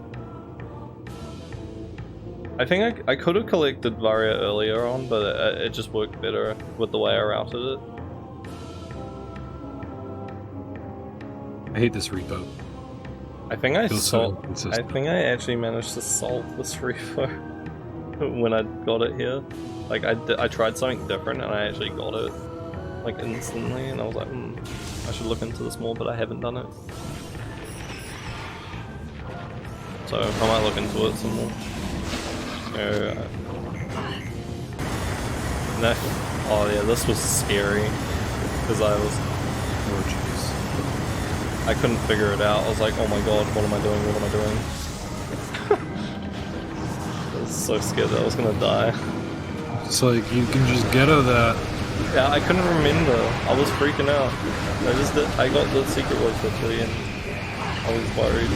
I think I could have collected Varia earlier on, but it just worked better with the way I routed it. I hate this repo. I think I actually managed to solve this repo when I got it here. Like, I tried something different and I actually got it like instantly, and I was like, I should look into this more, but I haven't done it. So I might look into it some more. No. Oh yeah, this was scary because Oh jeez. I couldn't figure it out. I was like, oh my god, what am I doing? What am I doing? I was so scared that I was gonna die. It's like, you can just ghetto that. Yeah, I couldn't remember. I was freaking out. I got the secret word quickly and I was worried.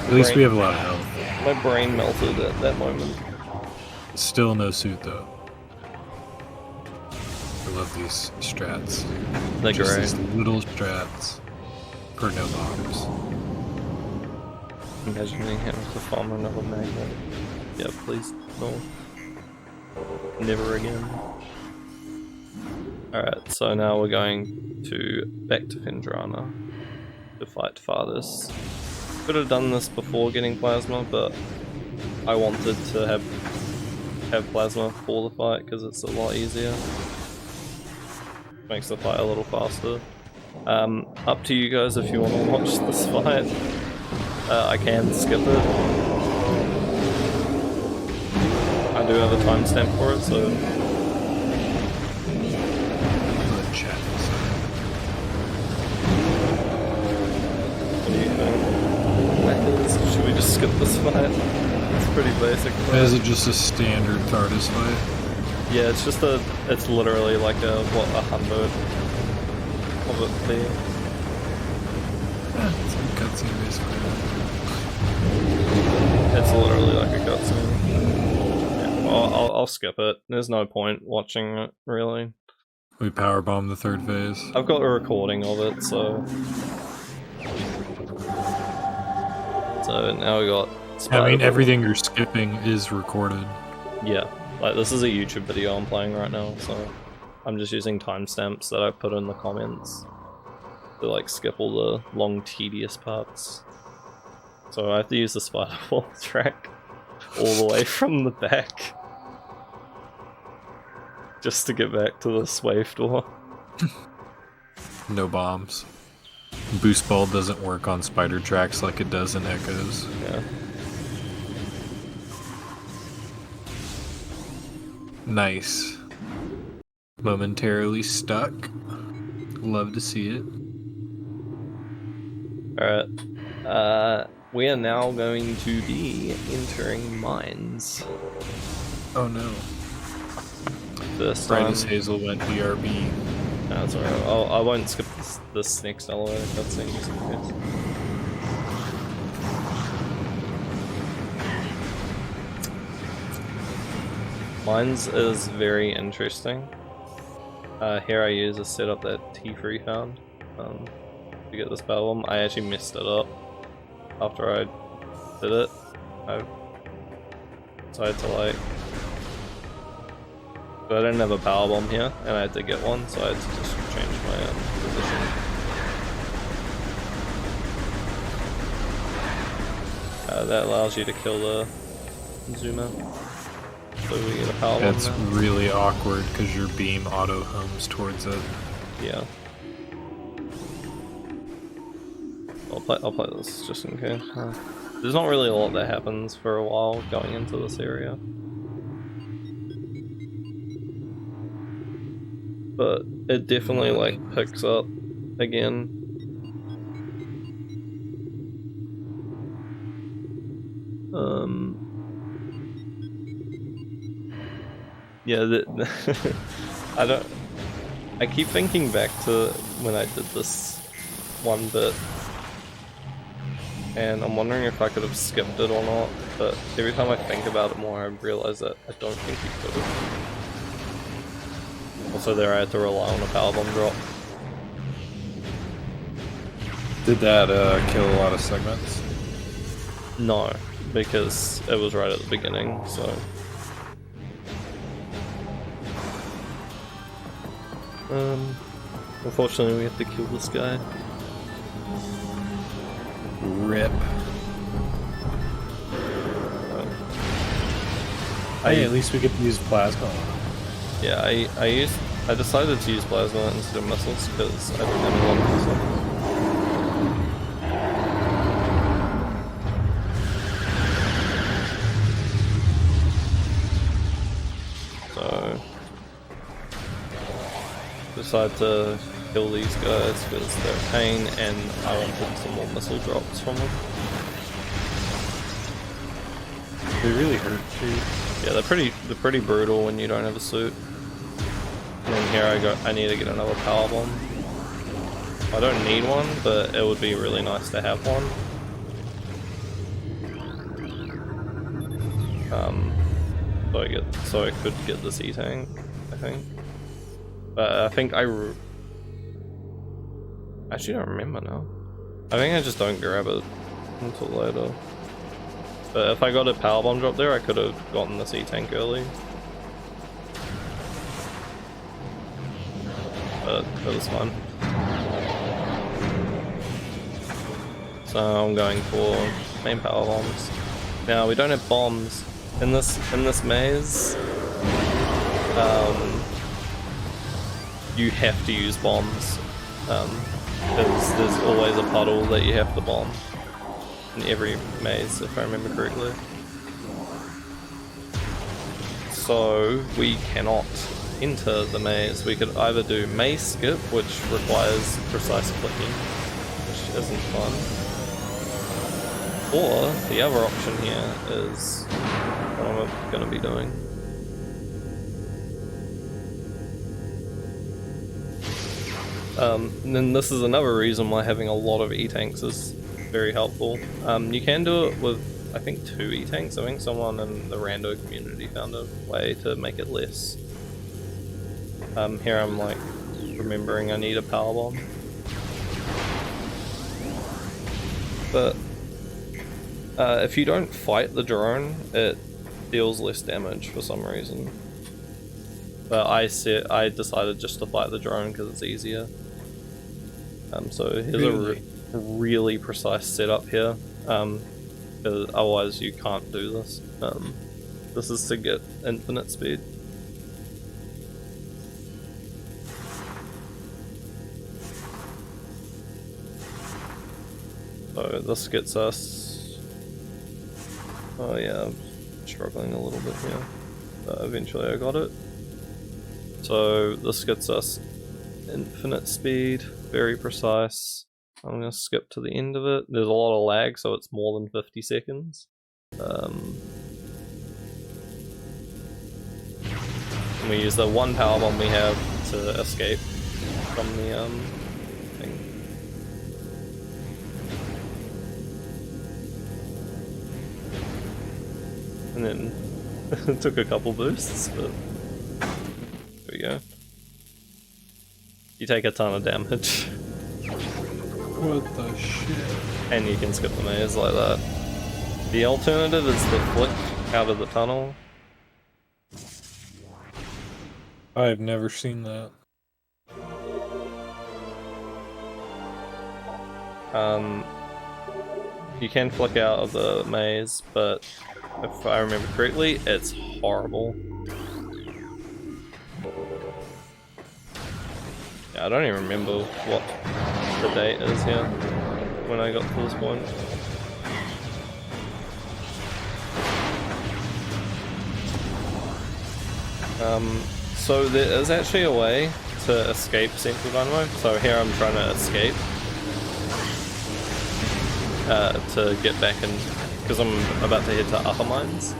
At least we have a lot of health. My brain melted at that moment. Still no suit though. I love these strats. They're Just great. these little strats for no bombs. Imagining having to farm another magnet. Yeah, please, no. Never again. Alright, so now we're going back to Fendrana to fight Fardis. Could have done this before getting plasma, but I wanted to have plasma for the fight because it's a lot easier. Makes the fight a little faster. Up to you guys if you want to watch this fight. I can skip it. I do have a timestamp for it, so this fight. It's pretty basic. Is it just a standard TARDIS fight? Yeah, it's just it's literally like a 100 of it there. It's a cutscene basically. It's literally like a cutscene. Yeah, well, I'll skip it. There's no point watching it, really. We powerbomb the third phase. I've got a recording of it, so now we got I mean, everything you're skipping is recorded. Yeah, like this is a YouTube video I'm playing right now, so I'm just using timestamps that I put in the comments to like skip all the long tedious parts. So I have to use the Spider-Ball track all the way from the back just to get back to the Swave door. No bombs. Boost ball doesn't work on spider tracks like it does in Echoes. Yeah. Nice. Momentarily stuck. Love to see it. Alright. We are now going to be entering mines. Oh no. This Bright time. as Hazel went BRB. No, that's alright. I won't skip this next elevator cutscene just in case. Mines is very interesting. Here I use a setup that T3 found to get this battle bomb. I actually messed it up after I did it. So I had to like... But I didn't have a power bomb here, and I had to get one, so I had to just change my position. That allows you to kill the zoomer. So we get a power bomb. That's really awkward because your beam auto homes towards it. Yeah. I'll play this just in case. There's not really a lot that happens for a while going into this area. But it definitely like picks up again. Yeah, I keep thinking back to when I did this one bit, and I'm wondering if I could have skipped it or not, but every time I think about it more I realize that I don't think you could have. Also there I had to rely on a power bomb drop. Did that kill a lot of segments? No, because it was right at the beginning, so... unfortunately we have to kill this guy. Rip. Hey, at least we get to use plasma. Yeah, I decided to use plasma instead of missiles because I didn't have a lot of missiles. So decided to kill these guys because they're a pain and I wanted some more missile drops from them. They really hurt too. Yeah, they're pretty brutal when you don't have a suit. And then here I need to get another power bomb. I don't need one, but it would be really nice to have one. So I could get the C-Tank, I think. But I think actually don't remember now. I think I just don't grab it until later. But if I got a power bomb drop there, I could have gotten the C-Tank early. But it was fun. So I'm going for main power bombs. Now we don't have bombs in this maze. You have to use bombs. There's always a puddle that you have to bomb in every maze, if I remember correctly. So we cannot enter the maze. We could either do maze skip, which requires precise clicking, which isn't fun, Or the other option here is what I'm going to be doing. And then this is another reason why having a lot of E-tanks is very helpful. You can do it with, I think, 2 E-tanks. I think someone in the rando community found a way to make it less. Here I'm like remembering I need a power bomb. But if you don't fight the drone, it deals less damage for some reason. But I decided just to fight the drone because it's easier. So here's a really precise setup here, because otherwise you can't do this. This is to get infinite speed. So this gets us... Oh yeah, I'm struggling a little bit here, but eventually I got it. So this gets us infinite speed, very precise. I'm going to skip to the end of it. There's a lot of lag, so it's more than 50 seconds. We use the one power bomb we have to escape from the thing. And then it took a couple boosts, but there we go. You take a ton of damage. What the shit? And you can skip the maze like that. The alternative is the flick out of the tunnel. I've never seen that. You can flick out of the maze, but if I remember correctly, it's horrible. Yeah, I don't even remember what the date is here when I got to this point. So there is actually a way to escape Central Dynamo. So here I'm trying to escape to get back in, because I'm about to head to Upper Mines.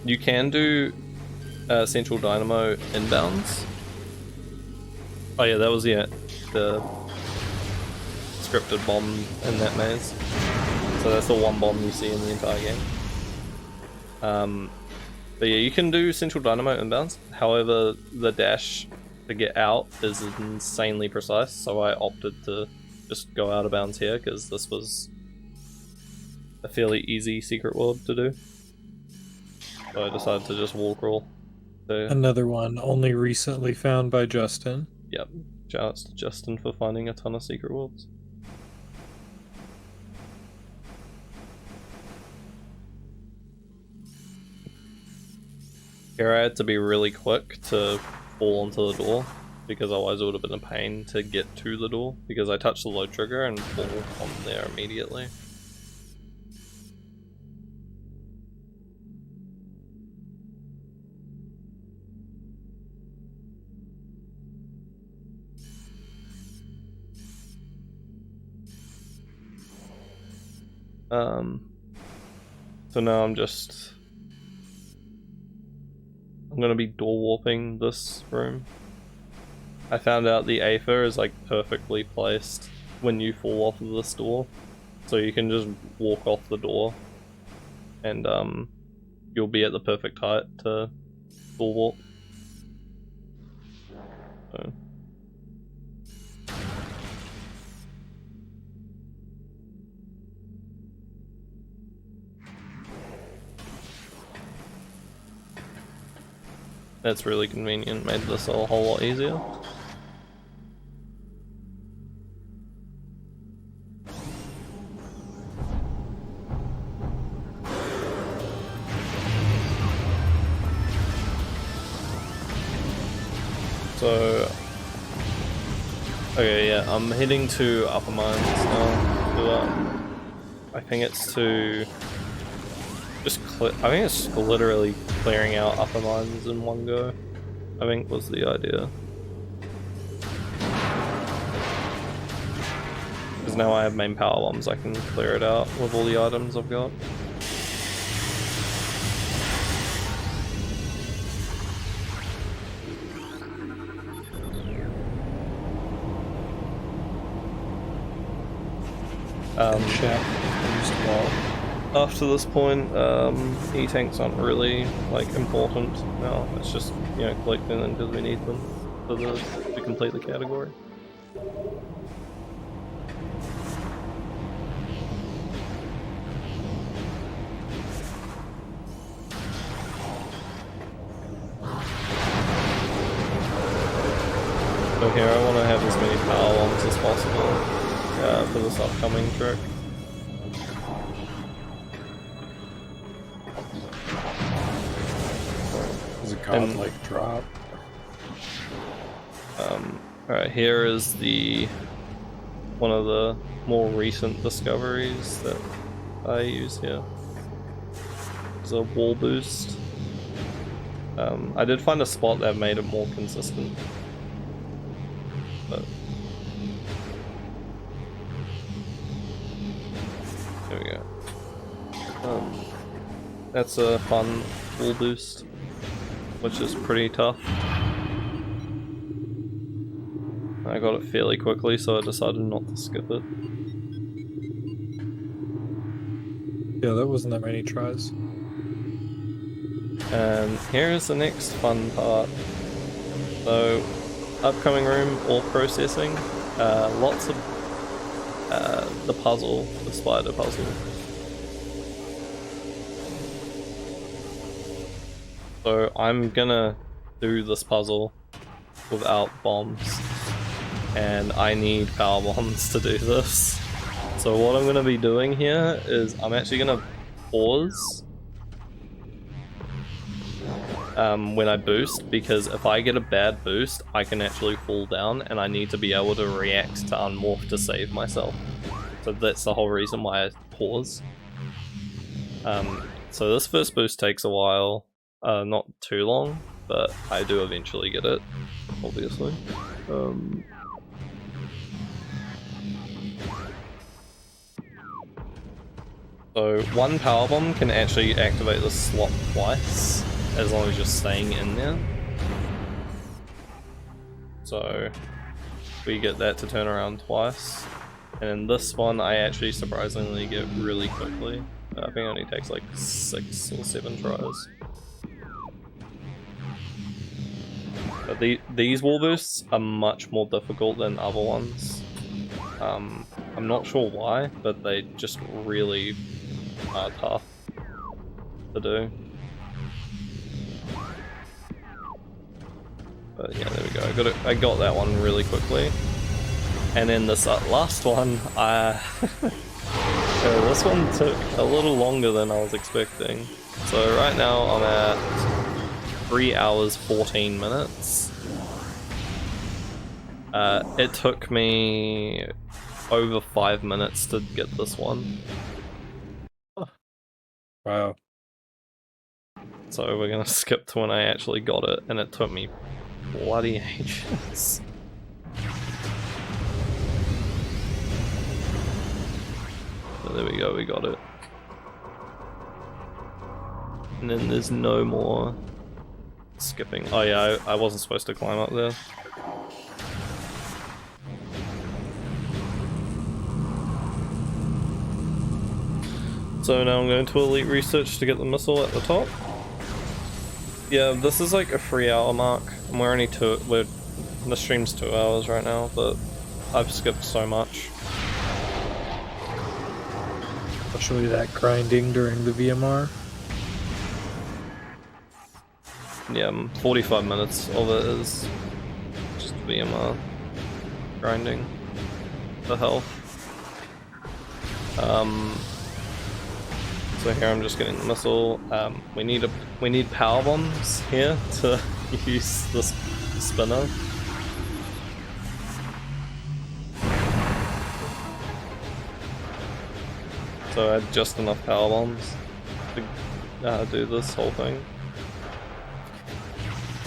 You can do Central Dynamo inbounds. Oh yeah, that was the scripted bomb in that maze. So that's the one bomb you see in the entire game. But yeah, you can do Central Dynamo inbounds. However, the dash to get out is insanely precise, so I opted to just go out of bounds here because this was a fairly easy secret world to do. So I decided to just wall crawl. So, Another one only recently found by Justin. yep, shoutouts to Justin for finding a ton of secret worlds. Here I had to be really quick to fall onto the door, because otherwise it would have been a pain to get to the door, because I touched the load trigger and fall on there immediately. So now I'm gonna be door warping this room. I found out the Aether is like perfectly placed when you fall off of this door, so you can just walk off the door, and you'll be at the perfect height to door warp. So. That's really convenient, made this a whole lot easier. So, okay, yeah, I'm heading to Upper Mines now. To, I think it's to just I think it's literally clearing out Upper Mines in one go, I think was the idea. Because now I have main power bombs, I can clear it out with all the items I've got. After this point, E-tanks aren't really like important now. It's just, you know, collecting them because we need them to complete the category. So here I want to have as many power bombs as possible for this upcoming trick. Godlike drop. Alright, here is one of the more recent discoveries that I use here. It's a wall boost. I did find a spot that made it more consistent. But there we go. That's a fun wall boost, which is pretty tough. I got it fairly quickly, so I decided not to skip it. Yeah, that wasn't that many tries. And here's the next fun part. So, upcoming room, ore processing. Lots of the puzzle, the spider puzzle. So I'm gonna do this puzzle without bombs, and I need power bombs to do this. So what I'm gonna be doing here is I'm actually gonna pause when I boost, because if I get a bad boost, I can actually fall down, and I need to be able to react to unmorph to save myself. So that's the whole reason why I pause. So this first boost takes a while. Not too long, but I do eventually get it, obviously. So one power bomb can actually activate the slot twice, as long as you're staying in there. So we get that to turn around twice. And in this one, I actually surprisingly get really quickly. I think it only takes like 6 or 7 tries. But these wall boosts are much more difficult than other ones. I'm not sure why, but they just really are tough to do. But yeah, there we go. I got that one really quickly. And then this last one, this one took a little longer than I was expecting. So right now I'm at 3 hours 14 minutes. It took me over 5 minutes to get this one. Wow. So we're gonna skip to when I actually got it, and it took me bloody ages. So there we go, we got it. And then there's no more skipping. Oh yeah, I wasn't supposed to climb up there. So now I'm going to Elite Research to get the missile at the top. Yeah, this is like a 3-hour mark, and we're only the stream's 2 hours right now, but I've skipped so much. Especially that grinding during the VMR. Yeah, 45 minutes of it is just VMR grinding for health. So here I'm just getting the missile. We need power bombs here to use this spinner. So I had just enough power bombs to do this whole thing.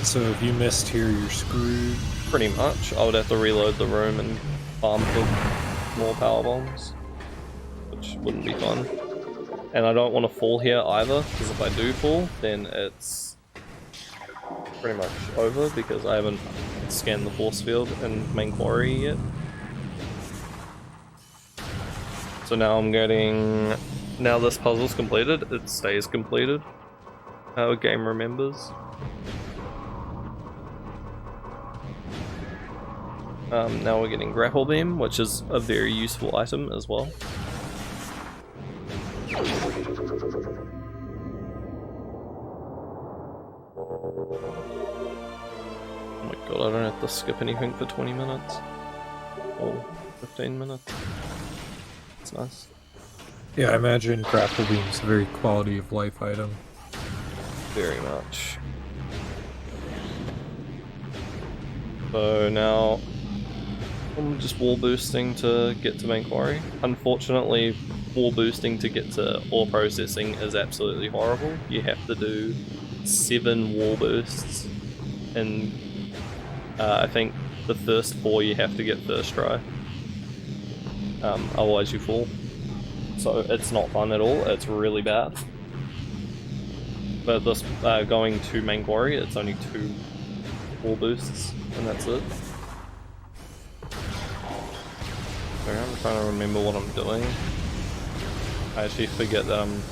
So if you missed here, you're screwed. Pretty much. I would have to reload the room and farm for more power bombs, which wouldn't be fun. And I don't want to fall here either, because if I do fall, then it's pretty much over, because I haven't scanned the force field in main quarry yet. So now I'm getting... Now this puzzle's completed, it stays completed. Our game remembers. Now we're getting Grapple Beam, which is a very useful item as well. Oh my god, I don't have to skip anything for 20 minutes. Or 15 minutes. That's nice. Yeah, I imagine Grapple Beam's a very quality of life item. Very much. So now I'm just wall boosting to get to main quarry. Unfortunately, wall boosting to get to ore processing is absolutely horrible. You have to do 7 wall boosts, and I think the first 4 you have to get first try. Otherwise you fall. So it's not fun at all, it's really bad. But this going to main quarry, it's only 2 wall boosts, and that's it. Okay, I'm trying to remember what I'm doing. I actually forget that I'm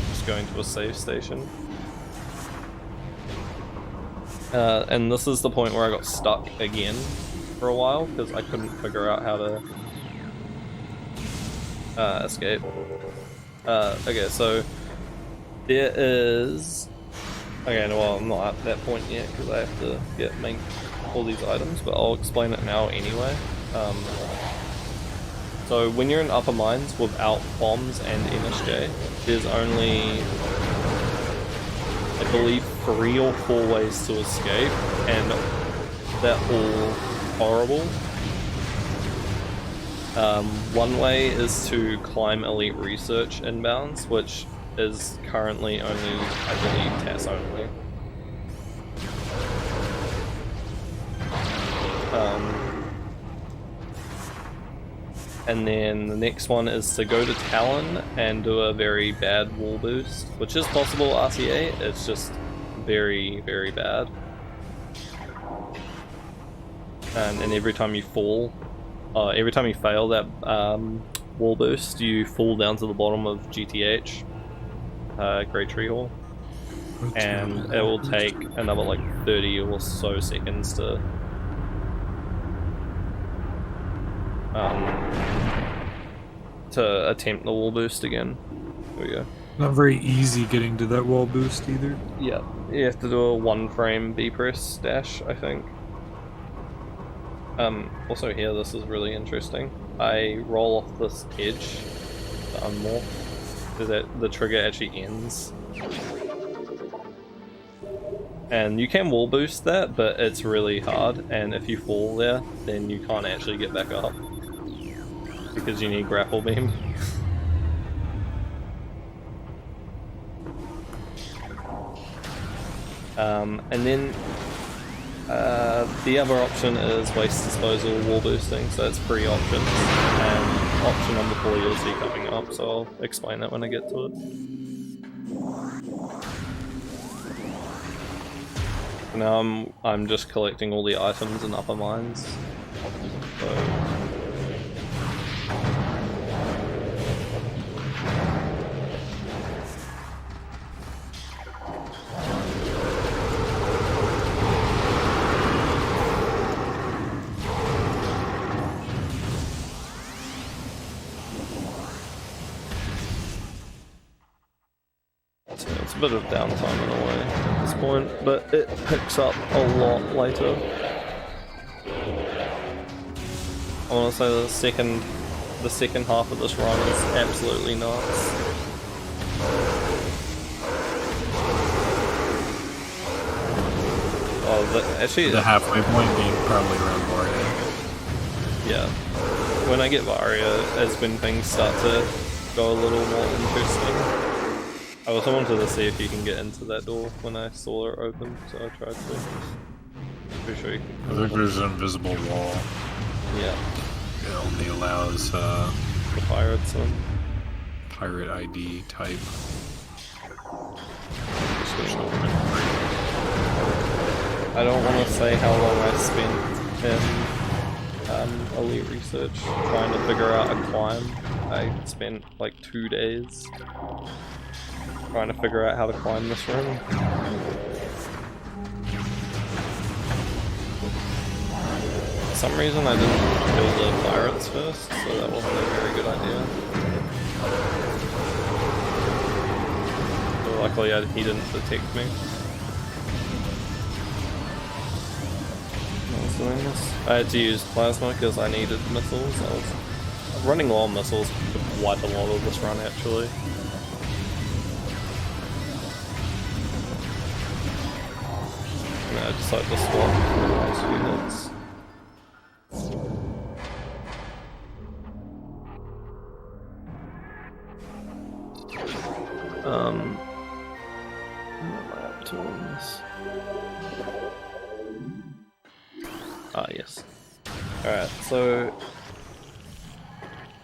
just going to a save station. And this is the point where I got stuck again for a while, because I couldn't figure out how to escape. Okay, so there is... Okay, no, well, I'm not at that point yet because I have to make all these items, but I'll explain it now anyway. So when you're in upper mines without bombs and MSJ, there's only, I believe, 3 or 4 ways to escape, and they're all horrible. One way is to climb Elite Research inbounds, which is currently only, I believe, TAS only. And then the next one is to go to Talon and do a very bad wall boost, which is possible RCA, it's just very, very bad. And every time you fall, every time you fail that wall boost, you fall down to the bottom of GTH, Great Tree Hall. And it will take another like 30 or so seconds to attempt the wall boost again. There we go. Not very easy getting to that wall boost either. Yeah, you have to do a 1-frame B press dash, I think. Also here, this is really interesting. I roll off this edge to unmorph, because the trigger actually ends. And you can wall boost that, but it's really hard, and if you fall there, then you can't actually get back up. Because you need grapple beam. And then the other option is waste disposal wall boosting, so it's 3 options, and option number 4 you'll see coming up, so I'll explain that when I get to it. Now I'm just collecting all the items in upper mines. So it's a bit of downtime in a way at this point, but it picks up a lot later. I want to say the second half of this run is absolutely nuts. Oh, actually, The halfway point being probably around Varia. yeah. When I get Varia is when things start to go a little more interesting. I also wanted to see if you can get into that door when I saw it open, so I tried to. Pretty sure you can. I think there's an invisible wall. Yeah. It only allows The pirates and pirate ID type. I don't want to say how long I spent in elite research trying to figure out a climb. I spent like 2 days trying to figure out how to climb this room. For some reason I didn't kill the pirates first, so that wasn't a very good idea. But luckily he didn't detect me. I had to use plasma because I needed missiles. I was running low on missiles for quite a lot of this run actually. And I decided to swap for the last few hits. What am I up to on this? Ah, yes. Alright, so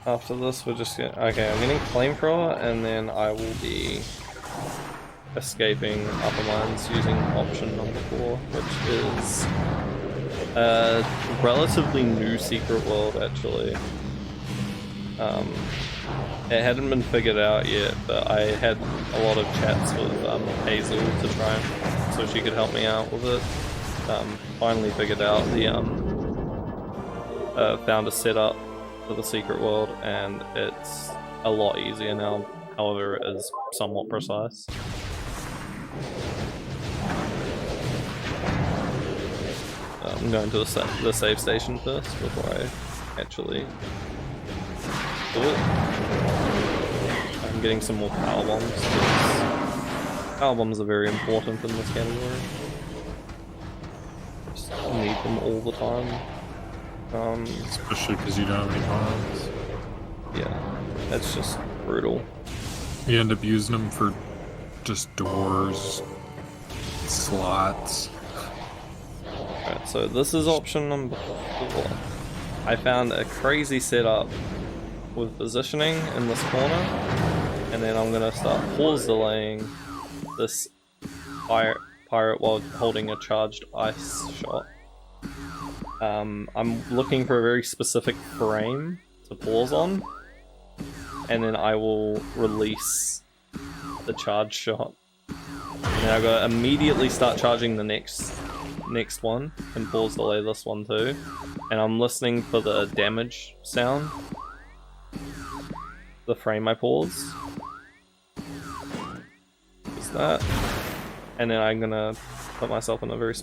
after this we're just gonna... Okay, I'm getting flamethrower and then I will be escaping upper mines using option number 4, which is a relatively new secret world actually. It hadn't been figured out yet, but I had a lot of chats with Hazel to try so she could help me out with it. Finally figured out the found a setup for the secret world, and it's a lot easier now. However, it is somewhat precise. I'm going to the save station first before I actually do it. I'm getting some more power bombs. Power bombs are very important in this category. Just need them all the time. Especially because you don't have any bombs. Yeah, that's just brutal. You end up using them for just doors, slots. Alright, so this is option number 4. I found a crazy setup with positioning in this corner, and then I'm gonna start pause delaying this pirate while holding a charged ice shot. I'm looking for a very specific frame to pause on, and then I will release the charge shot. And then I've got to immediately start charging the next one and pause delay this one too. And I'm listening for the damage sound, the frame I pause. Is that? And then I'm gonna put myself in a very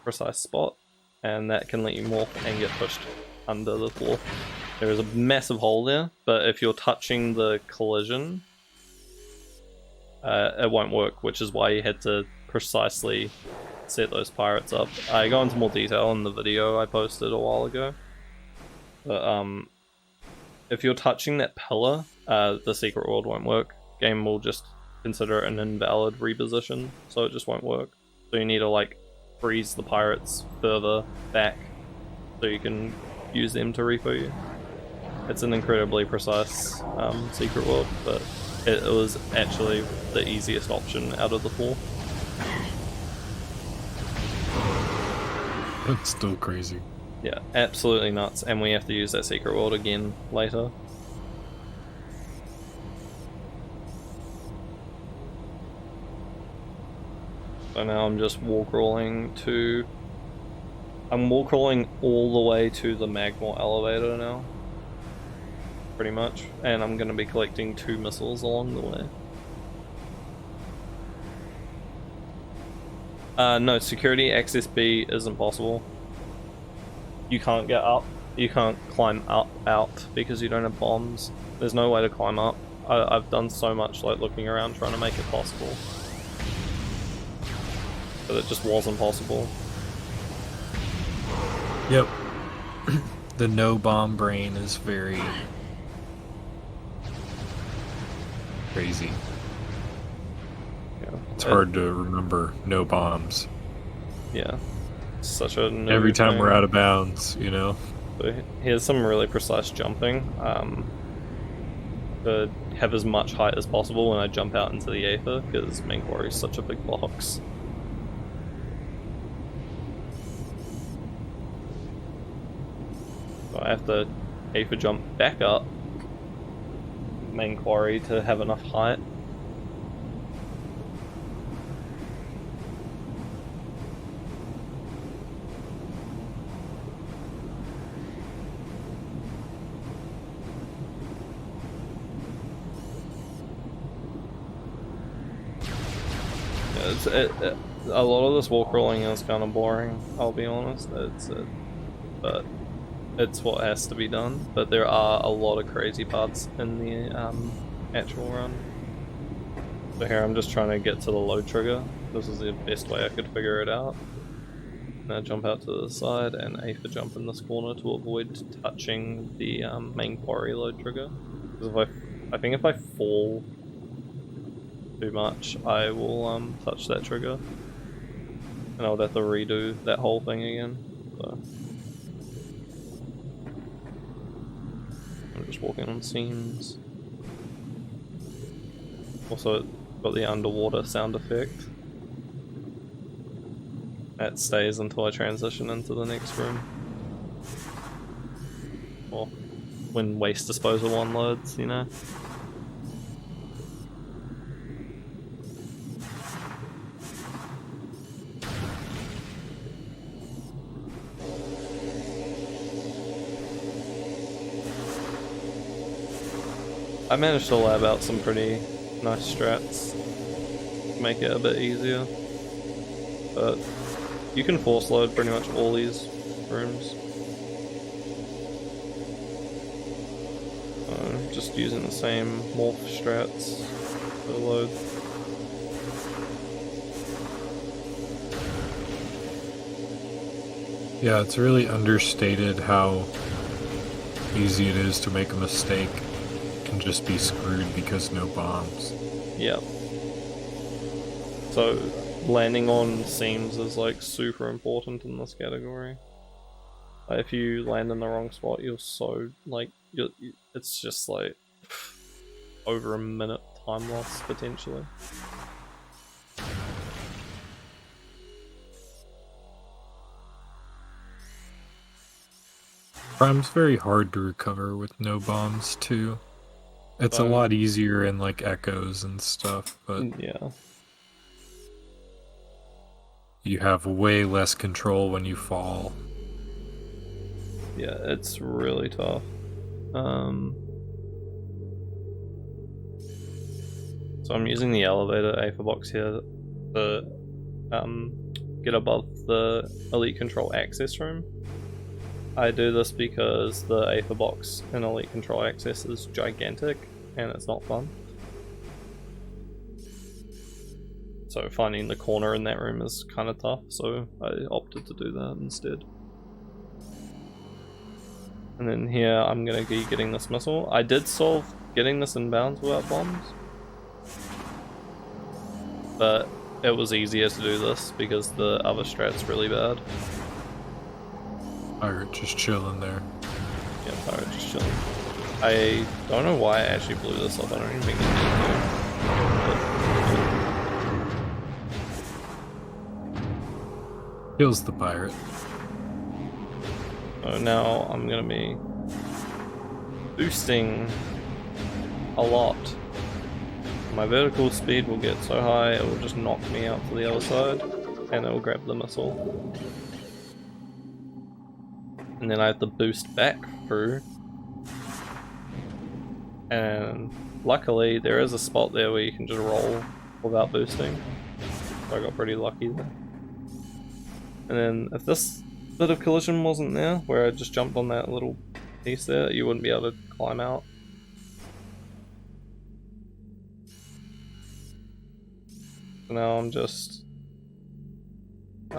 precise spot, and that can let you morph and get pushed under the floor. There is a massive hole there, but if you're touching the collision, it won't work, which is why you had to precisely set those pirates up. I go into more detail in the video I posted a while ago, but if you're touching that pillar, the secret world won't work. Game will just consider it an invalid reposition, so it just won't work. So you need to like freeze the pirates further back so you can use them to repo you. It's an incredibly precise secret world, but it was actually the easiest option out of the 4. That's still crazy. Yeah, absolutely nuts, and we have to use that secret world again later. So now I'm just wall crawling to... I'm wall crawling all the way to the magma elevator now. Pretty much. And I'm going to be collecting 2 missiles along the way. No, security access B isn't possible. You can't get up. You can't climb up out because you don't have bombs. There's no way to climb up. I've done so much like looking around trying to make it possible. But it just wasn't possible. Yep. The no bomb brain is very crazy. Yeah. It's hard to remember no bombs. Yeah. It's such a Every time we're out of bounds, you know? So here's some really precise jumping. To have as much height as possible when I jump out into the Aether, because main quarry is such a big box. So I have to Aether jump back up main quarry to have enough height. A lot of this wall crawling is kind of boring, I'll be honest. But it's what has to be done. But there are a lot of crazy parts in the actual run. So here I'm just trying to get to the load trigger. This is the best way I could figure it out. Now jump out to the side and A for jump in this corner to avoid touching the main quarry load trigger. Because I think if I fall too much, I will touch that trigger, and I would have to redo that whole thing again. So I'm just walking on seams. Also, got the underwater sound effect. That stays until I transition into the next room, or when waste disposal 1 loads, you know. I managed to lab out some pretty nice strats to make it a bit easier, but you can force load pretty much all these rooms. Just using the same morph strats for load. Yeah, it's really understated how easy it is to make a mistake and just be screwed because no bombs. Yeah. So landing on seams is like super important in this category. If you land in the wrong spot, you're so like it's just like over a minute time loss potentially. Prime's very hard to recover with no bombs too. It's a lot easier in like echoes and stuff, but yeah, you have way less control when you fall. yeah, it's really tough. So I'm using the elevator Aether box here to get above the Elite Control access room. I do this because the Aether box in Elite Control access is gigantic and it's not fun. So finding the corner in that room is kind of tough, so I opted to do that instead. And then here I'm going to be getting this missile. I did solve getting this inbounds without bombs, but it was easier to do this because the other strat's really bad. Pirate just chilling there. Yeah, pirate just chilling. I don't know why I actually blew this up. I don't even think it did. Kills the pirate. So now I'm gonna be boosting a lot. My vertical speed will get so high it will just knock me out to the other side, and it will grab the missile. And then I have to boost back through. And luckily there is a spot there where you can just roll without boosting. So I got pretty lucky there. And then if this bit of collision wasn't there, where I just jumped on that little piece there, you wouldn't be able to climb out. So now I'm just...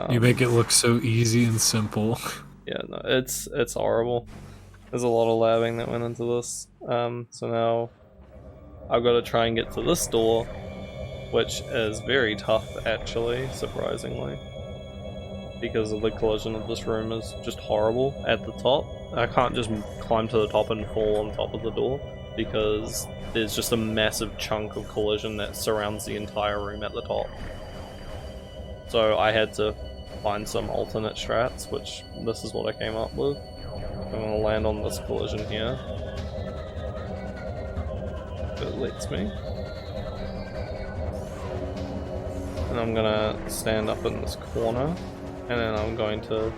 you make it look so easy and simple. Yeah, no, it's horrible. There's a lot of labbing that went into this. So now I've got to try and get to this door, which is very tough actually, surprisingly, because of the collision of this room is just horrible at the top. I can't just climb to the top and fall on top of the door because there's just a massive chunk of collision that surrounds the entire room at the top. So I had to find some alternate strats, which this is what I came up with. I'm gonna land on this collision here. If it lets me. And I'm gonna stand up in this corner, and then I'm going to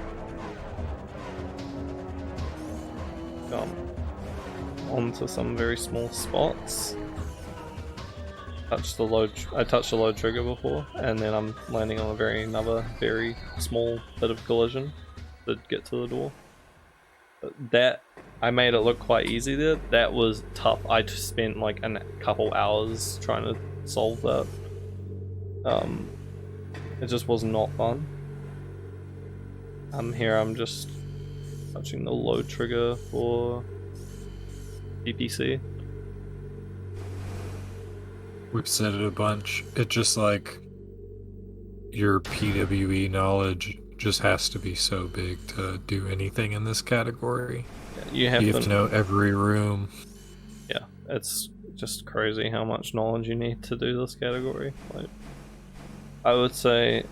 jump onto some very small spots. I touched the load trigger before, and then I'm landing on another very small bit of collision to get to the door. But that, I made it look quite easy there. That was tough. I spent like a couple hours trying to solve that. It just was not fun. Here I'm just touching the load trigger for PPC. We've said it a bunch. It just like your PWE knowledge just has to be so big to do anything in this category. Yeah, you have to know every room. Yeah, it's just crazy how much knowledge you need to do this category. Like, I would say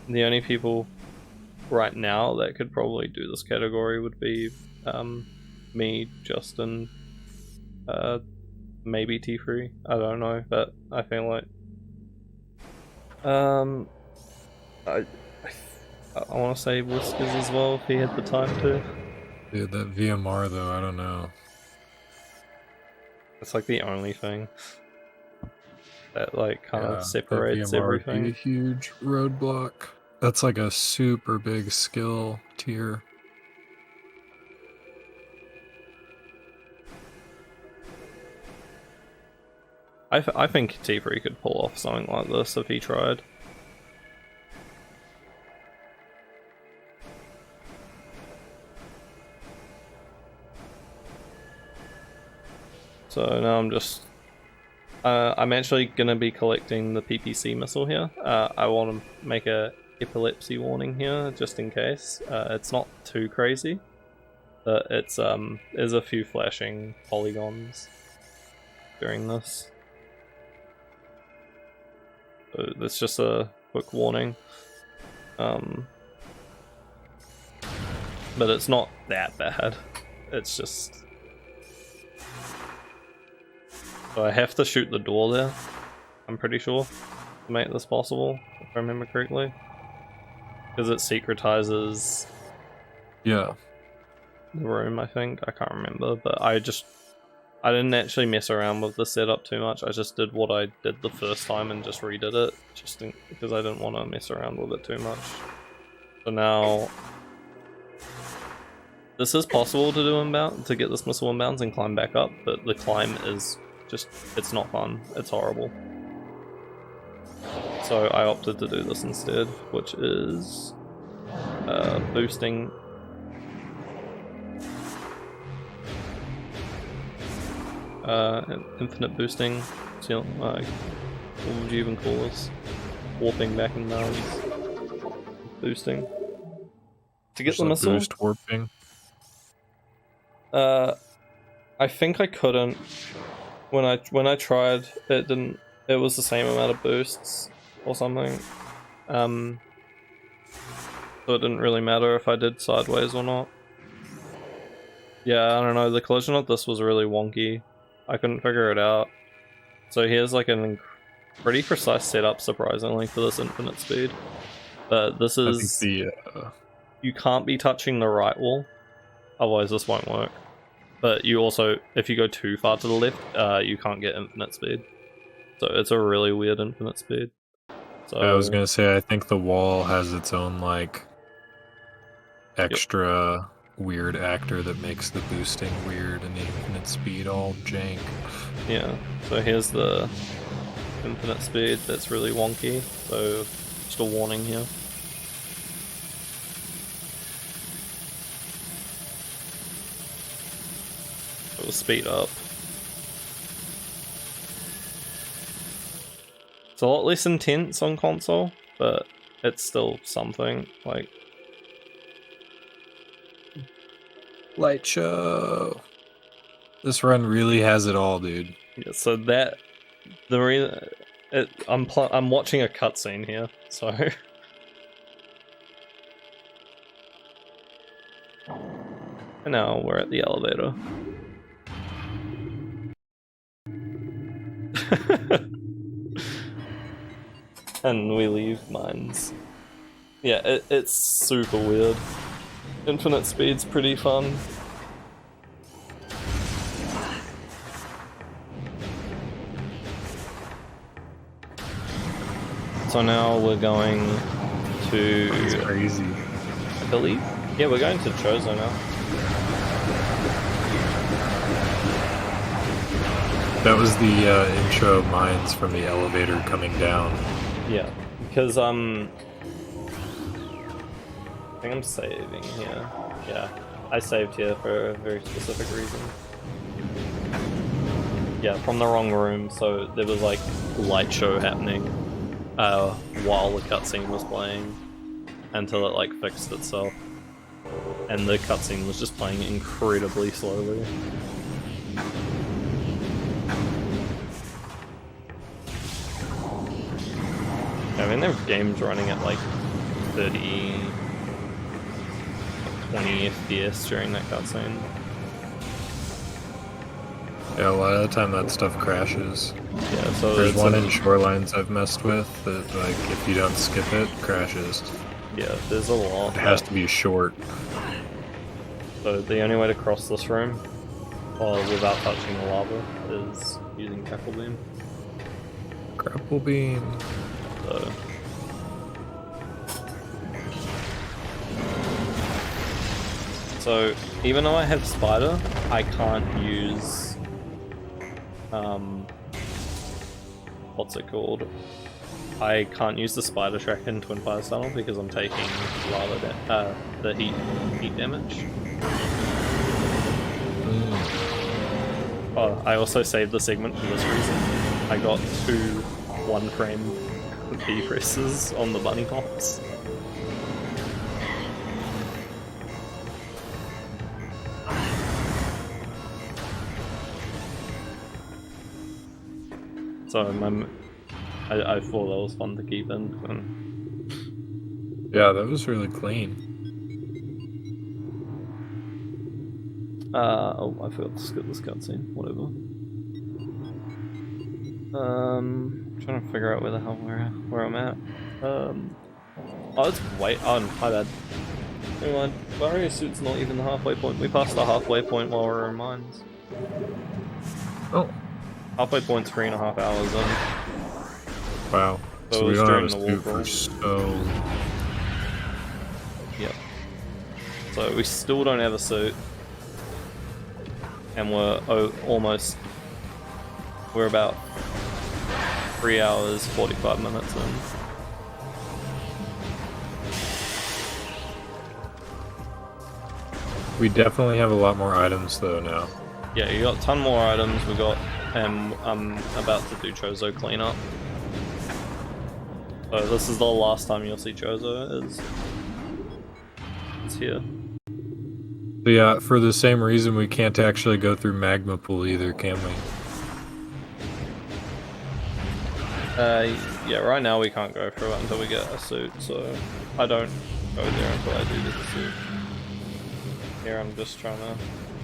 the only people right now that could probably do this category would be me, Justin, maybe T3. I don't know, but I feel like I want to say Whiskers as well if he had the time to. Dude, that VMR though, I don't know. It's like the only thing that like kind of separates that VMR everything. would be a huge roadblock. That's like a super big skill tier. I think T3 could pull off something like this if he tried. So now I'm just... I'm actually going to be collecting the PPC missile here. I want to make a epilepsy warning here, just in case. It's not too crazy, but it's there's a few flashing polygons during this. So that's just a quick warning. But it's not that bad. It's just... So I have to shoot the door there, I'm pretty sure, to make this possible, if I remember correctly. Because it secretizes the room, I think. I can't remember, but I didn't actually mess around with the setup too much. I just did what I did the first time and just redid it, because I didn't want to mess around with it too much. So now... This is possible to do to get this missile inbounds and climb back up, but the climb is... it's not fun. It's horrible. So I opted to do this instead, which is boosting infinite boosting. So, what would you even call this? Warping back and down. Boosting to get the missile. Boost warping. I think I couldn't. When I tried, it didn't. It was the same amount of boosts or something. So it didn't really matter if I did sideways or not. Yeah, I don't know. The collision of this was really wonky. I couldn't figure it out. So here's like a pretty precise setup, surprisingly, for this infinite speed. But this is... You can't be touching the right wall, otherwise this won't work. But you also, if you go too far to the left, you can't get infinite speed. So it's a really weird infinite speed. So I was gonna say, I think the wall has its own like extra weird actor that makes the boosting weird and the infinite speed all jank. Yeah, so here's the infinite speed that's really wonky, so just a warning here. It will speed up. It's a lot less intense on console, but it's still something. Like, Light show. This run really has it all, dude. Yeah, so that the reason I'm watching a cutscene here, so and now we're at the elevator. And we leave mines. Yeah, it's super weird. Infinite speed's pretty fun. So now we're going to... It's crazy. I believe? Yeah, we're going to Chozo now. That was the intro mines from the elevator coming down. Yeah, because I think I'm saving here. Yeah, I saved here for a very specific reason. Yeah, from the wrong room, so there was like light show happening while the cutscene was playing until it like fixed itself. And the cutscene was just playing incredibly slowly. I mean, there were games running at like 30, 20 FPS during that cutscene. Yeah, a lot of the time that stuff crashes. Yeah, so There's one in Shorelines I've messed with that, like, if you don't skip it, crashes. Yeah, there's a lot. It has to be short. So the only way to cross this room, without touching the lava, is using Tackle Beam. Grapple beam. So even though I have Spider, I can't use what's it called? I can't use the Spider track in Twin Fires Tunnel because I'm taking lava the heat damage. Oh, I also saved the segment for this reason. I got 2 1-frame key presses on the bunny hops. So I thought that was fun to keep in. Yeah, that was really clean. Oh, I forgot to skip this cutscene. Whatever. Trying to figure out where the hell where I'm at. Oh, it's oh, my bad. Never mind. Wario Suit's not even the halfway point. We passed the halfway point while we're in mines. Oh. Halfway point's 3.5 hours in. Wow. So So it we was don't have during a the suit walk for so... Yep. So we still don't have a suit. And we're we're about 3 hours, 45 minutes in. We definitely have a lot more items though now. Yeah, you got a ton more items. We got, and I'm about to do Chozo cleanup. So this is the last time you'll see Chozo. It's here. So yeah, for the same reason we can't actually go through Magma Pool either, can we? Yeah, right now we can't go through it until we get a suit, so I don't go there until I do get the suit. Here I'm just trying to...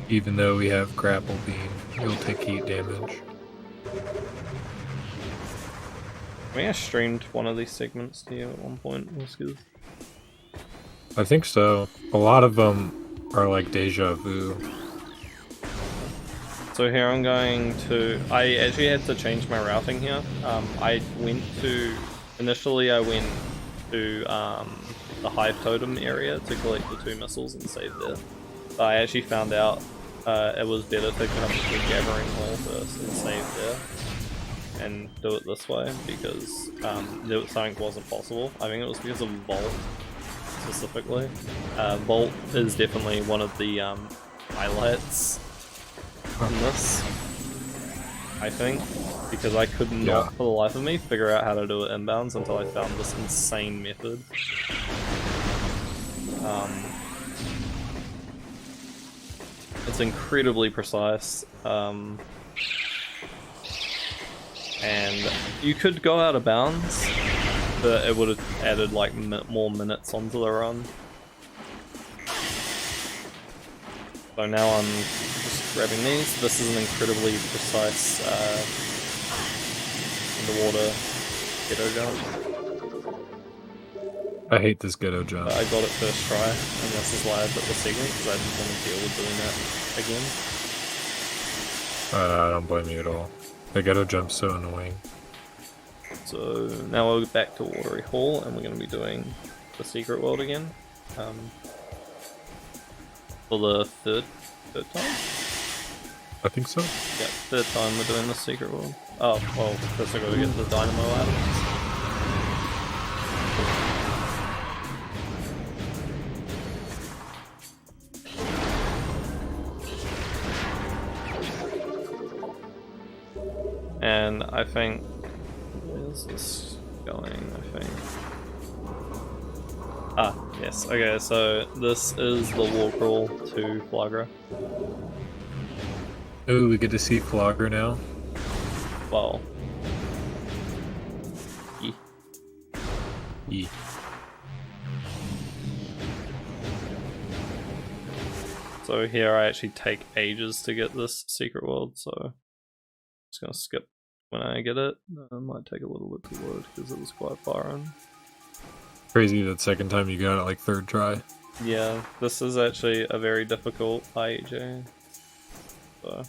Even though we have Grapple Beam, you'll take heat damage. I think I streamed one of these segments to you at one point, Whiskers. I think so. A lot of them are like deja vu. So here I'm going to... I actually had to change my routing here. I went to... Initially I went to the Hive Totem area to collect the 2 missiles and save there. But I actually found out it was better to come to Gathering Hall first and save there. And do it this way because something wasn't possible. I think it was because of Vault specifically. Vault is definitely one of the highlights in this, I think, because I could not for the life of me figure out how to do it inbounds until I found this insane method. It's incredibly precise. And you could go out of bounds, but it would have added like more minutes onto the run. So now I'm just grabbing these. This is an incredibly precise underwater ghetto jump. I hate this ghetto jump. I got it first try, and this is why I put the segment, because I didn't want to deal with doing that again. I don't blame you at all. The ghetto jump's so annoying. So now we're back to Watery Hall, and we're going to be doing the secret world again. For the third time? I think so. Yeah, third time we're doing the secret world. Oh, well, first I gotta get the dynamo atoms. And I think, where's this going, I think? Ah, yes, okay, so this is the wall crawl to Flagra. Oh, we get to see Flogger now. Well, yeah. Yeah. So here I actually take ages to get this secret world, so I'm just gonna skip when I get it. It might take a little bit to load because it was quite far in. Crazy that second time you got it like third try. Yeah, this is actually a very difficult IEJ. So.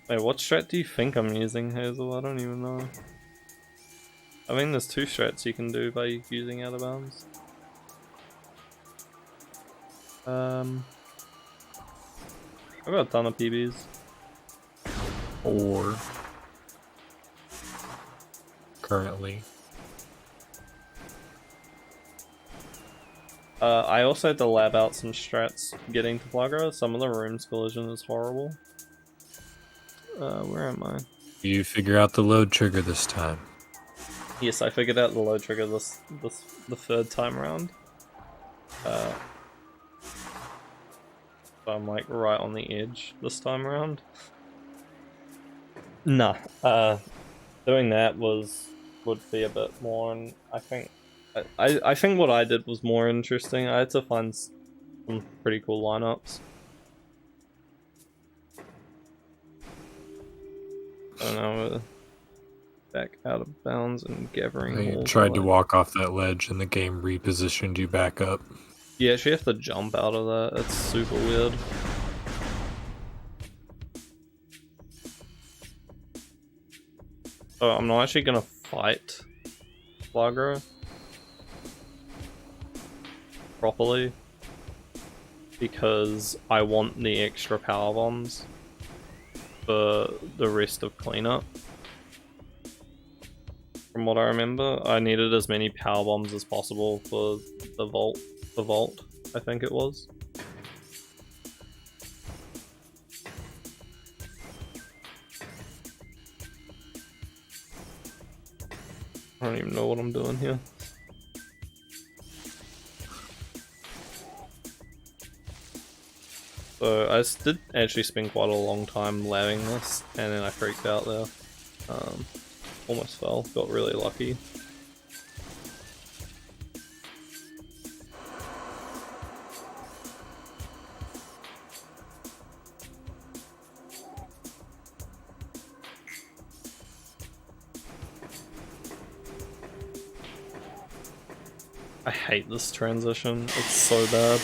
Wait, what strat do you think I'm using, Hazel? I don't even know. I mean, there's two strats you can do by using out of bounds. I've got a ton of PBs. Or currently. I also had to lab out some strats getting to Flagra. Some of the rooms collision is horrible. Where am I? You figure out the load trigger this time. Yes, I figured out the load trigger the third time around. So I'm like right on the edge this time around. Nah, doing that would be a bit more, and I think I think what I did was more interesting. I had to find some pretty cool lineups. I don't know, we're back out of bounds and gathering. You tried to walk off that ledge and the game repositioned you back up. You actually have to jump out of that. It's super weird. So I'm not actually gonna fight Flagra properly because I want the extra power bombs for the rest of cleanup. From what I remember, I needed as many power bombs as possible for the vault, I think it was. I don't even know what I'm doing here. So I did actually spend quite a long time labbing this, and then I freaked out there. Almost fell, got really lucky. I hate this transition, it's so bad.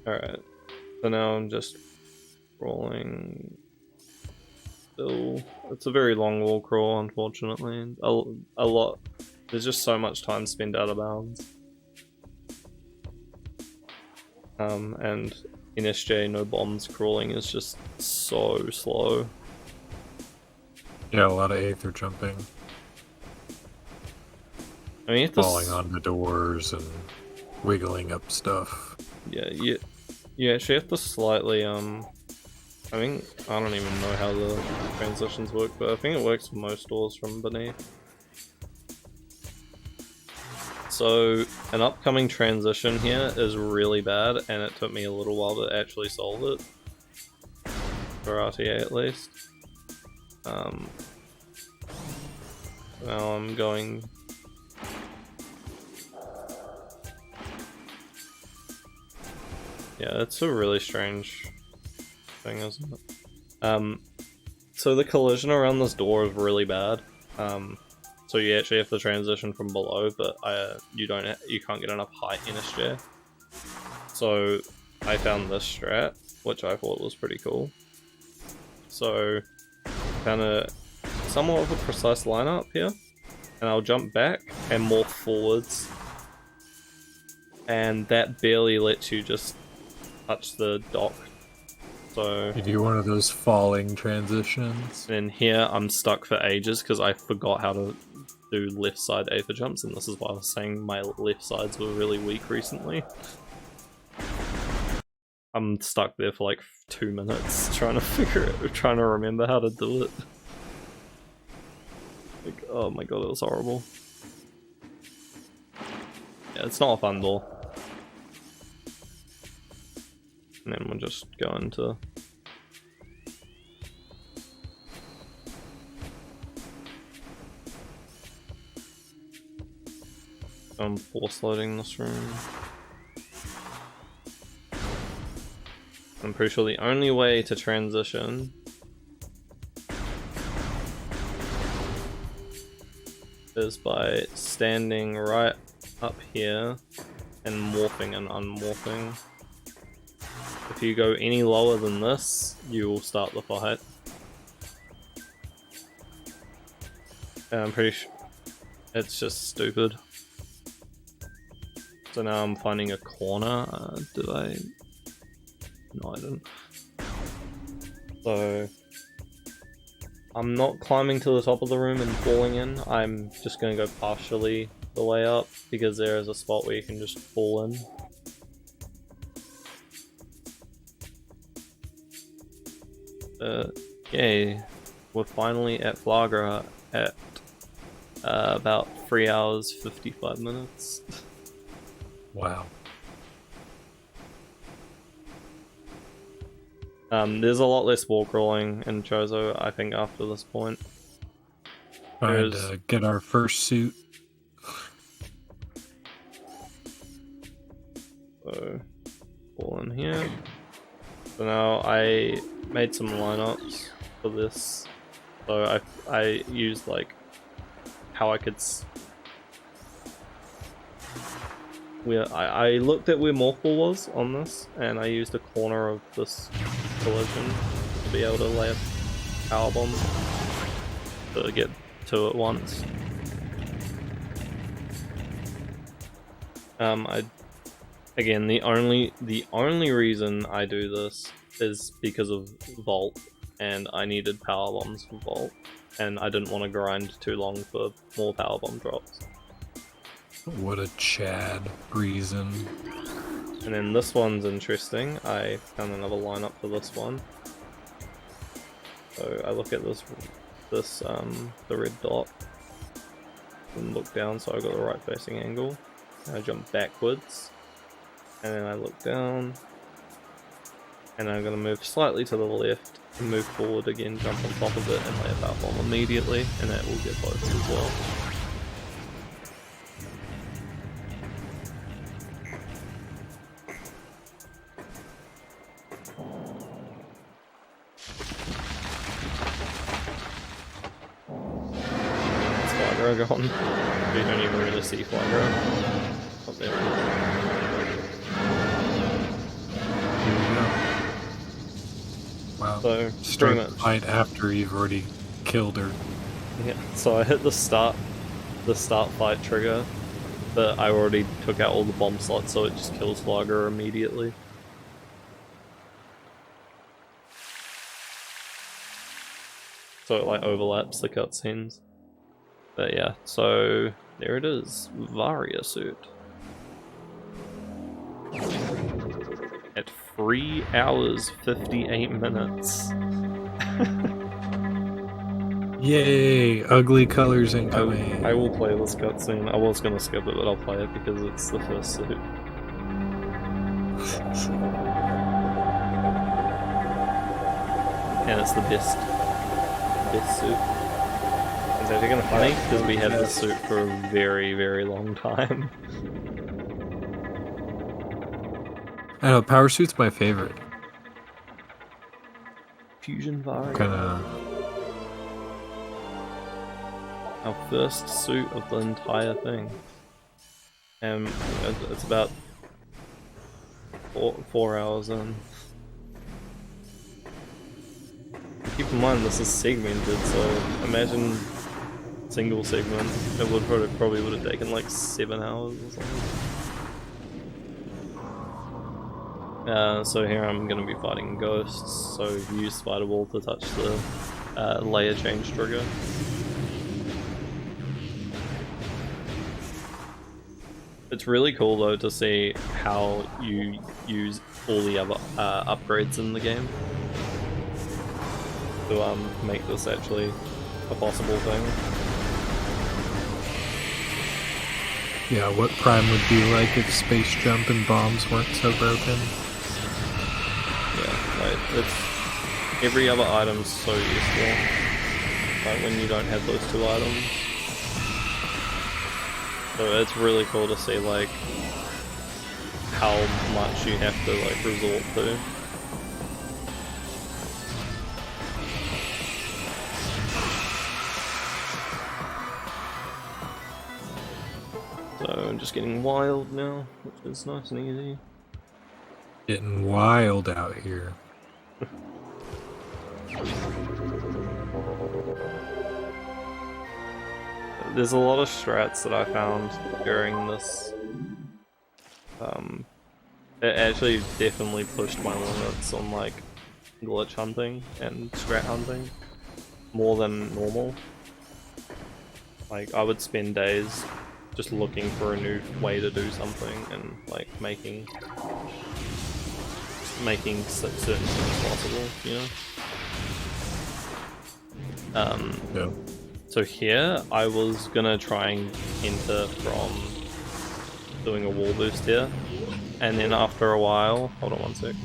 Alright, so now I'm just rolling. Still, it's a very long wall crawl, unfortunately. A lot. There's just so much time spent out of bounds. And in SJ, no bombs crawling is just so slow. Yeah, a lot of aether jumping. I mean, Falling on the doors and wiggling up stuff. Yeah, you actually have to slightly I think I don't even know how the transitions work, but I think it works for most doors from beneath. So an upcoming transition here is really bad, and it took me a little while to actually solve it. For RTA at least. Now I'm going. Yeah, it's a really strange thing, isn't it? So the collision around this door is really bad. So you actually have to transition from below, but you can't get enough height in a stair. So I found this strat, which I thought was pretty cool. So found a somewhat of a precise lineup here, and I'll jump back and morph forwards, and that barely lets you just touch the dock. So You do one of those falling transitions. and here I'm stuck for ages because I forgot how to do left side aether jumps, and this is why I was saying my left sides were really weak recently. I'm stuck there for like 2 minutes trying to remember how to do it. Like, oh my god, it was horrible. Yeah, it's not a fun door. And then we'll just go into... I'm force loading this room. I'm pretty sure the only way to transition is by standing right up here and morphing and unmorphing. If you go any lower than this, you will start the fight. And I'm pretty sure it's just stupid. So now I'm finding a corner. Did I? No, I didn't. So I'm not climbing to the top of the room and falling in. I'm just going to go partially the way up because there is a spot where you can just fall in. Yay, we're finally at Flagra at about 3 hours 55 minutes. Wow. There's a lot less wall crawling in Chozo, I think, after this point. Trying to get our first suit. So, fall in here. So now I made some lineups for this. So I used like how I could. I looked at where Morph was on this, and I used a corner of this collision to be able to lay a power bomb to get two at once. Again, the only reason I do this is because of Vault, and I needed power bombs for Vault, and I didn't want to grind too long for more power bomb drops. What a Chad reason. And then this one's interesting. I found another lineup for this one. So I look at the red dot, and look down so I got the right facing angle. And I jump backwards, and then I look down, and I'm gonna move slightly to the left and move forward again, jump on top of it, and lay a power bomb immediately, and that will get both as well. Gone. We don't even really see Flagra up there. Here we go. Wow. So Start pretty the much. fight after you've already killed her. Yeah. So I hit the start fight trigger, but I already took out all the bomb slots, so it just kills Flagra immediately. So it like overlaps the cutscenes. But yeah, so there it is, Varia suit. at 3 hours 58 minutes. Yay! Ugly colors incoming. I will play this cutscene. I was gonna skip it, but I'll play it because it's the first suit. And it's the best suit. It's actually kind of funny because we had this suit for a very, very long time. I know, power suit's my favorite. Fusion Vario. Kinda. Our first suit of the entire thing. And it's about 4 hours in. Keep in mind this is segmented, so imagine single segment. It would probably would have taken like 7 hours or something. So here I'm going to be fighting ghosts, so use Spider Ball to touch the layer change trigger. It's really cool though to see how you use all the other upgrades in the game to make this actually a possible thing. Yeah, what Prime would be like if space jump and bombs weren't so broken. Yeah, like it's every other item's so useful. Like when you don't have those two items. So it's really cool to see like how much you have to like resort to. So I'm just getting wild now, which is nice and easy. Getting wild out here. There's a lot of strats that I found during this. It actually definitely pushed my limits on like glitch hunting and strat hunting more than normal. Like I would spend days just looking for a new way to do something and like making certain things possible, you know? Yeah. So here, I was gonna try and enter from doing a wall boost here, and then after a while, hold on one sec.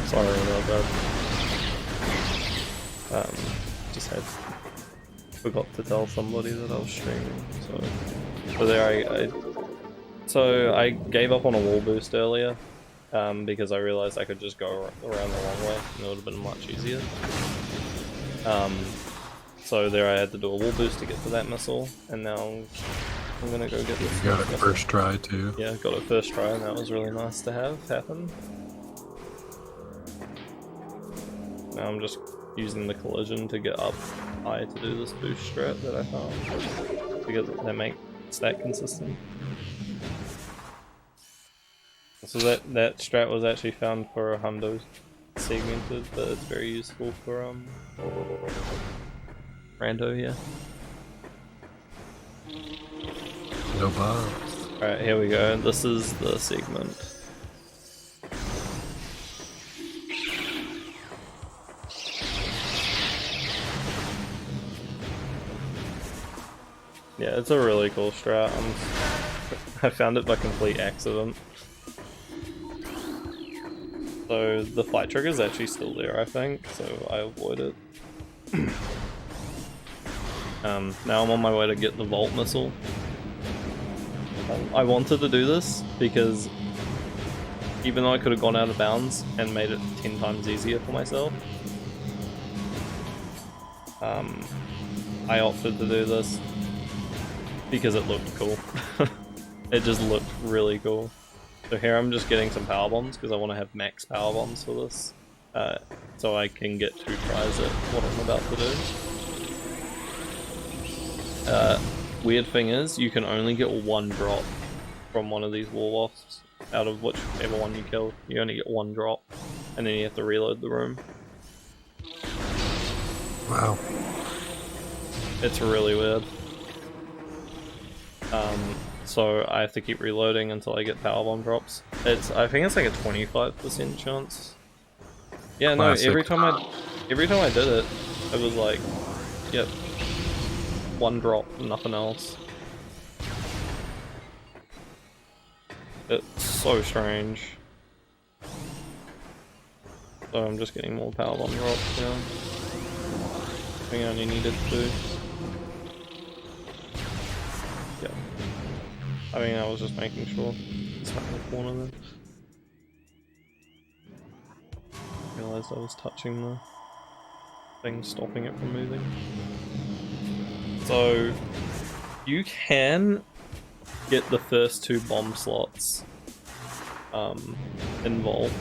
Sorry about that. Just had forgot to tell somebody that I was streaming. So there I gave up on a wall boost earlier because I realized I could just go around the long way and it would have been much easier. So there I had to do a wall boost to get to that missile, and now I'm gonna go get this. You got it missile. first try too. Yeah, got it first try, and that was really nice to have happen. Now I'm just using the collision to get up high to do this boost strat that I found, to get that make stat consistent. So that strat was actually found for a hundo segmented, but it's very useful for rando here. No bombs. Alright, here we go. This is the segment. Yeah, it's a really cool strat. I found it by complete accident. So the flight trigger is actually still there, I think, so I avoid it. Now I'm on my way to get the Volt Missile. I wanted to do this because even though I could have gone out of bounds and made it 10 times easier for myself, I opted to do this because it looked cool. It just looked really cool. So here I'm just getting some power bombs because I want to have max power bombs for this, so I can get 2 tries at what I'm about to do. Weird thing is, you can only get 1 drop from one of these war wasps. Out of whichever one you kill, you only get 1 drop, and then you have to reload the room. Wow. It's really weird. So I have to keep reloading until I get power bomb drops. I think it's like a 25% chance. Yeah, no, Classic. every time I did it, it was like, yep, 1 drop, nothing else. It's so strange. So I'm just getting more power bomb drops now. I think I only needed 2. Yep. I mean, I was just making sure. It's not in the corner there. Realized I was touching the thing, stopping it from moving. So you can get the first 2 bomb slots in Vault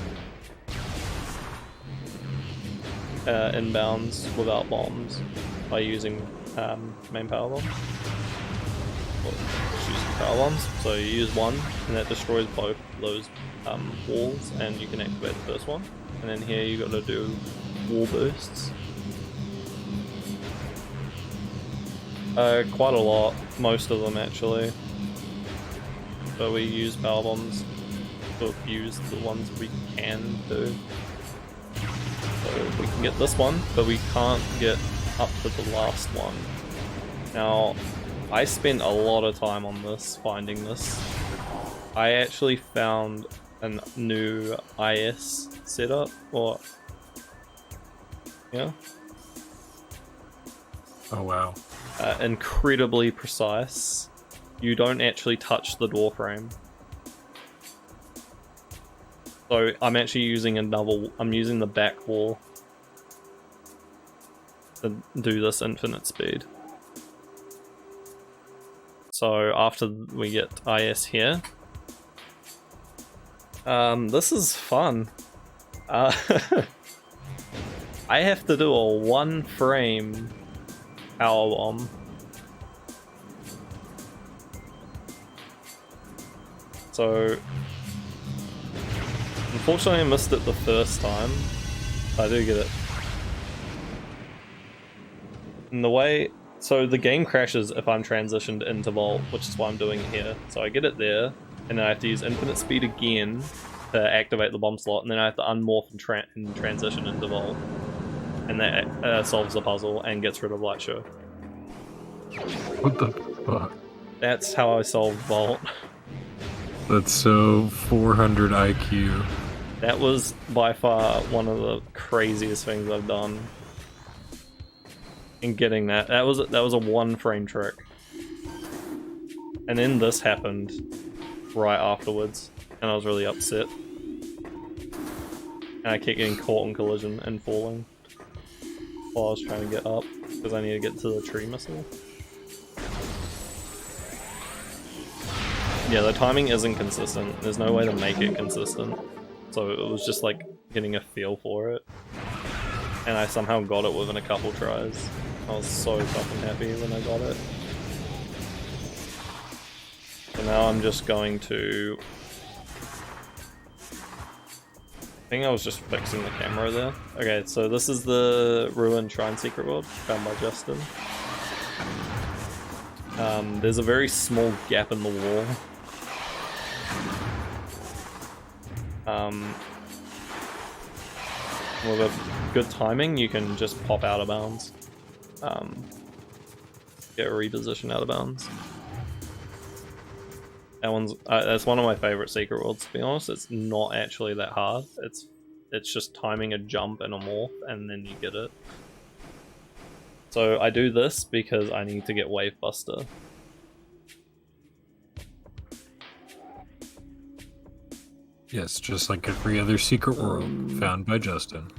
inbounds without bombs by using main power bomb. Well, just using power bombs. So you use one and that destroys both those walls, and you can activate the first one. And then here you got to do wall bursts. Quite a lot, most of them actually. So we use power bombs to abuse the ones we can do. So we can get this one, but we can't get up to the last one. Now, I spent a lot of time on this, finding this. I actually found a new IS setup, or yeah. Oh wow. Incredibly precise. You don't actually touch the door frame. So I'm actually using I'm using the back wall to do this infinite speed. So after we get IS here, this is fun. I have to do a 1 frame power bomb. So unfortunately I missed it the first time. I do get it. And the way, so the game crashes if I'm transitioned into Vault, which is why I'm doing it here. So I get it there, and then I have to use infinite speed again to activate the bomb slot, and then I have to unmorph and transition into Vault. And that solves the puzzle and gets rid of Light Show. What the fuck? That's how I solved Vault. That's so 400 IQ. That was by far one of the craziest things I've done. In getting that was a 1 frame trick. And then this happened right afterwards, and I was really upset. And I kept getting caught in collision and falling while I was trying to get up, because I need to get to the tree missile. Yeah, the timing isn't consistent. There's no way to make it consistent. So it was just like getting a feel for it. And I somehow got it within a couple tries. I was so fucking happy when I got it. So now I'm just going to... I think I was just fixing the camera there. Okay, so this is the Ruined Shrine Secret World, found by Justin. There's a very small gap in the wall With a good timing, you can just pop out of bounds. Get a reposition out of bounds. That one's that's one of my favorite secret worlds, to be honest. It's not actually that hard. It's just timing a jump and a morph, and then you get it. So I do this because I need to get Wave Buster. Yes, just like every other secret world found by Justin.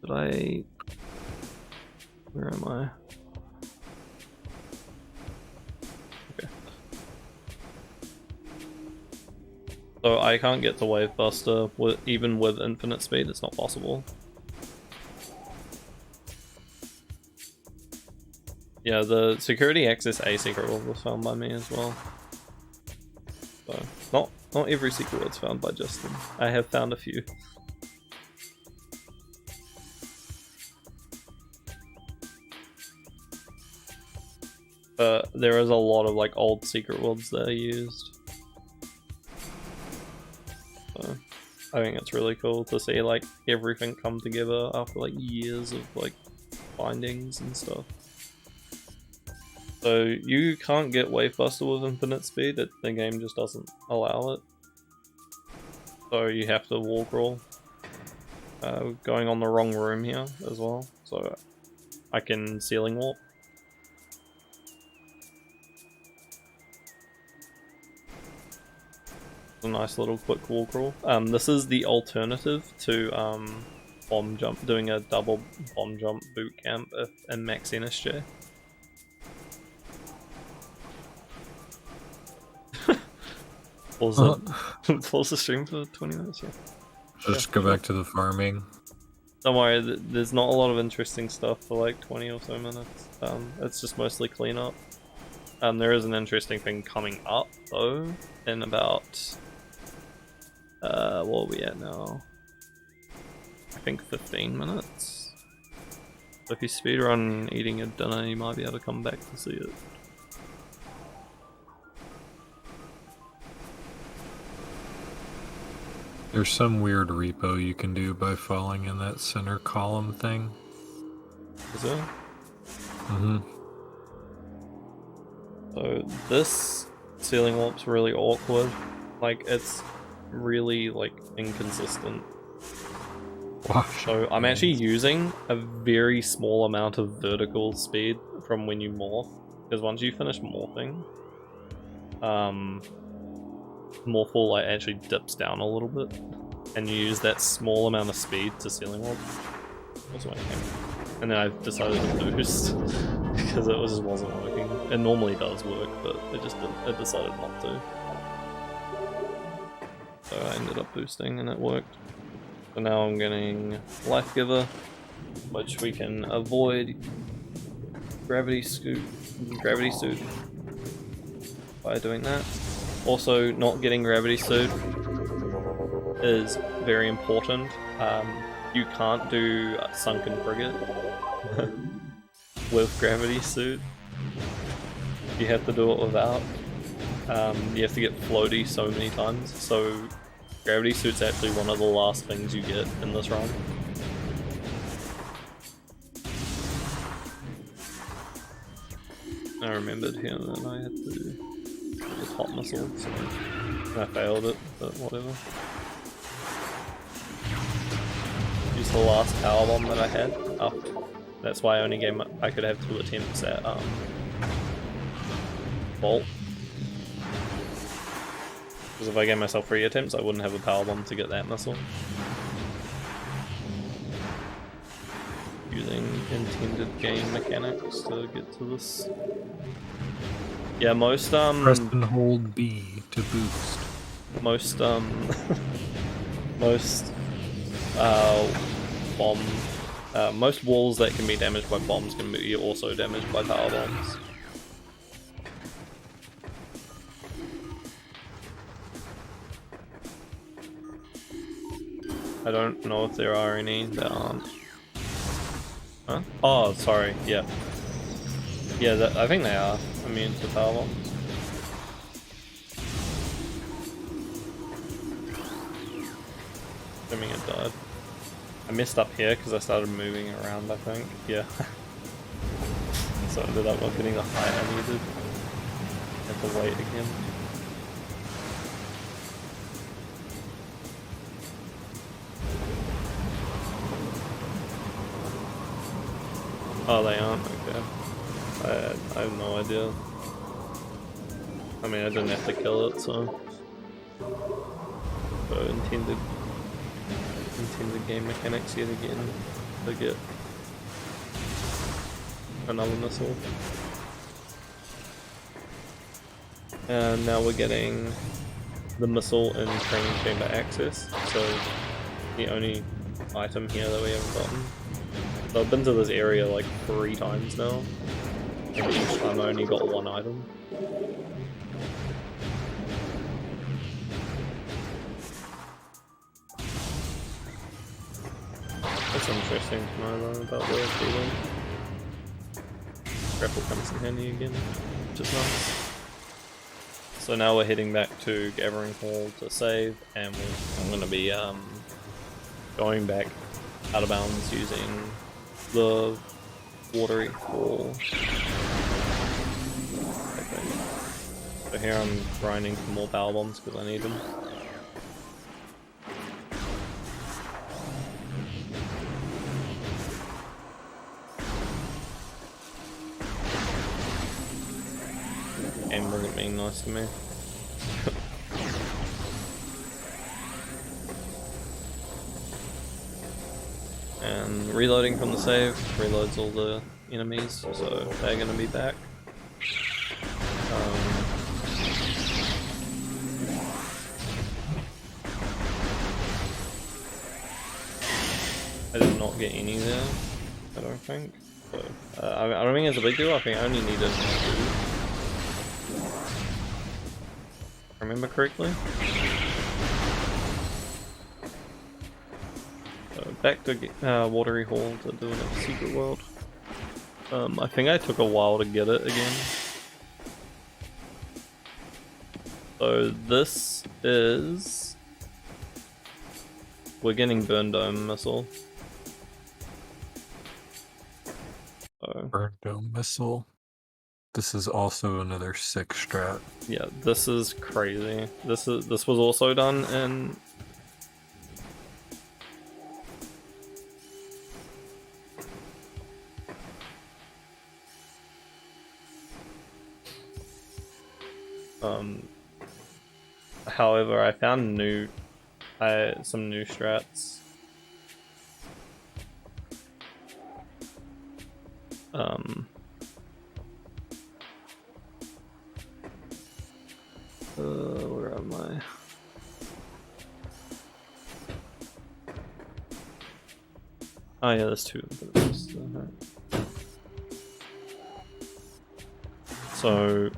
Did I... Where am I? Okay. So I can't get to Wave Buster even with infinite speed. It's not possible. Yeah, the security access A secret world was found by me as well. So not every secret world's found by Justin. I have found a few. There is a lot of like old secret worlds that are used. So I think it's really cool to see like everything come together after like years of like findings and stuff. So you can't get Wave Buster with infinite speed, the game just doesn't allow it. So you have to wall crawl. Going on the wrong room here as well, so I can ceiling warp. A nice little quick wall crawl. This is the alternative to bomb jump, doing a double bomb jump boot camp in max NSJ. Pause the stream for 20 minutes, yeah. Just go back to the farming. Don't worry, there's not a lot of interesting stuff for like 20 or so minutes. It's just mostly cleanup. There is an interesting thing coming up though, in about... what are we at now? I think 15 minutes. So if you speedrun eating a dinner, you might be able to come back to see it. There's some weird repo you can do by falling in that center column thing. Is there? Mm-hmm. So this ceiling warp's really awkward. Like, it's really, like, inconsistent. So I'm actually using a very small amount of vertical speed from when you morph. Because once you finish morphing, Morph like actually dips down a little bit, and you use that small amount of speed to ceiling warp. Also, and then I decided to boost because it just wasn't working. It normally does work, but it decided not to. So I ended up boosting, and it worked. So now I'm getting Life Giver, which we can avoid gravity suit by doing that. Also, not getting gravity suit is very important. You can't do a sunken frigate with gravity suit. You have to do it without. You have to get floaty so many times. So gravity suit's actually one of the last things you get in this run. I remembered here that I had to do the top missile, so I failed it, but whatever. Use the last power bomb that I had up. That's why I could have 2 attempts at Bolt. Because if I gave myself 3 attempts, I wouldn't have a power bomb to get that missile. Using intended game mechanics to get to this. Yeah, most Press and hold B to boost. Most most walls that can be damaged by bombs can be also damaged by power bombs. I don't know if there are any that aren't. Huh? Oh, sorry. Yeah. Yeah, I think they are immune to power bombs. Assuming it died. I messed up here because I started moving around, I think. Yeah. So I ended up not getting the height I needed. Have to wait again. Oh, they aren't? Okay. I have no idea. I mean, I didn't have to kill it, so intended game mechanics yet again to get another missile. And now we're getting the missile in training chamber access, so the only item here that we haven't gotten. So I've been to this area like 3 times now, and each time I only got 1 item. That's interesting to know though about the feeling. Grapple comes in handy again, which is nice. So now we're heading back to Gathering Hall to save, and I'm going to be going back out of bounds using the watery hall. So here I'm grinding for more power bombs because I need them. Game wasn't being nice to me. And reloading from the save reloads all the enemies, so they're gonna be back. I did not get any there, I don't think. So, I don't think it's a big deal, I think I only needed 2. Remember correctly? So back to Watery Hall to do a secret world. I think I took a while to get it again. So this is... We're getting Burn Dome Missile. Burn Dome Missile. This is also another 6 strat. Yeah, this is crazy. This was also done in however, I found some new strats. Where am I? Oh yeah, there's 2 of them. So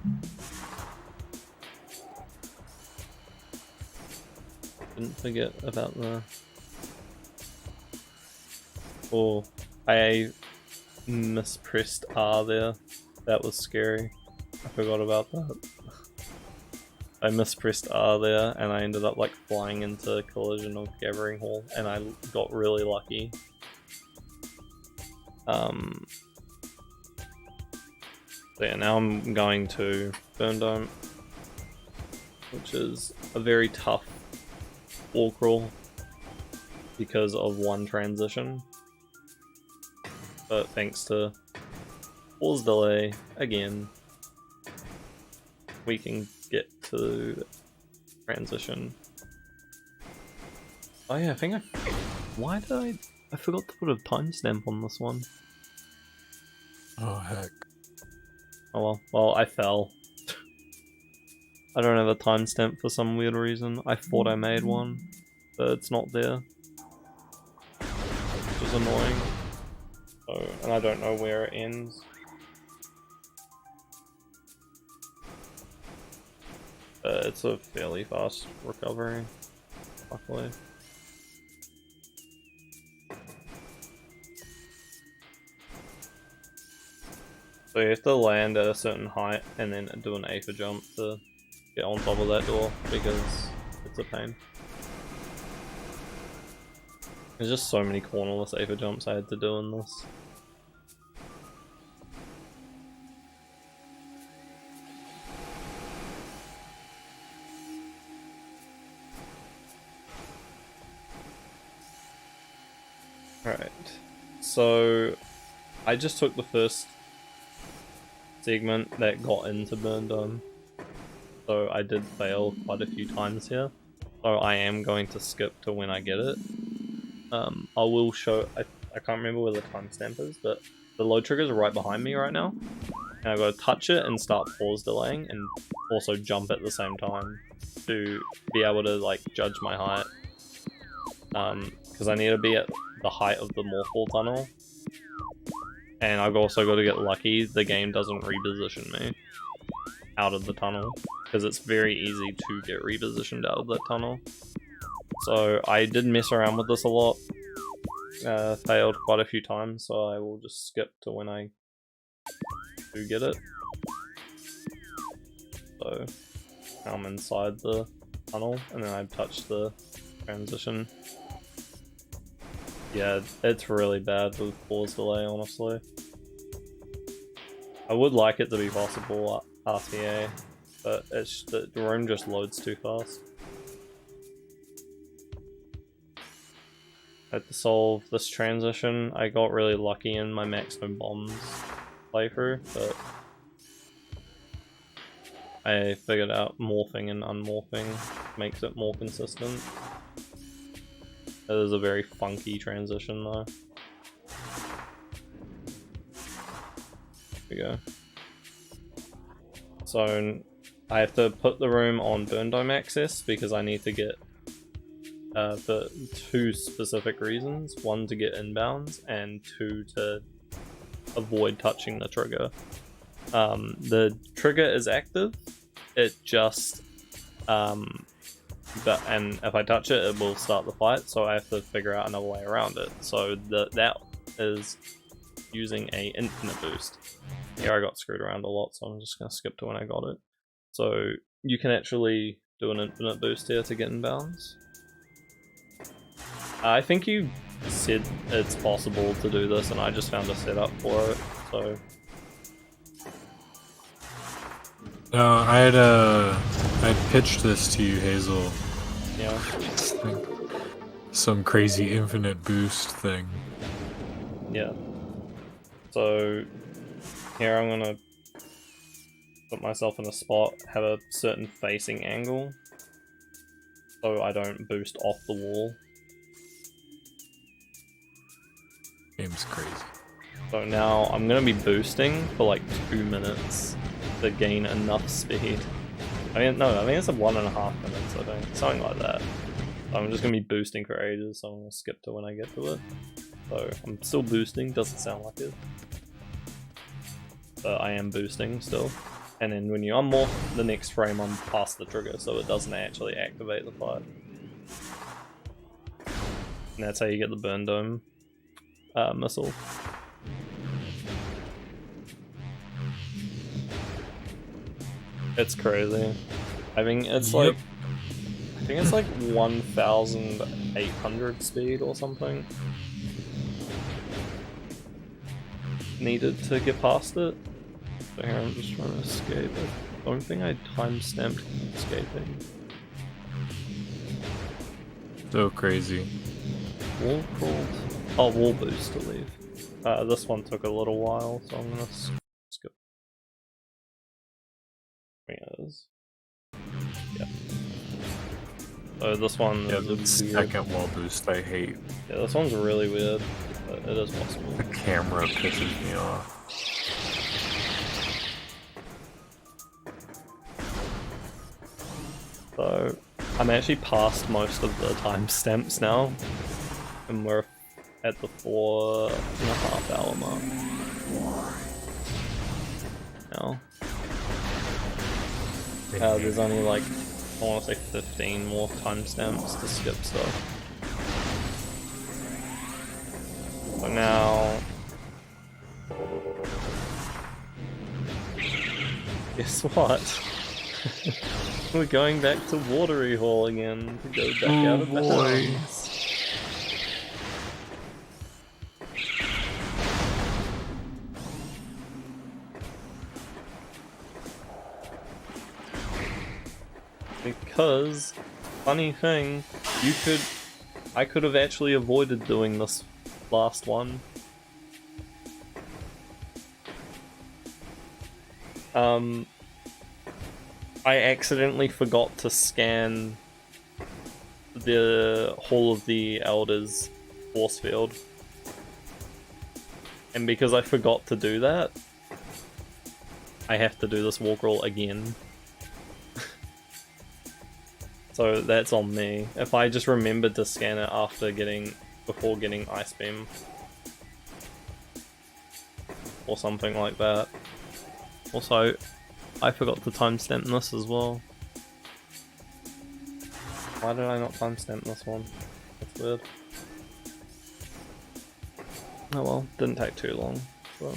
didn't forget about the... Oh, I mispressed R there. That was scary. I forgot about that. I mispressed R there and I ended up like flying into collision of Gathering Hall and I got really lucky. So yeah, now I'm going to Burn Dome, which is a very tough wall crawl because of 1 transition. But thanks to pause delay again, we can get to transition. Oh yeah, I think why did I forgot to put a timestamp on this one. Oh heck. Oh well, I fell. I don't have a timestamp for some weird reason. I thought I made one, but it's not there. Which is annoying. So, and I don't know where it ends. It's a fairly fast recovery, luckily. So you have to land at a certain height and then do an aether jump to get on top of that door because it's a pain. There's just so many cornerless Aether jumps I had to do in this. Alright, so I just took the first segment that got into Burn Dome, so I did fail quite a few times here, so I am going to skip to when I get it. I will show, I can't remember where the timestamp is, but the load triggers are right behind me right now, and I've got to touch it and start pause delaying and also jump at the same time to be able to like judge my height, because I need to be at the height of the Morph tunnel, and I've also got to get lucky the game doesn't reposition me out of the tunnel, because it's very easy to get repositioned out of that tunnel. So I did mess around with this a lot, failed quite a few times, so I will just skip to when I do get it. So I'm inside the tunnel and then I touch the transition. Yeah, it's really bad with pause delay, honestly. I would like it to be possible RTA, but it's the room just loads too fast. I had to solve this transition. I got really lucky in my maximum bombs playthrough, but I figured out morphing and unmorphing makes it more consistent. It is a very funky transition though. There we go. So I have to put the room on Burn Dome access because I need to get for two specific reasons. One, to get inbounds, and two, to avoid touching the trigger. The trigger is active, it just and if I touch it, it will start the fight, so I have to figure out another way around it. So that is using a infinite boost. Here I got screwed around a lot, so I'm just going to skip to when I got it. So you can actually do an infinite boost here to get inbounds. I think you said it's possible to do this, and I just found a setup for it, so... I pitched this to you, Hazel. Yeah. Some crazy infinite boost thing. Yeah. So here I'm gonna put myself in a spot, have a certain facing angle, so I don't boost off the wall. Game's crazy. So now I'm gonna be boosting for like 2 minutes to gain enough speed. I think it's a 1.5 minutes, I think, something like that. I'm just gonna be boosting for ages, so I'm gonna skip to when I get to it. So I'm still boosting, doesn't sound like it, but I am boosting still. And then when you unmorph, the next frame I'm past the trigger, so it doesn't actually activate the fight. And that's how you get the Burn Dome missile. It's crazy. I think it's like 1,800 speed or something needed to get past it. So here I'm just trying to escape. I don't think I time-stamped escaping. So crazy. Wall crawled. Oh, wall boost to leave. This one took a little while, so I'm gonna skip. I think it is. Yeah. So this one Yeah, is the weird. second wall boost I hate. Yeah, this one's really weird, but it is possible. The camera pisses me off. So I'm actually past most of the timestamps now, and we're at the 4.5 hour mark now. There's only like, I want to say 15 more timestamps to skip stuff. So now, guess what? We're going back to Watery Hall again to go back out of the house. because, funny thing, I could have actually avoided doing this last one. I accidentally forgot to scan the Hall of the Elders force field. And because I forgot to do that, I have to do this walk roll again. So that's on me. If I just remembered to scan it before getting Ice Beam. Or something like that. Also, I forgot to timestamp this as well. Why did I not timestamp this one? That's weird. Oh well, didn't take too long, so.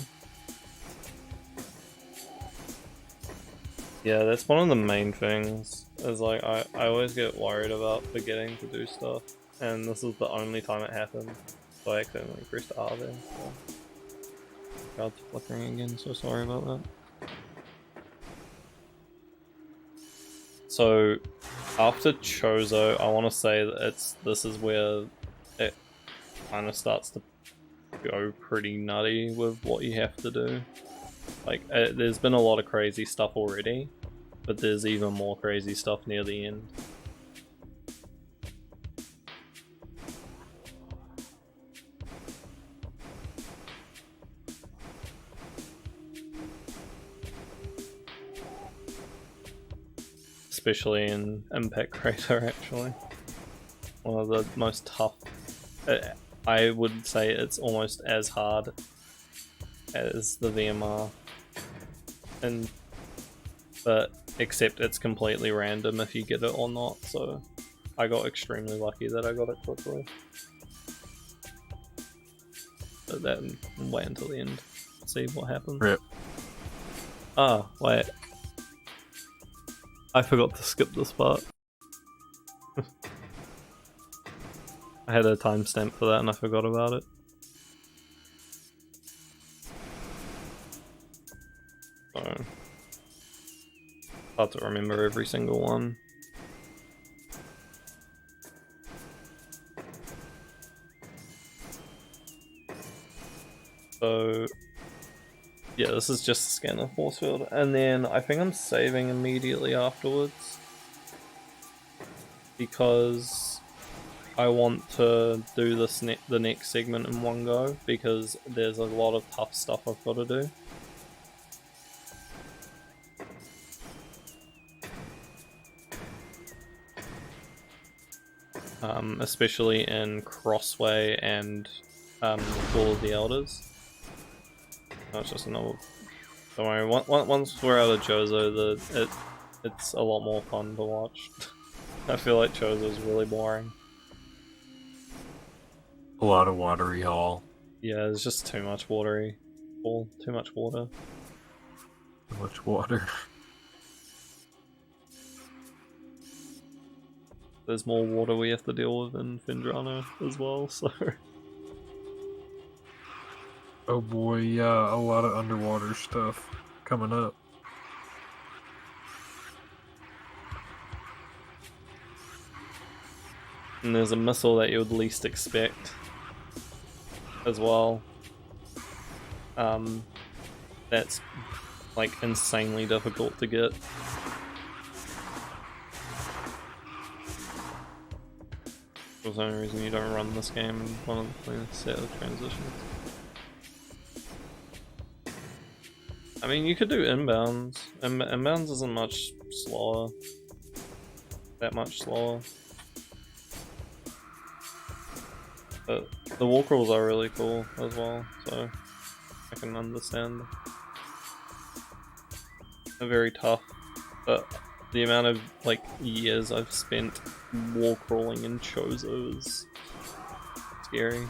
Yeah, that's one of the main things, is like, I always get worried about forgetting to do stuff, and this is the only time it happened, so I accidentally pressed R there, so. God's flickering again, so sorry about that. So, after Chozo, I want to say that this is where it kind of starts to go pretty nutty with what you have to do. Like, there's been a lot of crazy stuff already, but there's even more crazy stuff near the end. Especially in Impact Crater, actually. One of the most tough. I would say it's almost as hard as the VMR. But except it's completely random if you get it or not, so I got extremely lucky that I got it quickly. But then wait until the end, see what happens. Rip. Ah, wait. I forgot to skip this part. I had a timestamp for that and I forgot about it. So, hard to remember every single one. So, yeah, this is just a scan of force field, and then I think I'm saving immediately afterwards because I want to do the next segment in one go because there's a lot of tough stuff I've got to do. Especially in Crossway and Hall of the Elders. No, it's just another. Don't worry. Once we're out of Chozo, it's a lot more fun to watch. I feel like Chozo's really boring. A lot of watery hall. Yeah, there's just too much watery. Too much water. Too much water. There's more water we have to deal with in Findrano as well, so. Oh boy, yeah, a lot of underwater stuff coming up. And there's a missile that you would least expect as well. That's like insanely difficult to get. That's the only reason you don't run this game in one of the cleanest set of transitions. I mean, you could do inbounds. Inbounds isn't much slower. That much slower. But the walk rolls are really cool as well, so I can understand. They're very tough, but the amount of like years I've spent walk rolling in Chozo is scary.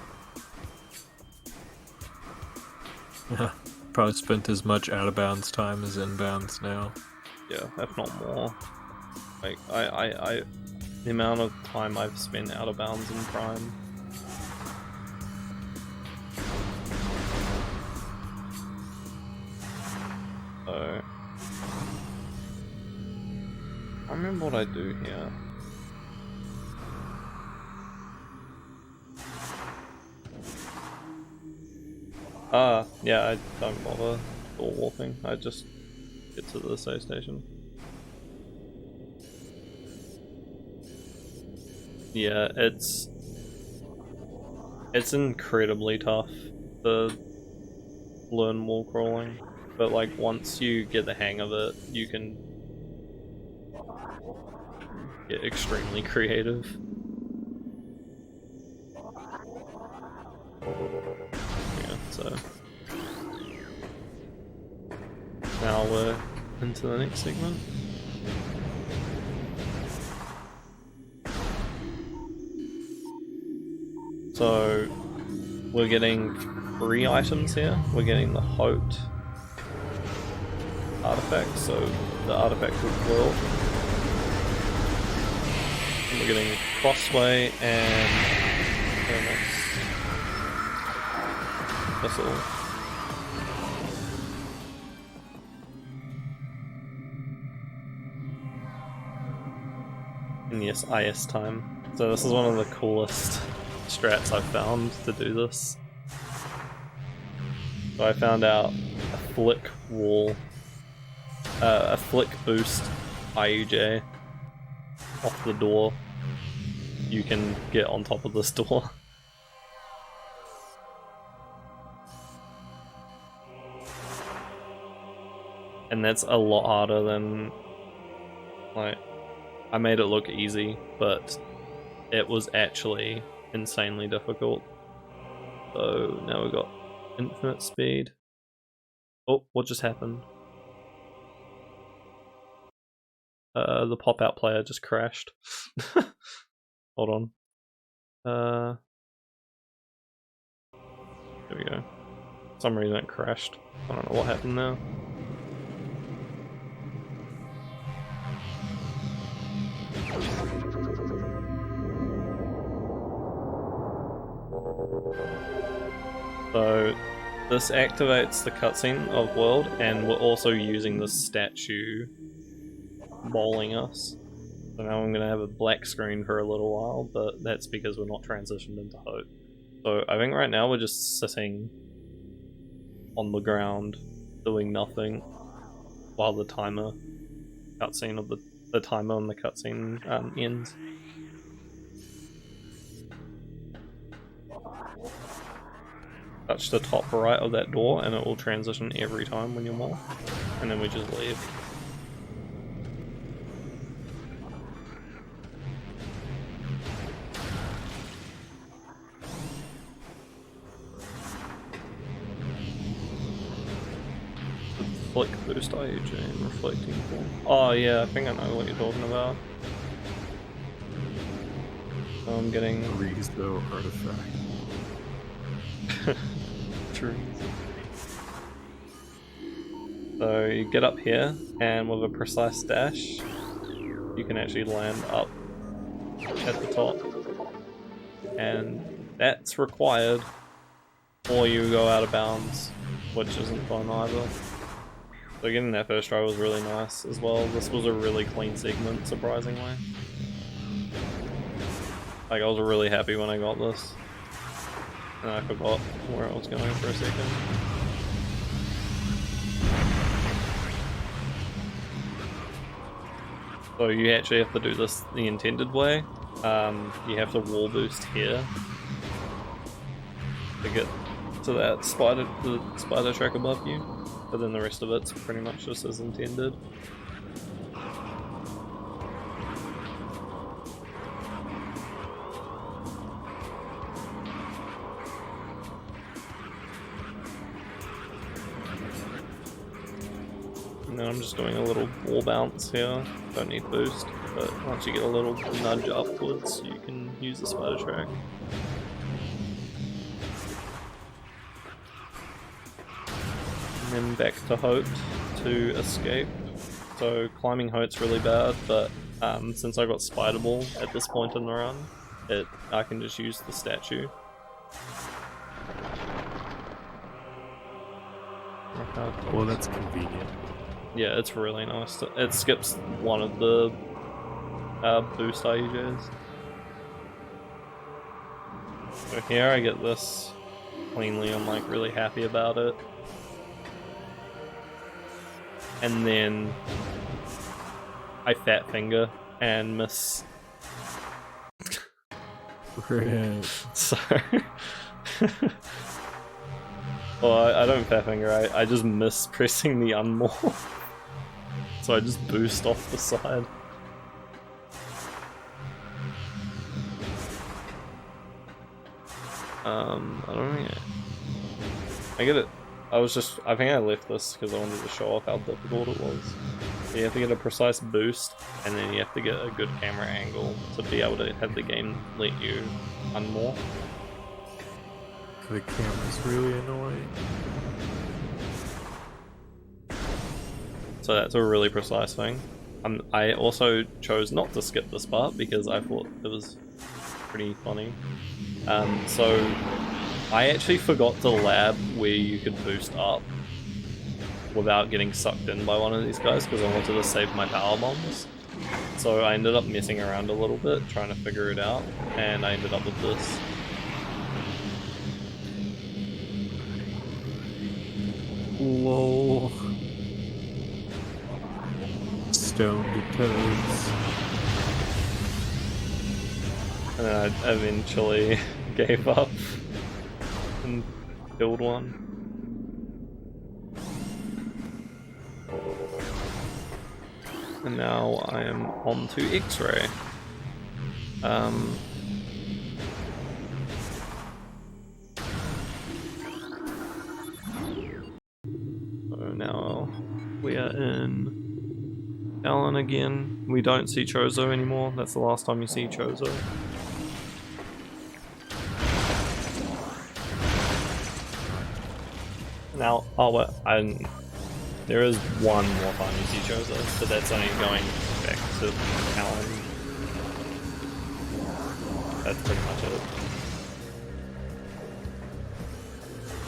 Probably spent as much out of bounds time as inbounds now. Yeah, if not more. Like the amount of time I've spent out of bounds in Prime. So can't remember what I do here. Yeah, I don't bother door warping. I just get to the save station. Yeah, it's incredibly tough to learn wall crawling, but like once you get the hang of it, you can get extremely creative. Yeah, so now we're into the next segment. So we're getting 3 items here. We're getting the Hote artifact, so the artifact of world. And we're getting Crossway and that's all. And yes, IS time. So this is one of the coolest strats I've found to do this. So I found out a flick wall, a flick boost IUJ off the door. You can get on top of this door. And that's a lot harder than, like, I made it look easy, but it was actually insanely difficult. So now we've got infinite speed. Oh, what just happened? The pop-out player just crashed. Hold on. There we go. For some reason it crashed. I don't know what happened there. So this activates the cutscene of world, and we're also using the statue bowling us. So now I'm going to have a black screen for a little while, but that's because we're not transitioned into Hote. So I think right now we're just sitting on the ground doing nothing while the timer cutscene of the timer on the cutscene ends. Touch the top right of that door and it will transition every time when you're Morph, and then we just leave. Flick boost IUJ and reflecting form. Oh yeah, I think I know what you're talking about. So I'm getting Rezo artifact. True. So you get up here, and with a precise dash, you can actually land up at the top. And that's required, or you go out of bounds, which isn't fun either. So getting that first try was really nice as well. This was a really clean segment, surprisingly. Like, I was really happy when I got this. And I forgot where I was going for a second. So you actually have to do this the intended way. You have to wall boost here to get to that the spider track above you, but then the rest of it's pretty much just as intended. And then I'm just doing a little wall bounce here. Don't need boost, but once you get a little nudge upwards, you can use the spider track. And then back to Hote to escape. So climbing Hote's really bad, but since I got Spider Ball at this point in the run, I can just use the statue. Well, that's convenient. Yeah, it's really nice. It skips one of the boost I use. So here I get this cleanly, I'm like really happy about it. And then I fat finger and miss. Rip. So well, I don't fat finger, I just miss pressing the unmorph. So I just boost off the side. I don't think I get it. I think I left this because I wanted to show off how difficult it was. You have to get a precise boost, and then you have to get a good camera angle to be able to have the game let you unmorph. The camera's really annoying. So that's a really precise thing. I also chose not to skip this part because I thought it was pretty funny. So I actually forgot the lab where you could boost up without getting sucked in by one of these guys because I wanted to save my power bombs. So I ended up messing around a little bit trying to figure it out, and I ended up with this. Lol. Stoned toads. And then I eventually gave up and killed one. And now I am on to X-ray. So now we are in Alan again. We don't see Chozo anymore. That's the last time you see Chozo. Now, there is one more time you see Chozo, but that's only going back to Alan. That's pretty much it.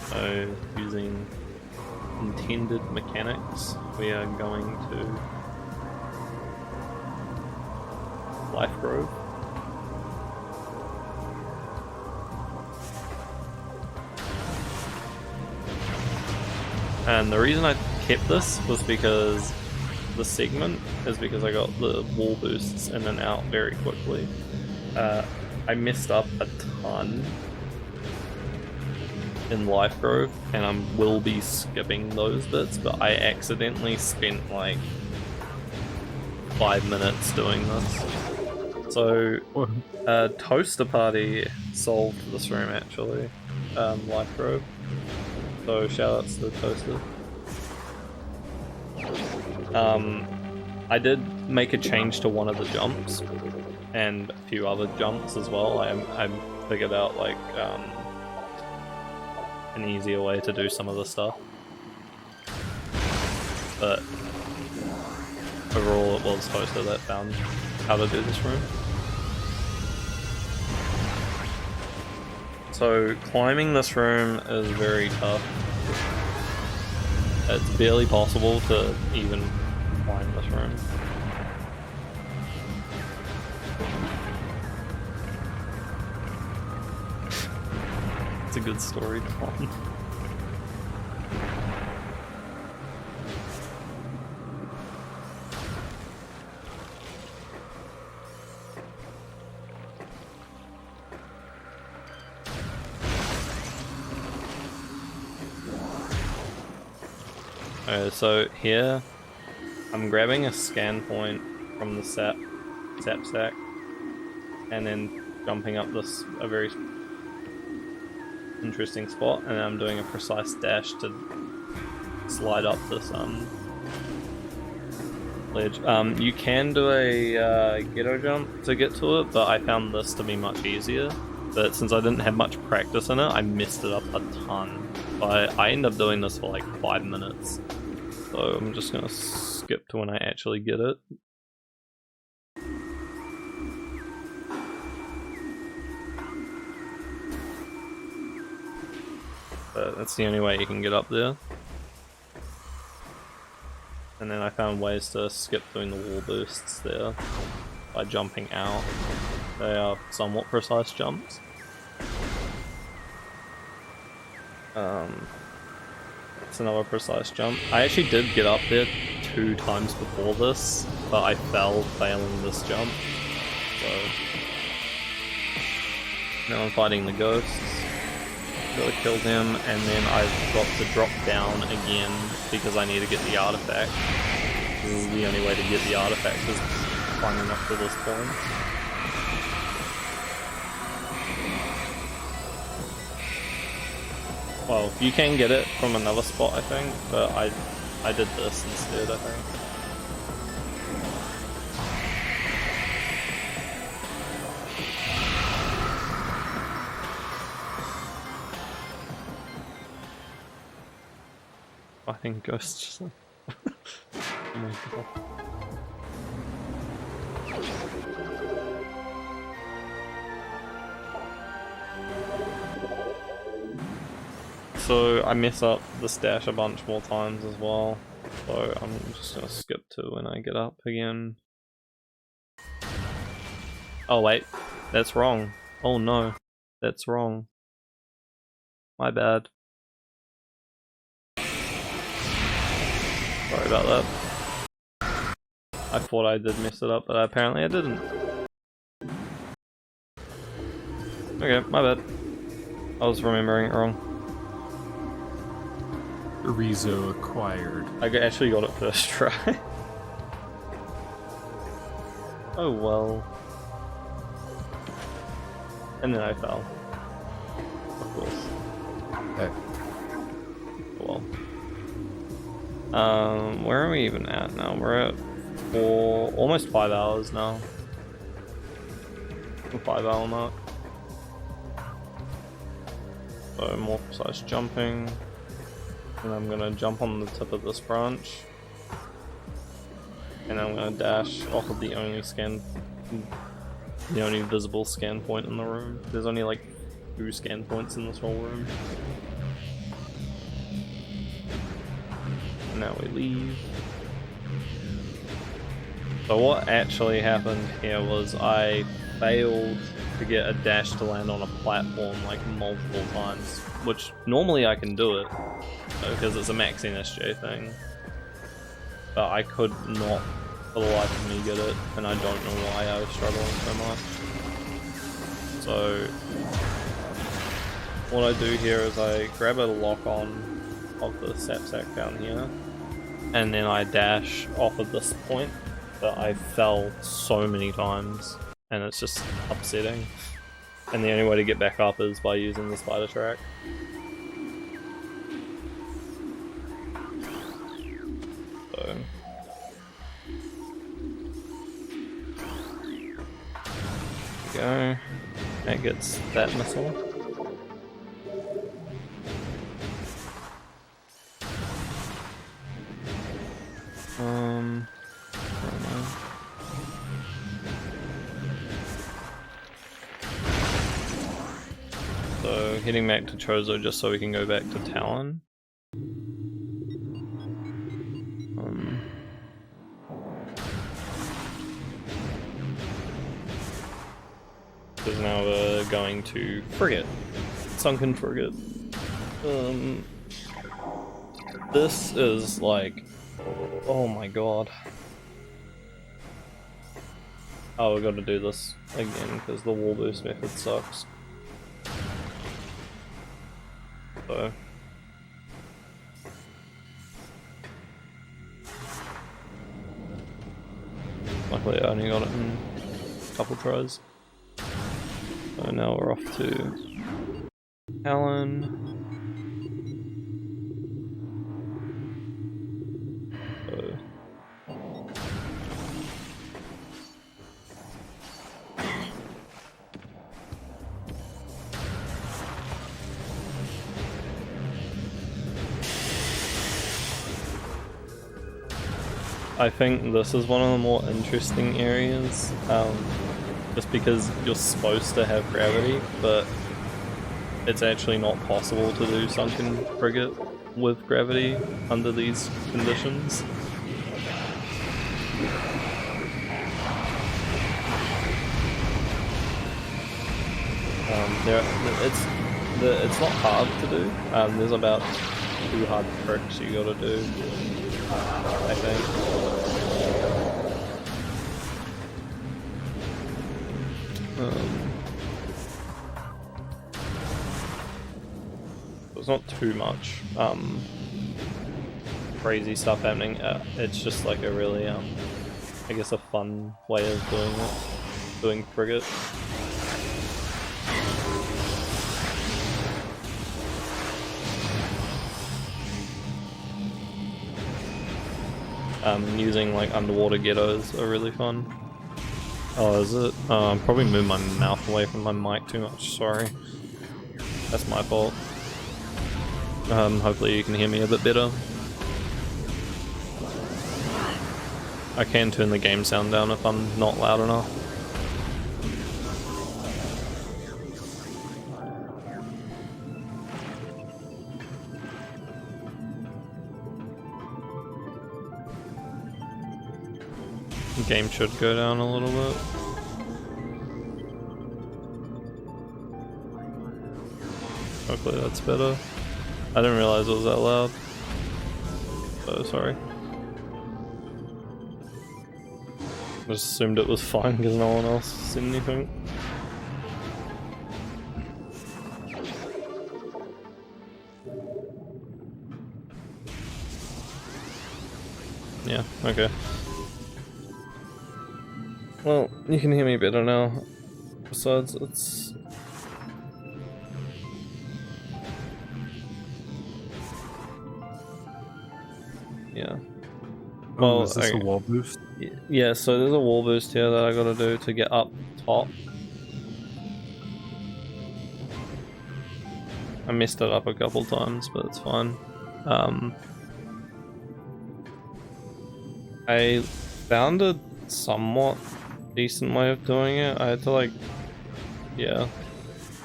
So, using intended mechanics, we are going to Life Grove. And the reason I kept this was because the segment is because I got the wall boosts in and out very quickly. I messed up a ton in Life Grove, and I will be skipping those bits, but I accidentally spent like 5 minutes doing this. So, Toaster Party solved this room actually, Life Grove. So shoutouts to Toaster. I did make a change to one of the jumps, and a few other jumps as well. I figured out like an easier way to do some of the stuff. But overall it was Toaster that found how to do this room. So climbing this room is very tough. It's barely possible to even climb this room. It's a good story to climb. So here, I'm grabbing a scan point from the sap stack, and then jumping up a very interesting spot, and I'm doing a precise dash to slide up this ledge. You can do a ghetto jump to get to it, but I found this to be much easier. But since I didn't have much practice in it, I messed it up a ton. I ended up doing this for like 5 minutes. So I'm just gonna skip to when I actually get it. But that's the only way you can get up there. And then I found ways to skip doing the wall boosts there by jumping out. They are somewhat precise jumps. It's another precise jump. I actually did get up there 2 times before this, but I fell failing this jump. So now I'm fighting the ghosts. Gotta kill them, and then I've got to drop down again because I need to get the artifact. The only way to get the artifact is climbing up to this point. Well, you can get it from another spot, I think, but I did this instead, I think. I think ghosts just like oh my God. So I mess up the stash a bunch more times as well, so I'm just gonna skip to when I get up again. Oh wait, that's wrong. Oh no, that's wrong. My bad. Sorry about that. I thought I did mess it up, but apparently I didn't. Okay, my bad. I was remembering it wrong. Rezo acquired. I actually got it first try. Oh well. And then I fell. Of course. Okay. Oh well. Where are we even at now? We're at almost 5 hours now. The 5 hour mark. So more precise jumping. And I'm gonna jump on the tip of this branch. And I'm gonna dash off of the only visible scan point in the room. There's only like 2 scan points in this whole room. And now we leave. So what actually happened here was I failed to get a dash to land on a platform like multiple times, which normally I can do it because it's a max NSJ thing, but I could not for the life of me get it, and I don't know why I was struggling so much. So what I do here is I grab a lock on of the sapsack down here, and then I dash off of this point, but I fell so many times and it's just upsetting, and the only way to get back up is by using the spider track. So go. That gets that missile. Where am I? So heading back to Chozo just so we can go back to Talon. Because now we're going to Frigate. Sunken Frigate. This is like, oh my god. Oh, we got to do this again because the wall boost method sucks. So luckily I only got it in a couple tries. So now we're off to Alan. So I think this is one of the more interesting areas, just because you're supposed to have gravity, but it's actually not possible to do Sunken Frigate with gravity under these conditions. It's not hard to do. There's about 2 hard tricks you gotta do, I think. It's not too much crazy stuff happening. It's just like a really I guess a fun way of doing it, doing frigate. Using like underwater ghettos are really fun. Oh, is it? I'm probably moving my mouth away from my mic too much, sorry. That's my fault. Hopefully you can hear me a bit better. I can turn the game sound down if I'm not loud enough. The game should go down a little bit. Hopefully that's better. I didn't realize it was that loud. So sorry. I just assumed it was fine because no one else said anything. Yeah, okay. Well, you can hear me better now. Besides, it's... yeah. Oh, is this a wall boost? Yeah, so there's a wall boost here that I gotta do to get up top. I messed it up a couple times, but it's fine. I found a somewhat decent way of doing it. I had to like, yeah,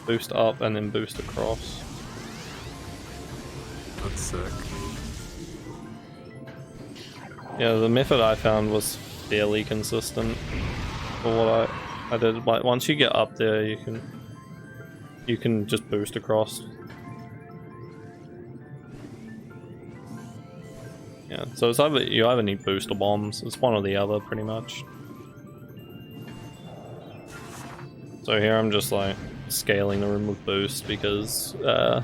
boost up and then boost across. That's sick. Yeah, the method I found was fairly consistent for what I did. Like once you get up there, you can just boost across. Yeah, so it's either you either need boost or bombs. It's one or the other, pretty much. So here I'm just like scaling the room with boost because no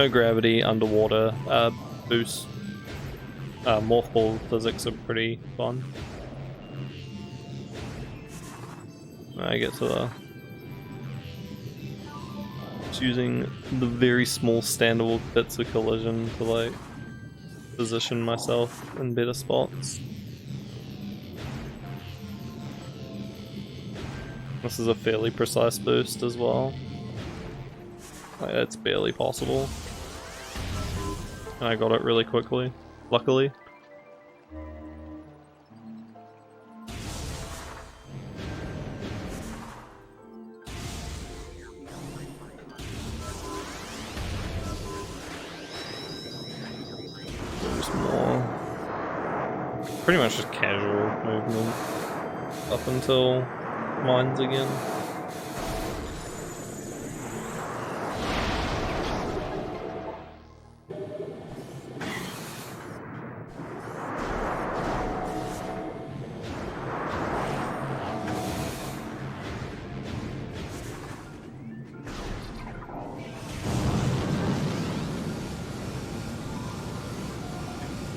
gravity, underwater, boost. Morph ball physics are pretty fun. I get to the... Just using the very small standable bits of collision to like position myself in better spots. This is a fairly precise boost as well. Like, it's barely possible. And I got it really quickly. Luckily. There's more. Pretty much just casual movement up until mines again.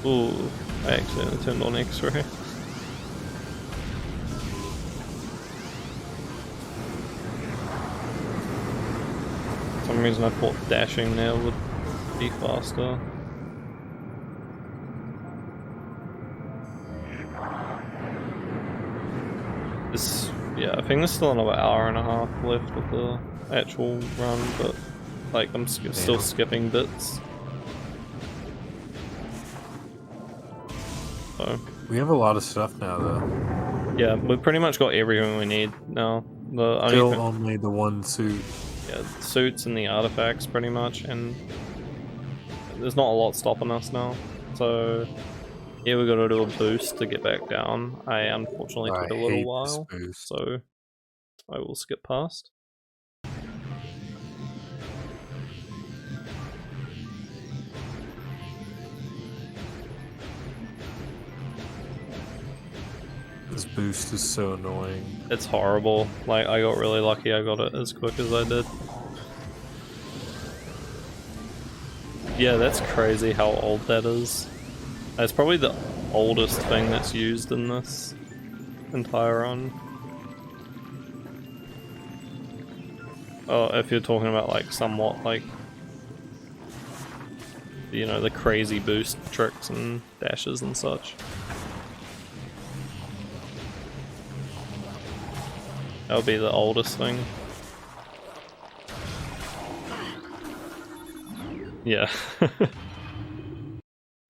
Ooh, I accidentally turned on X-ray. For some reason I thought dashing now would be faster. This, yeah, I think there's still another hour and a half left of the actual run, but like I'm still skipping bits. So. We have a lot of stuff now, though. Yeah, we've pretty much got everything we need now. The Still only the one suit. Yeah, the suits and the artifacts, pretty much, and there's not a lot stopping us now. So, yeah, we got to do a boost to get back down. I unfortunately took a little while, so I will skip past. This boost is so annoying. It's horrible. Like, I got really lucky I got it as quick as I did. Yeah, that's crazy how old that is. It's probably the oldest thing that's used in this entire run. Oh, if you're talking about like somewhat like, you know, the crazy boost tricks and dashes and such. That would be the oldest thing. Yeah.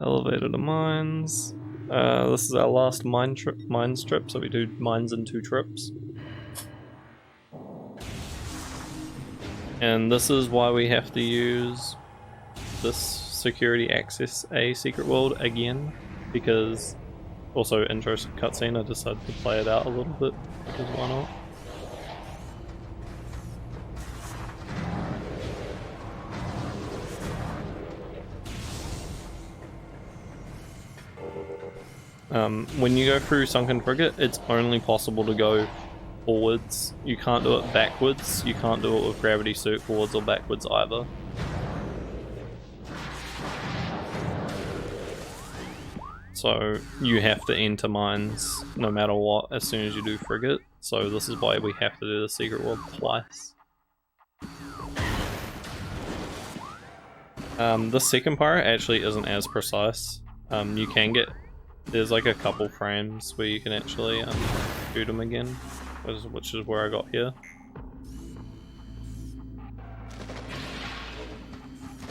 Elevator to mines. This is our last mines trip, so we do mines in 2 trips. And this is why we have to use this security access a secret world again, because also intro cutscene, I decided to play it out a little bit, because why not? When you go through Sunken Frigate, it's only possible to go forwards. You can't do it backwards. You can't do it with gravity suit forwards or backwards either. So you have to enter mines no matter what as soon as you do Frigate. So this is why we have to do the secret world twice. The second part actually isn't as precise. You can get, there's like a couple frames where you can actually shoot them again, which is where I got here.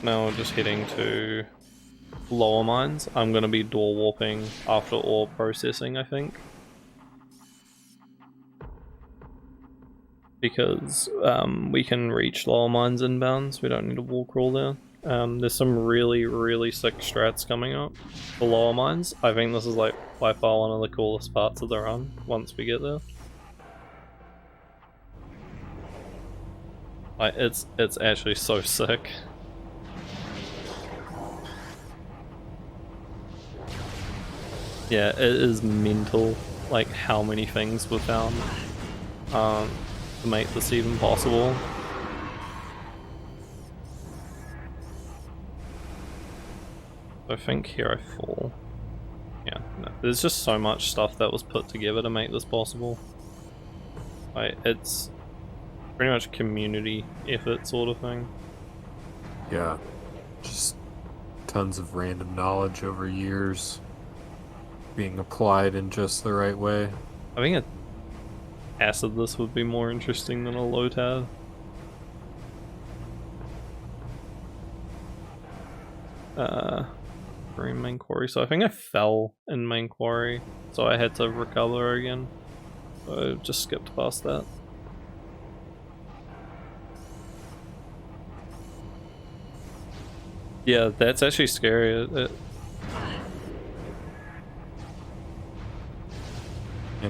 Now we're just heading to lower mines. I'm going to be door warping after ore processing, I think. Because we can reach lower mines inbounds, we don't need to wall crawl there. There's some really sick strats coming up for lower mines. I think this is like by far one of the coolest parts of the run once we get there. Like, it's actually so sick. Yeah, it is mental, like how many things were found to make this even possible. I think here I fall. Yeah, no, there's just so much stuff that was put together to make this possible. Like, it's pretty much community effort sort of thing. Yeah, just tons of random knowledge over years being applied in just the right way. I think a acid this would be more interesting than a low tab. In main quarry, so I think I fell in main quarry, so I had to recover again. So I just skipped past that. Yeah, that's actually scary. In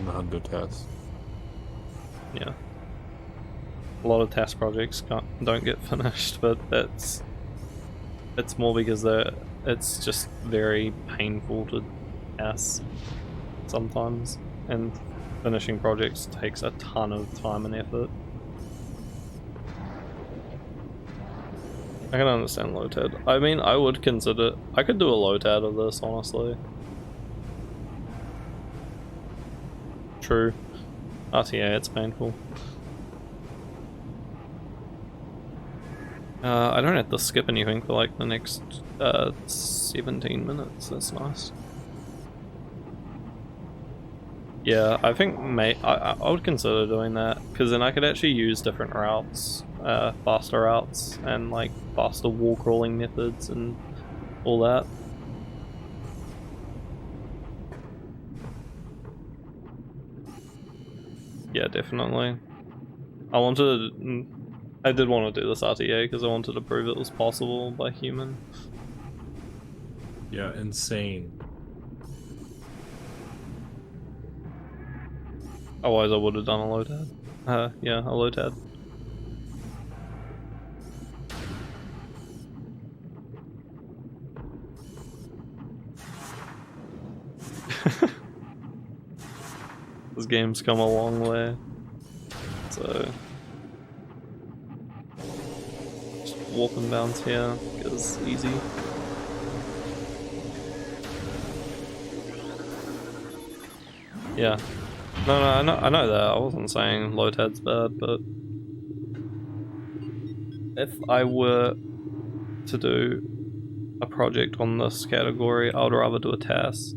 the Hundo test. Yeah. A lot of task projects don't get finished, but it's more because it's just very painful to pass sometimes, and finishing projects takes a ton of time and effort. I can understand low tad. I mean, I would consider, I could do a low tad of this, honestly. True. RTA, it's painful. I don't have to skip anything for like the next 17 minutes, that's nice. Yeah, I think I would consider doing that, because then I could actually use different routes, faster routes, and like faster wall crawling methods and all that. Yeah, definitely. I did want to do this RTA because I wanted to prove it was possible by human. Yeah, insane. Otherwise I would have done a low tad. Yeah, a low tad. This game's come a long way. So just walk and bounce here is easy. Yeah. No, I know that. I wasn't saying low tad's bad, but if I were to do a project on this category, I would rather do a task.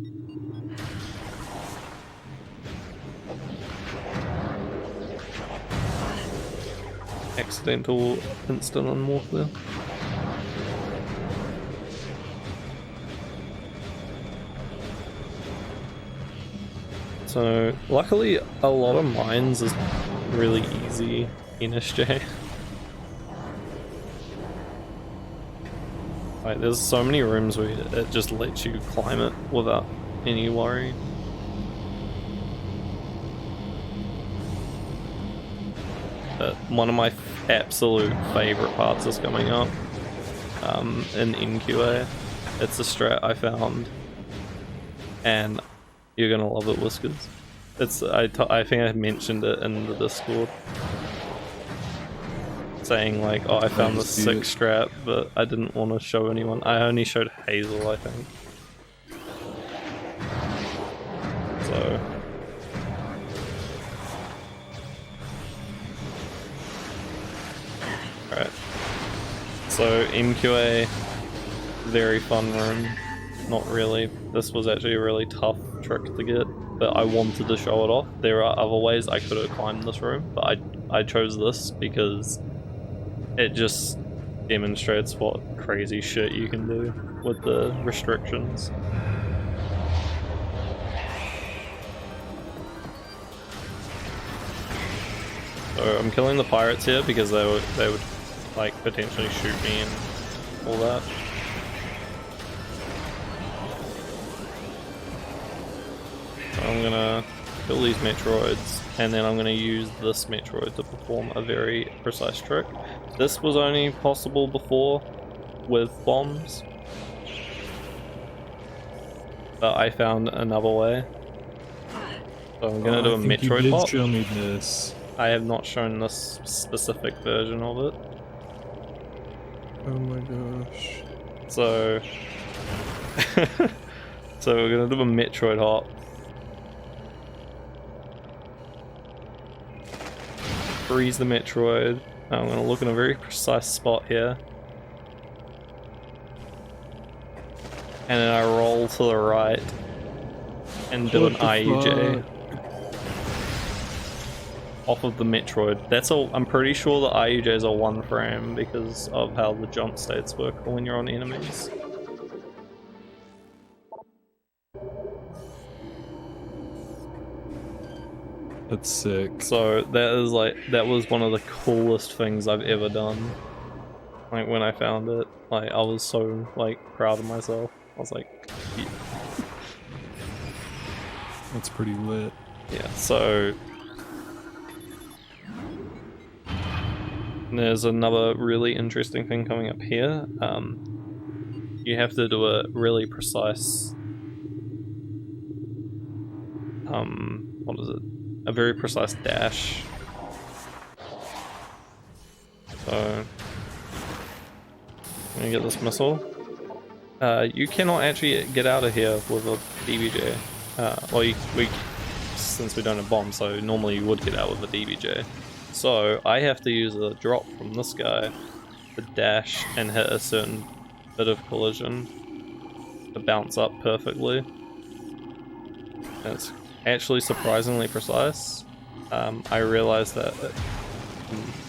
Accidental instant on Morph there. So, luckily, a lot of mines is really easy in SJ. Like, there's so many rooms where it just lets you climb it without any worry. But one of my absolute favourite parts is coming up in NQA. It's a strat I found, and you're gonna love it, Whiskers. It's I think I mentioned it in the Discord, saying like, oh, I found this sick strat, but I didn't want to show anyone. I only showed Hazel, I think. So alright. So MQA, very fun room. Not really. This was actually a really tough trick to get, but I wanted to show it off. There are other ways I could have climbed this room, but I chose this because it just demonstrates what crazy shit you can do with the restrictions. So I'm killing the pirates here because they would like potentially shoot me and all that. So I'm gonna kill these Metroids, and then I'm gonna use this Metroid to perform a very precise trick. This was only possible before with bombs, but I found another way. So I'm gonna do a Metroid hop. Show me this. I have not shown this specific version of it. Oh my gosh. So, so we're gonna do a Metroid hop. Freeze the Metroid. I'm gonna look in a very precise spot here. And then I roll to the right and do an IUJ. Off of the Metroid. That's all. I'm pretty sure the IUJs are 1 frame because of how the jump states work when you're on enemies. That's sick. So that was one of the coolest things I've ever done. Like when I found it, like I was so like proud of myself. I was like, yeah. That's pretty lit. Yeah, so there's another really interesting thing coming up here. You have to do a really precise, what is it? A very precise dash. So, let me get this missile. You cannot actually get out of here with a DBJ. Since we don't have bombs, so normally you would get out with a DBJ. So I have to use a drop from this guy to dash and hit a certain bit of collision to bounce up perfectly. And it's actually surprisingly precise. I realized that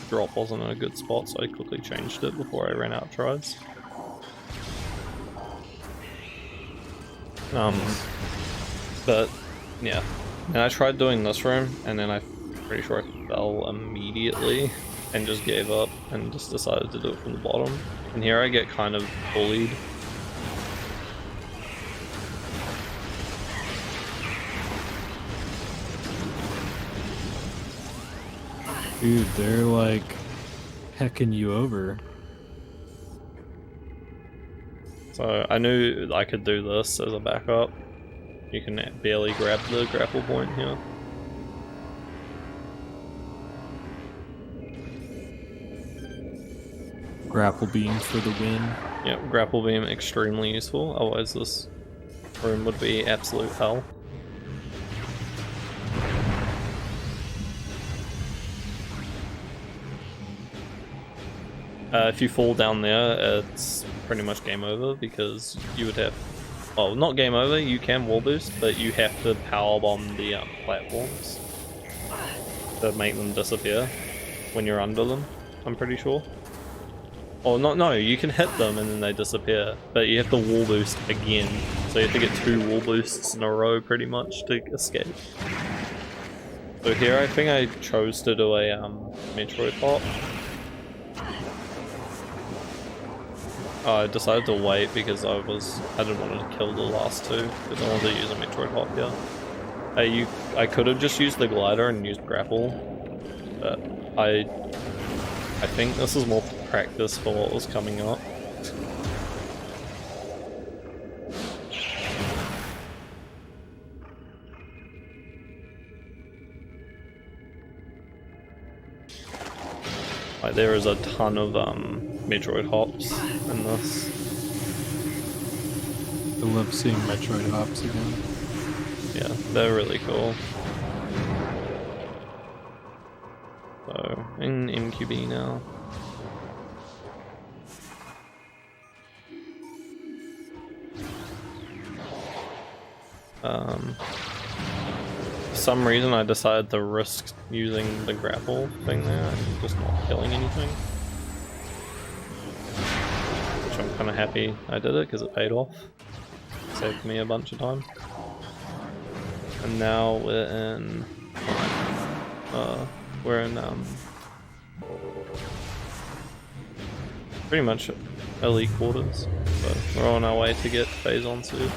drop wasn't in a good spot, so I quickly changed it before I ran out of tries. But yeah, and I tried doing this room, and then I'm pretty sure I fell immediately and just gave up and just decided to do it from the bottom. And here I get kind of bullied. Dude, they're like hecking you over. So I knew I could do this as a backup. You can barely grab the grapple point here. Grapple beam for the win. Yeah, grapple beam extremely useful, otherwise this room would be absolute hell. If you fall down there, it's pretty much game over because you would have, well, not game over, you can wall boost, but you have to power bomb the platforms to make them disappear when you're under them, I'm pretty sure. Or not, no, you can hit them and then they disappear, but you have to wall boost again, so you have to get 2 wall boosts in a row pretty much to escape. So here I think I chose to do a Metroid hop. I decided to wait because I didn't want to kill the last 2 because I wanted to use a Metroid hop here. I could have just used the glider and used grapple, but I think this is more practice for what was coming up. Like there is a ton of Metroid hops in this. I love seeing Metroid hops again. Yeah, they're really cool. So, in MQB now. For some reason I decided to risk using the grapple thing there and just not killing anything. Which I'm kind of happy I did it because it paid off. Saved me a bunch of time. And now we're in pretty much elite quarters, so we're on our way to get phase on soon.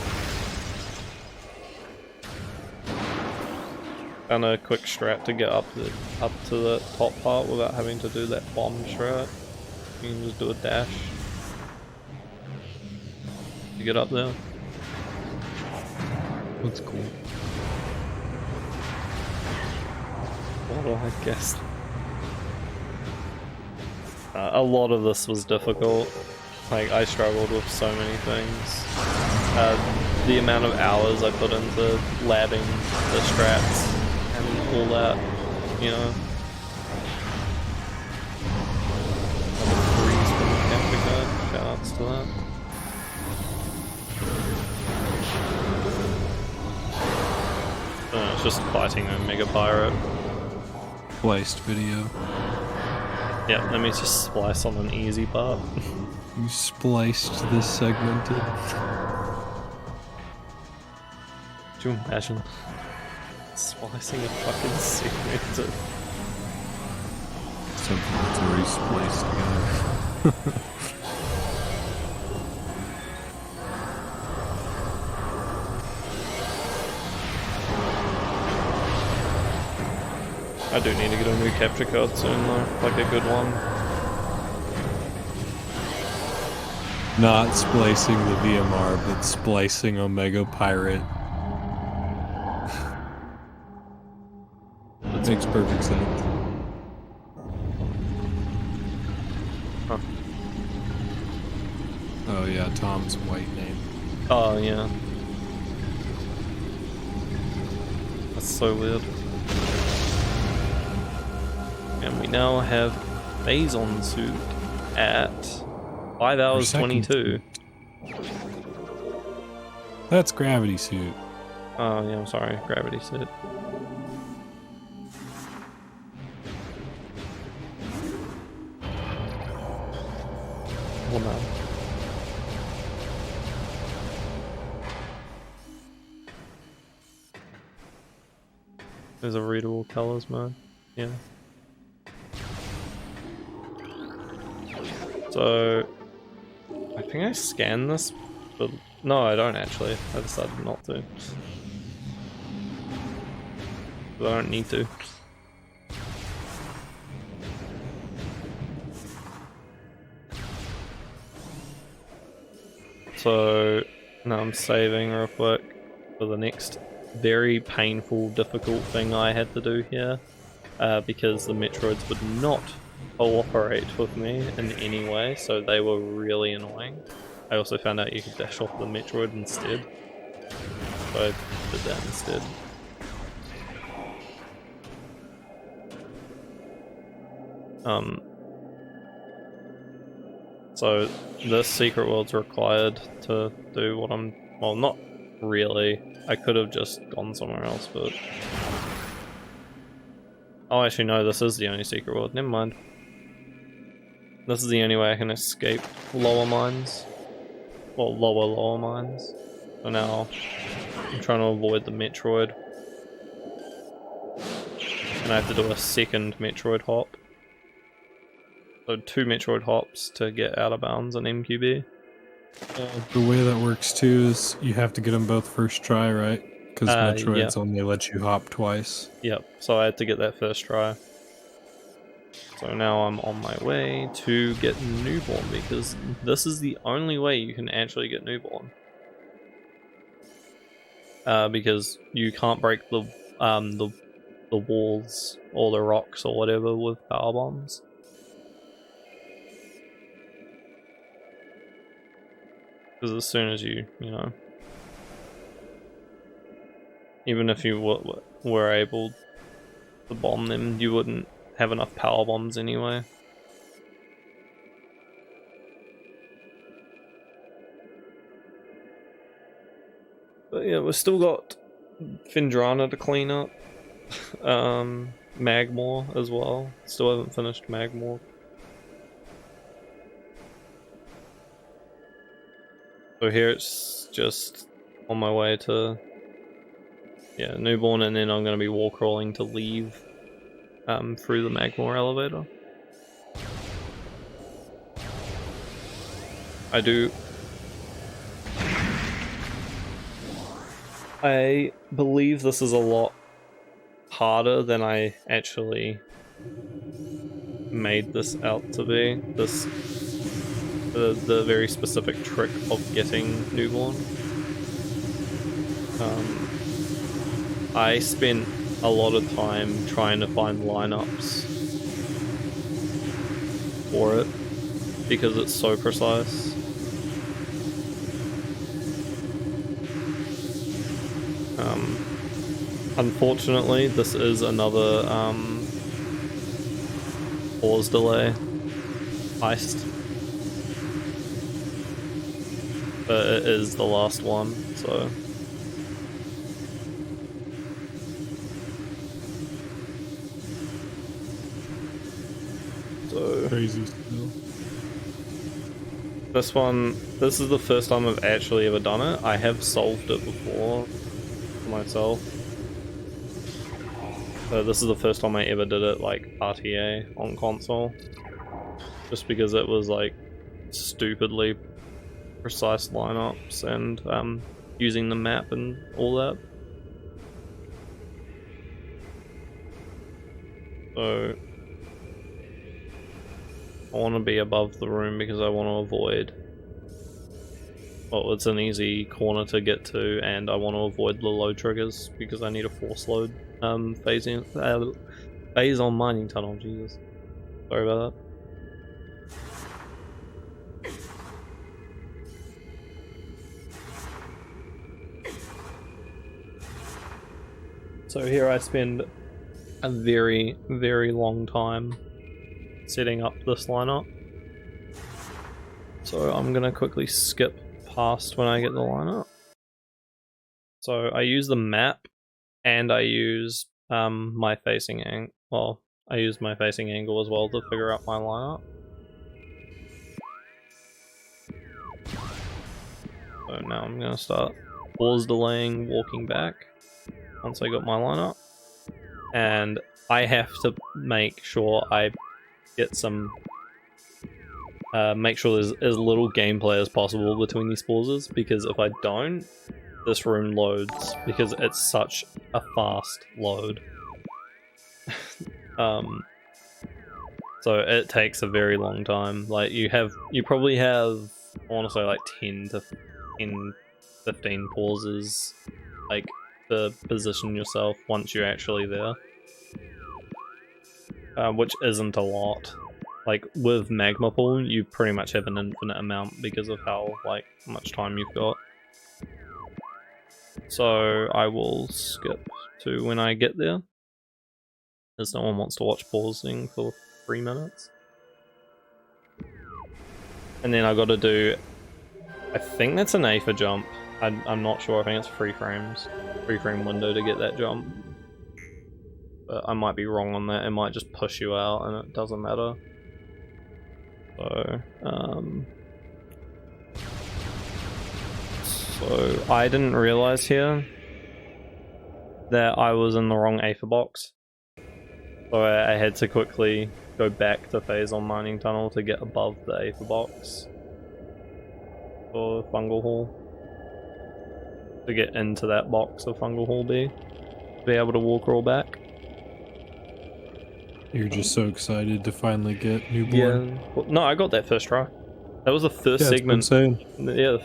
Done a quick strat to get up to the top part without having to do that bomb strat. You can just do a dash to get up there. That's cool. Well, I guess. A lot of this was difficult. Like, I struggled with so many things. The amount of hours I put into labbing the strats and all that, you know. Another freeze from the capture card. Shoutouts to that. It's just fighting a Mega Pirate. Spliced video. Yeah, let me just splice on an easy part. You spliced this segmented. Do you imagine splicing a fucking segmented? Something that's already spliced together. I do need to get a new capture card soon though, like a good one. Not splicing the VMR, but splicing Omega Pirate. That makes perfect sense. Huh. Oh yeah, Tom's white name. Oh yeah. That's so weird. And we now have phase on suit at 5 hours 22. That's gravity suit. Oh yeah, I'm sorry, gravity suit. Oh no. There's a readable colors mode. Yeah. So I think I scanned this, but no, I don't actually. I decided not to. But I don't need to. So now I'm saving real quick for the next very painful, difficult thing I had to do here, because the Metroids would not cooperate with me in any way, so they were really annoying. I also found out you could dash off the Metroid instead, so I did that instead. So this secret world's required to do what I'm, well, not really. I could have just gone somewhere else, but... Oh, actually no, this is the only secret world, never mind. This is the only way I can escape lower mines. Well, lower mines. So now I'm trying to avoid the Metroid. And I have to do a second Metroid hop. So 2 Metroid hops to get out of bounds on MQB. The way that works too is you have to get them both first try, right? Because Metroids only let you hop twice. Yep, so I had to get that first try. So now I'm on my way to get Newborn, because this is the only way you can actually get Newborn. Because you can't break the walls or the rocks or whatever with power bombs. Because as soon as you know, even if you were able to bomb them, you wouldn't have enough power bombs anyway. But yeah, we've still got Findrana to clean up. Magmore as well. Still haven't finished Magmore. So here it's just on my way to Newborn, and then I'm going to be wall crawling to leave through the Magmore elevator. I believe this is a lot harder than I actually made this out to be. The very specific trick of getting Newborn. I spent a lot of time trying to find lineups for it because it's so precise. Unfortunately, this is another pause delay heist. But it is the last one, so... Crazy still. This is the first time I've actually ever done it. I have solved it before for myself. So this is the first time I ever did it like RTA on console. Just because it was like stupidly precise lineups and using the map and all that. So I want to be above the room because I want to avoid, well, it's an easy corner to get to, and I want to avoid the load triggers because I need a force load phase on mining tunnel. Jesus, sorry about that. So here I spend a very, very long time setting up this lineup. So I'm gonna quickly skip past when I get the lineup. So I use the map and I use my facing angle. Well, I use my facing angle as well to figure out my lineup. So now I'm gonna start pause delaying, walking back once I got my lineup. And I have to make sure I get some make sure there's as little gameplay as possible between these pauses, because if I don't, this room loads because it's such a fast load. So it takes a very long time. Like you probably have, I want to say like 10 to 15 pauses like to position yourself once you're actually there. Which isn't a lot. Like with magma pool, you pretty much have an infinite amount because of how like much time you've got. So I will skip to when I get there, as no one wants to watch pausing for 3 minutes. And then I got to do, I think that's an A for jump. I'm not sure. I think it's 3 frames, 3 frame window to get that jump. But I might be wrong on that. It might just push you out, and it doesn't matter. So I didn't realize here that I was in the wrong Aether box. So I had to quickly go back to phase on Mining Tunnel to get above the Aether box for Fungal Hall. To get into that box of Fungal Hall B. To be able to walk roll back. You're just so excited to finally get Newborn. Yeah. Well, no, I got that first try. That was the first segment. Yeah, the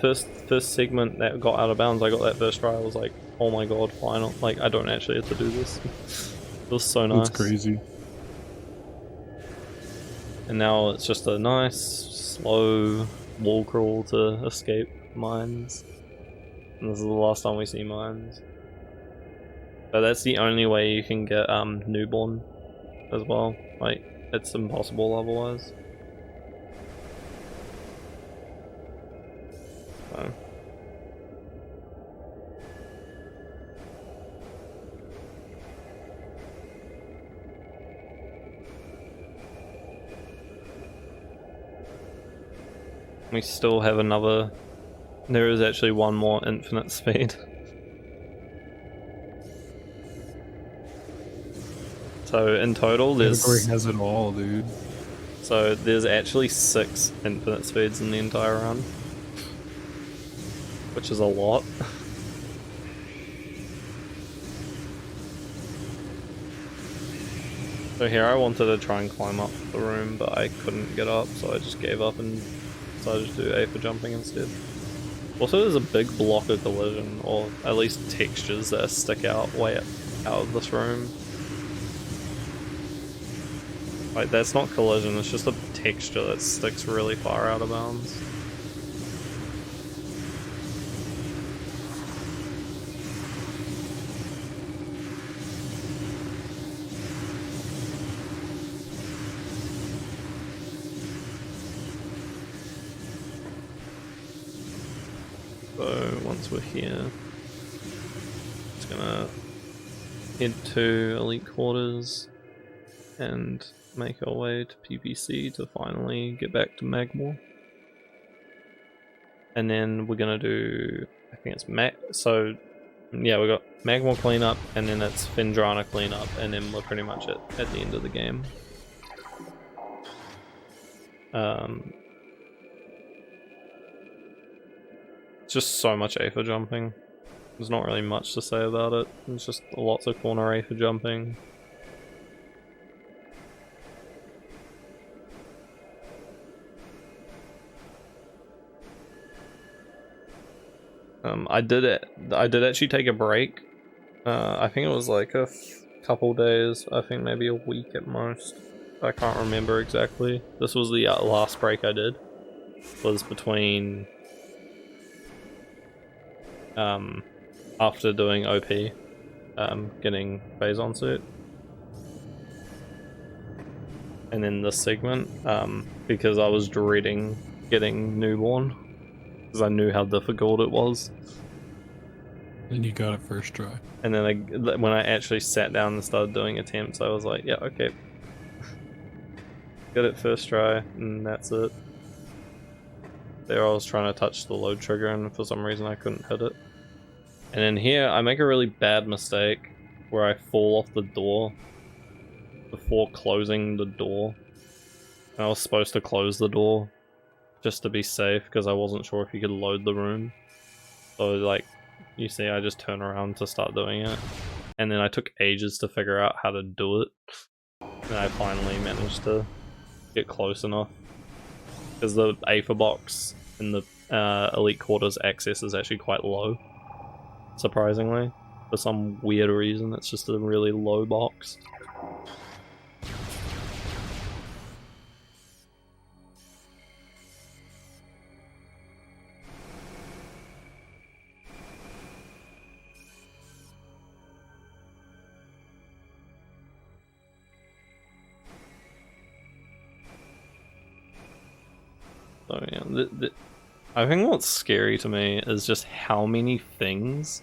first segment that got out of bounds, I got that first try. I was like, oh my god, final. Like, I don't actually have to do this. It was so nice. That's crazy. And now it's just a nice, slow wall crawl to escape mines. And this is the last time we see mines. But that's the only way you can get Newborn as well. Like, it's impossible otherwise. So. We still have another. There is actually one more infinite speed. So in total, there's. Category has it all, dude. So there's actually 6 infinite speeds in the entire run, which is a lot. So here I wanted to try and climb up the room, but I couldn't get up, so I just gave up and decided to do A for jumping instead. Also, there's a big block of collision, or at least textures that stick out way out of this room. Like, that's not collision, it's just a texture that sticks really far out of bounds. So once we're here, just gonna head to Elite Quarters and make our way to PPC to finally get back to Magmore. And then we're gonna do, I think it's so yeah, we got Magmore cleanup, and then it's Fendrana cleanup, and then we're pretty much at the end of the game. Just so much Aether jumping. There's not really much to say about it. It's just lots of corner Aether jumping. I did actually take a break. I think it was like a couple days. I think maybe a week at most. I can't remember exactly. This was the last break I did. Was between after doing OP, getting Phazon suit, and then this segment, because I was dreading getting Newborn, because I knew how difficult it was. And you got it first try. And then when I actually sat down and started doing attempts, I was like, yeah, okay. Got it first try, and that's it. There I was trying to touch the load trigger, and for some reason I couldn't hit it. And then here, I make a really bad mistake where I fall off the door before closing the door. And I was supposed to close the door just to be safe, because I wasn't sure if you could load the room. So like, you see, I just turn around to start doing it. And then I took ages to figure out how to do it. And I finally managed to get close enough. Because the Aether box in the Elite Quarters access is actually quite low. Surprisingly. For some weird reason, it's just a really low box. So yeah, I think what's scary to me is just how many things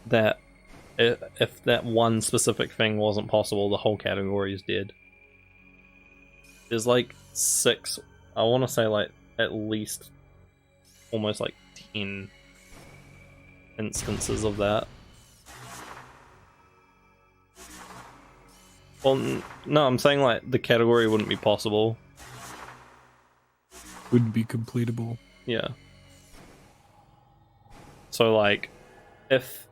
that if that one specific thing wasn't possible, the whole category is dead. There's like 6, I want to say like at least almost like 10 instances of that. Well, no, I'm saying like the category wouldn't be possible. Wouldn't be completable. Yeah. So like, if,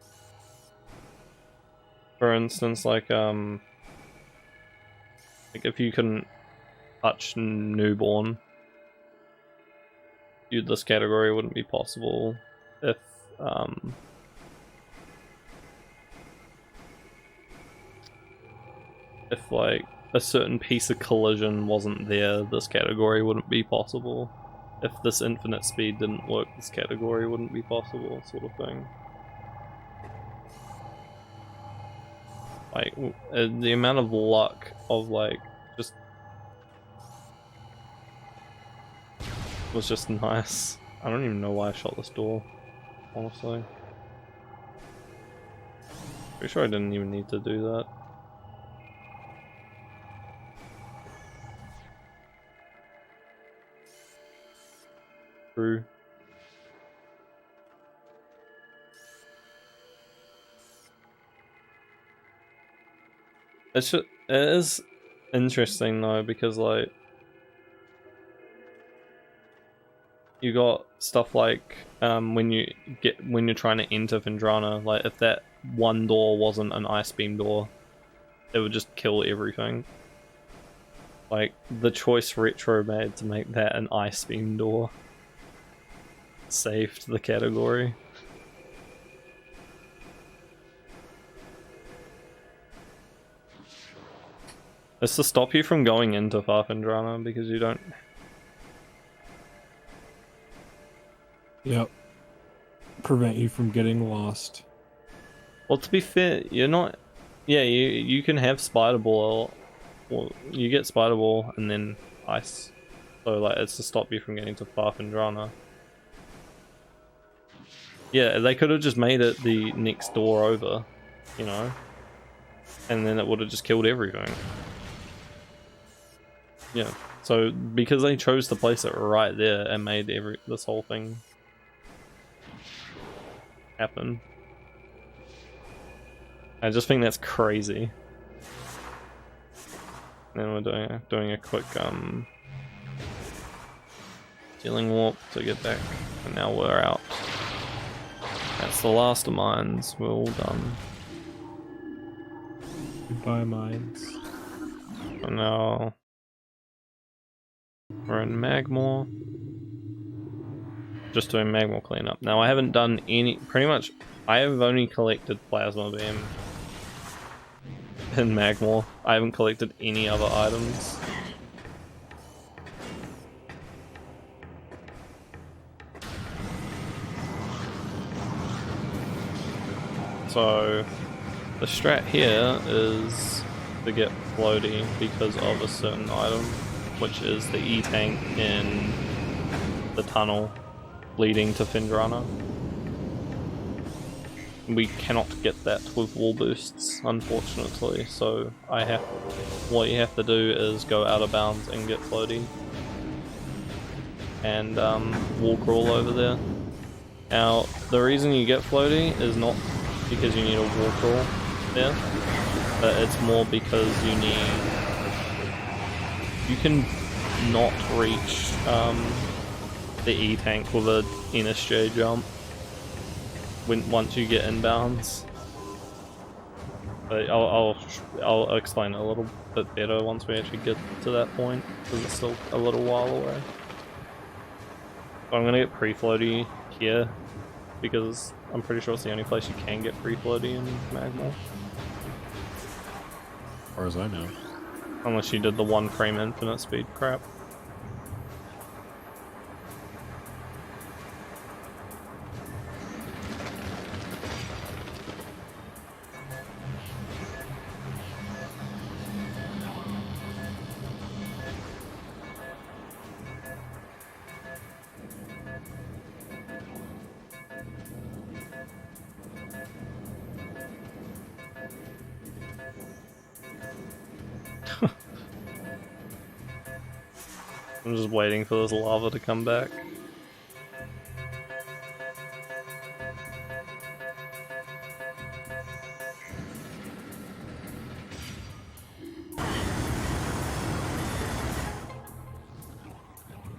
for instance, like if you couldn't touch newborn, this category wouldn't be possible. If like a certain piece of collision wasn't there, this category wouldn't be possible. If this infinite speed didn't work, this category wouldn't be possible, sort of thing. Like, the amount of luck of like, just was just nice. I don't even know why I shot this door, honestly. Pretty sure I didn't even need to do that. True. It is interesting though, because like you got stuff like when you're trying to enter Vendrana, like if that one door wasn't an ice beam door, it would just kill everything. Like the choice Retro made to make that an ice beam door saved the category. It's to stop you from going into Farfandrana because you don't. Yep. Prevent you from getting lost. Well, to be fair, you're not. Yeah, you can have Spider Ball, or you get Spider Ball and then Ice. So like, it's to stop you from getting to Farfandrana. Yeah, they could have just made it the next door over, you know, and then it would have just killed everything. Yeah, so because they chose to place it right there and made this whole thing happen, I just think that's crazy. Then we're doing a quick healing warp to get back, and now we're out. That's the last of mines. We're all done. Goodbye, mines. And now we're in Magmore. Just doing Magmore cleanup. Now I haven't done any. Pretty much, I have only collected Plasma Beam in Magmore. I haven't collected any other items. So the strat here is to get floaty because of a certain item, which is the E-tank in the tunnel leading to Fendrana. We cannot get that with wall boosts, unfortunately, so what you have to do is go out of bounds and get floaty and wall crawl over there. Now the reason you get floaty is not because you need a wall crawl there, but it's more because you can not reach the E-tank with a NSJ jump once you get inbounds. But I'll explain it a little bit better once we actually get to that point, because it's still a little while away. So I'm gonna get pre-floaty here, because I'm pretty sure it's the only place you can get pre-floaty in Magmore. As far as I know. Unless you did the 1 frame infinite speed crap. I'm just waiting for this lava to come back.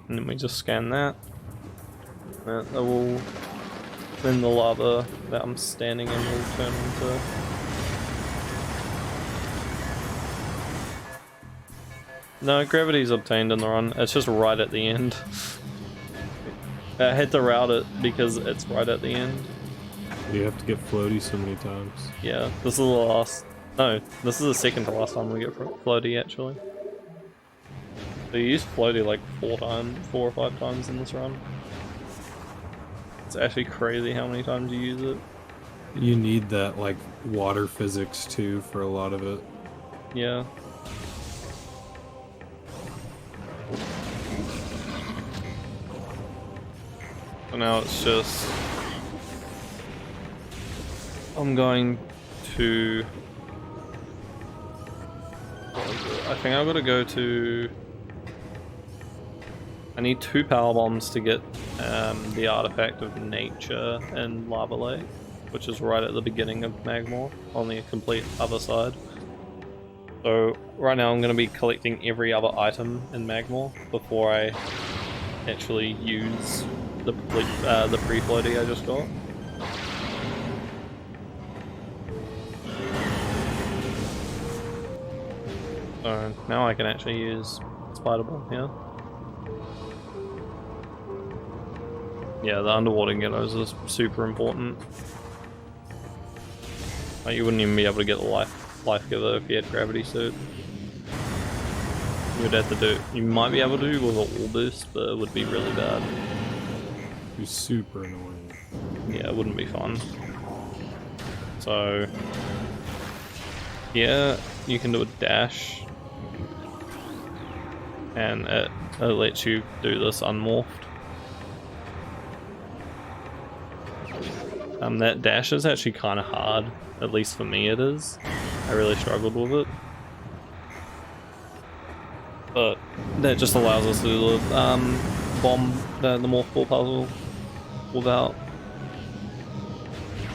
And then we just scan that. That will, then the lava that I'm standing in will turn into. No, gravity's obtained in the run. It's just right at the end. I had to route it because it's right at the end. You have to get floaty so many times. Yeah, this is the last. No, this is the second to last time we get floaty actually. So you used floaty like 4 or 5 times in this run. It's actually crazy how many times you use it. You need that like water physics too for a lot of it. Yeah. So now it's just I'm going to what is it? I think I've got to go to I need 2 power bombs to get the artifact of nature in Lava Lake, which is right at the beginning of Magmore on the complete other side. So right now I'm going to be collecting every other item in Magmore before I actually use the pre-floaty I just got. So now I can actually use Spider Bomb here. Yeah, the underwater ghettos is super important. Like, you wouldn't even be able to get the life giver if you had gravity suit. You'd have to do. You might be able to with a wall boost, but it would be really bad. It'd be super annoying. Yeah, it wouldn't be fun. So yeah, you can do a dash, and it lets you do this unmorphed. That dash is actually kind of hard, at least for me it is. I really struggled with it. But that just allows us to do the bomb, the Morph ball puzzle without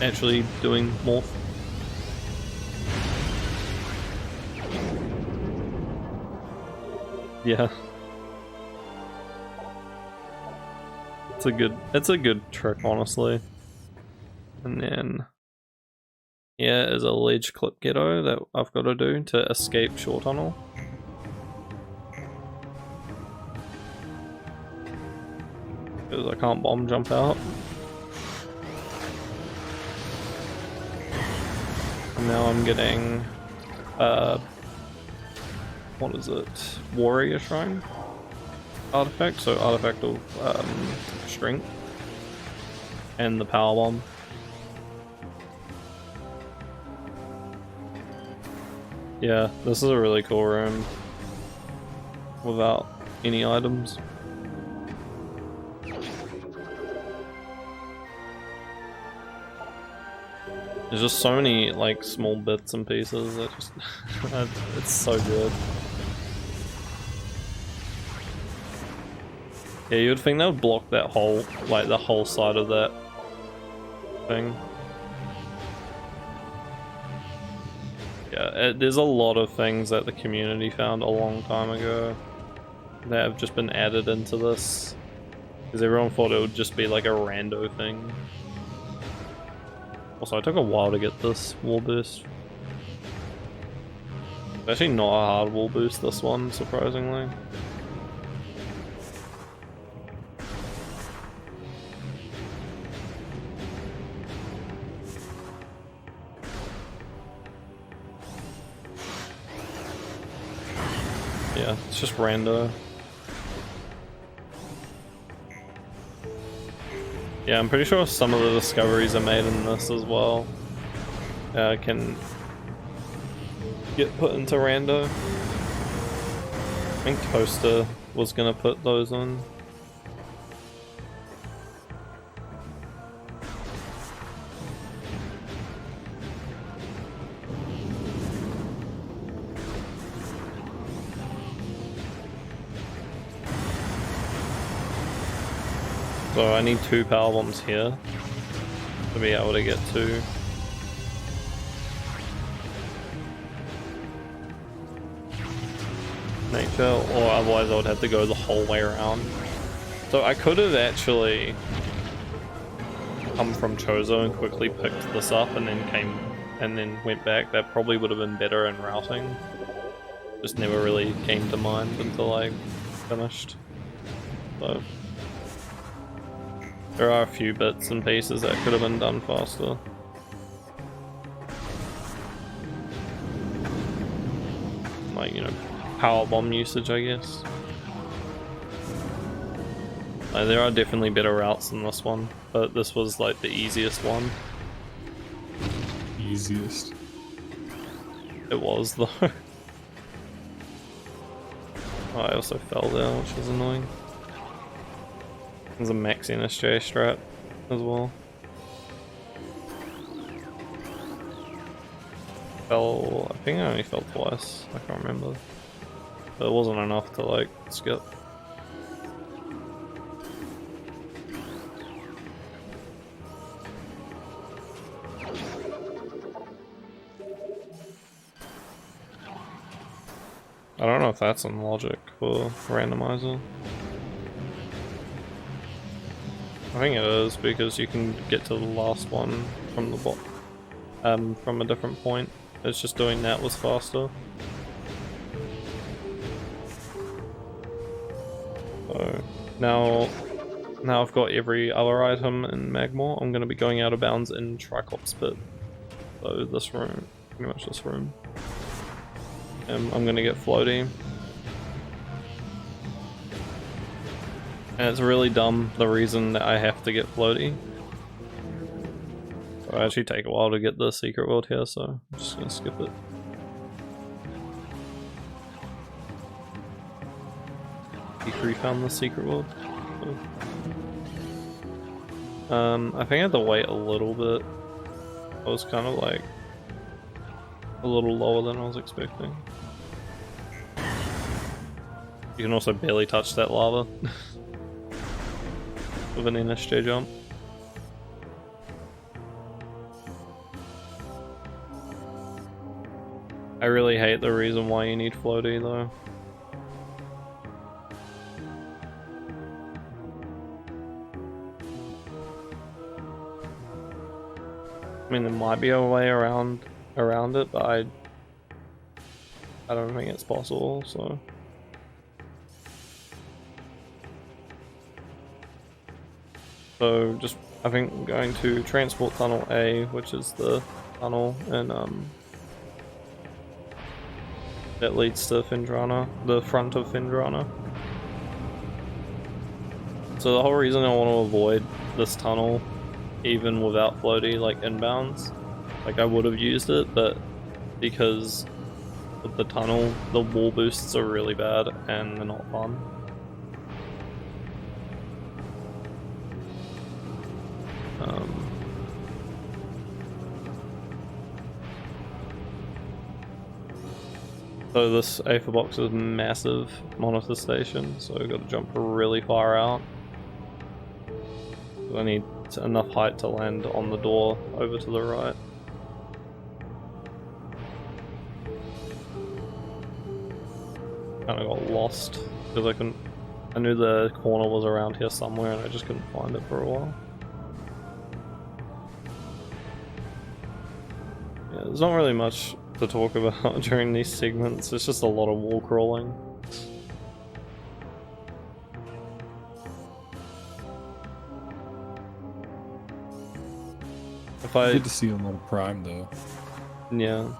actually doing Morph. Yeah. It's a good trick, honestly. And then, yeah, is a ledge clip ghetto that I've got to do to escape shore tunnel. Because I can't bomb jump out. And now I'm getting, what is it? Warrior Shrine artifact, so artifact of strength. And the power bomb. Yeah, this is a really cool room without any items. There's just so many like small bits and pieces that just it's so good. Yeah, you would think that would block that whole, like the whole side of that thing. Yeah, there's a lot of things that the community found a long time ago that have just been added into this, because everyone thought it would just be like a rando thing. Also, it took a while to get this wall boost. It's actually not a hard wall boost, this one, surprisingly. Yeah, it's just rando. Yeah, I'm pretty sure some of the discoveries are made in this as well. Can get put into rando. I think Toaster was gonna put those on. So I need 2 power bombs here to be able to get to nature, or otherwise I would have to go the whole way around. So I could have actually come from Chozo and quickly picked this up and then went back. That probably would have been better in routing. Just never really came to mind until I finished. So there are a few bits and pieces that could have been done faster. Like, you know, power bomb usage, I guess. There are definitely better routes than this one, but this was like the easiest one. Easiest. It was though. Oh, I also fell there, which was annoying. There's a max NSJ strat as well. Fell, I think I only fell twice, I can't remember. But it wasn't enough to like skip. I don't know if that's in logic for randomizer. I think it is because you can get to the last one from the from a different point. It's just doing that was faster. So now I've got every other item in Magmore. I'm going to be going out of bounds in Tricops Pit. So this room, pretty much this room. I'm gonna get floaty. And it's really dumb, the reason that I have to get floaty. So I actually take a while to get the secret world here, so I'm just gonna skip it. You found the secret world. I think I had to wait a little bit. I was kind of like a little lower than I was expecting. You can also barely touch that lava with an NSJ jump. I really hate the reason why you need floaty though. I mean, there might be a way around it, but I don't think it's possible, so. So just, I think going to Transport Tunnel A, which is the tunnel, and that leads to Findrana, the front of Findrana. So the whole reason I want to avoid this tunnel, even without floaty, like inbounds, like I would have used it, but because of the tunnel, the wall boosts are really bad and they're not fun. So this Aether box is massive monitor station, so I've got to jump really far out. I need enough height to land on the door over to the right. Kinda got lost because I knew the corner was around here somewhere and I just couldn't find it for a while. Yeah, there's not really much to talk about during these segments, it's just a lot of wall crawling. Good to see a lot of Prime though. Yeah.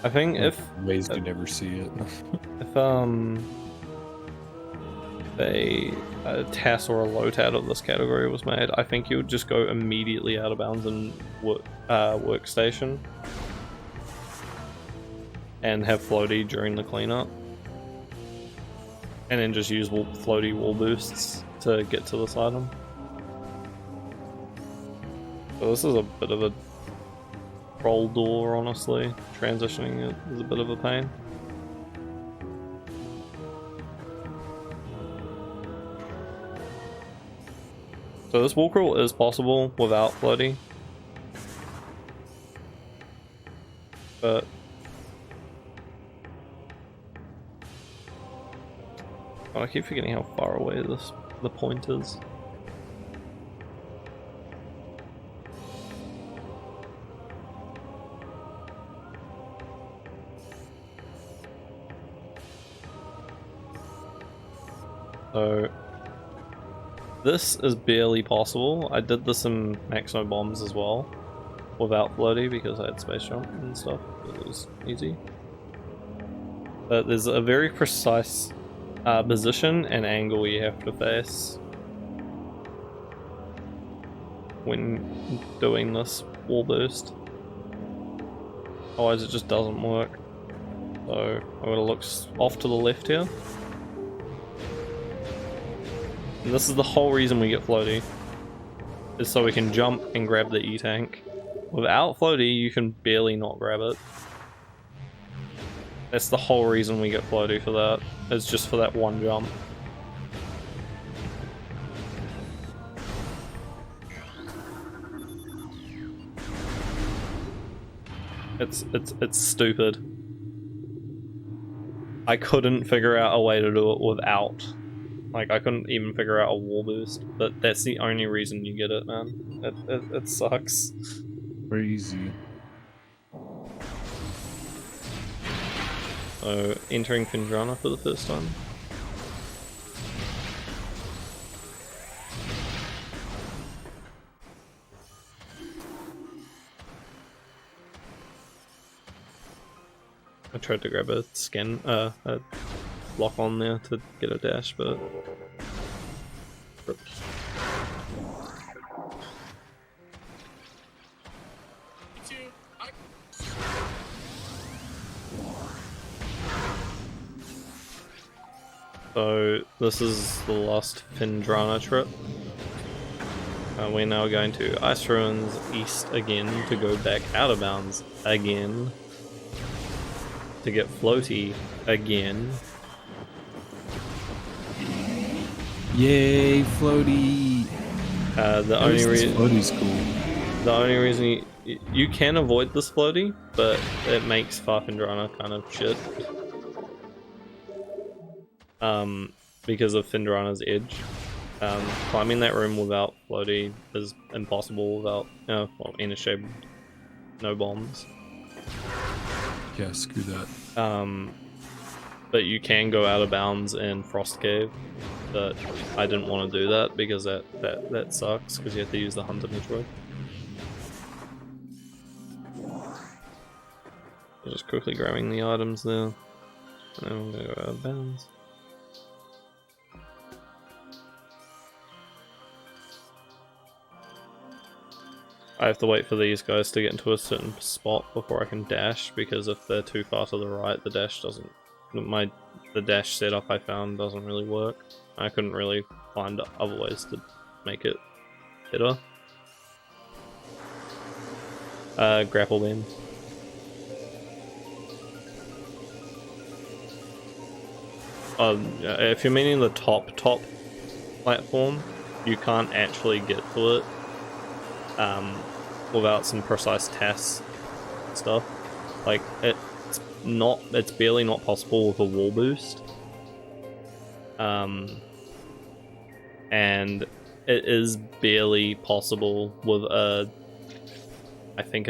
I think if ways to never see it. if a TAS or a LOTAD of this category was made, I think you would just go immediately out of bounds in workstation and have floaty during the cleanup, and then just use floaty wall boosts to get to this item. So this is a bit of a troll door, honestly. Transitioning it is a bit of a pain. So this wall crawl is possible without floaty. But oh, I keep forgetting how far away the point is. So this is barely possible. I did this in Max No Bombs as well, without floaty because I had space jump and stuff. It was easy. But there's a very precise position and angle you have to face when doing this wall boost. Otherwise it just doesn't work. So I'm gonna look off to the left here. And this is the whole reason we get floaty, is so we can jump and grab the E-tank. Without floaty, you can barely not grab it. That's the whole reason we get floaty for that. It's just for that one jump. It's stupid. I couldn't figure out a way to do it without. Like, I couldn't even figure out a wall boost, but that's the only reason you get it, man. It sucks. Crazy. So, entering Findrana for the first time. I tried to grab a skin, a block on there to get a dash, but... So this is the last Findrana trip. We're now going to Ice Ruins East again to go back out of bounds again. To get floaty again. Yay, floaty! The only reason floaty's cool. The only reason you can avoid this floaty, but it makes Findrana kind of shit. Because of Findrana's edge. Climbing that room without floaty is impossible without, well, inner shape, no bombs. Yeah, screw that. But you can go out of bounds in Frost Cave, but I didn't want to do that because that sucks, because you have to use the Hunter Metroid. So just quickly grabbing the items there, and then I'm gonna go out of bounds. I have to wait for these guys to get into a certain spot before I can dash, because if they're too far to the right, the dash doesn't... the dash setup I found doesn't really work. I couldn't really find other ways to make it better. Grapple band. If you're meaning the top platform, you can't actually get to it without some precise tests stuff. Like, it's barely not possible with a wall boost. And it is barely possible with I think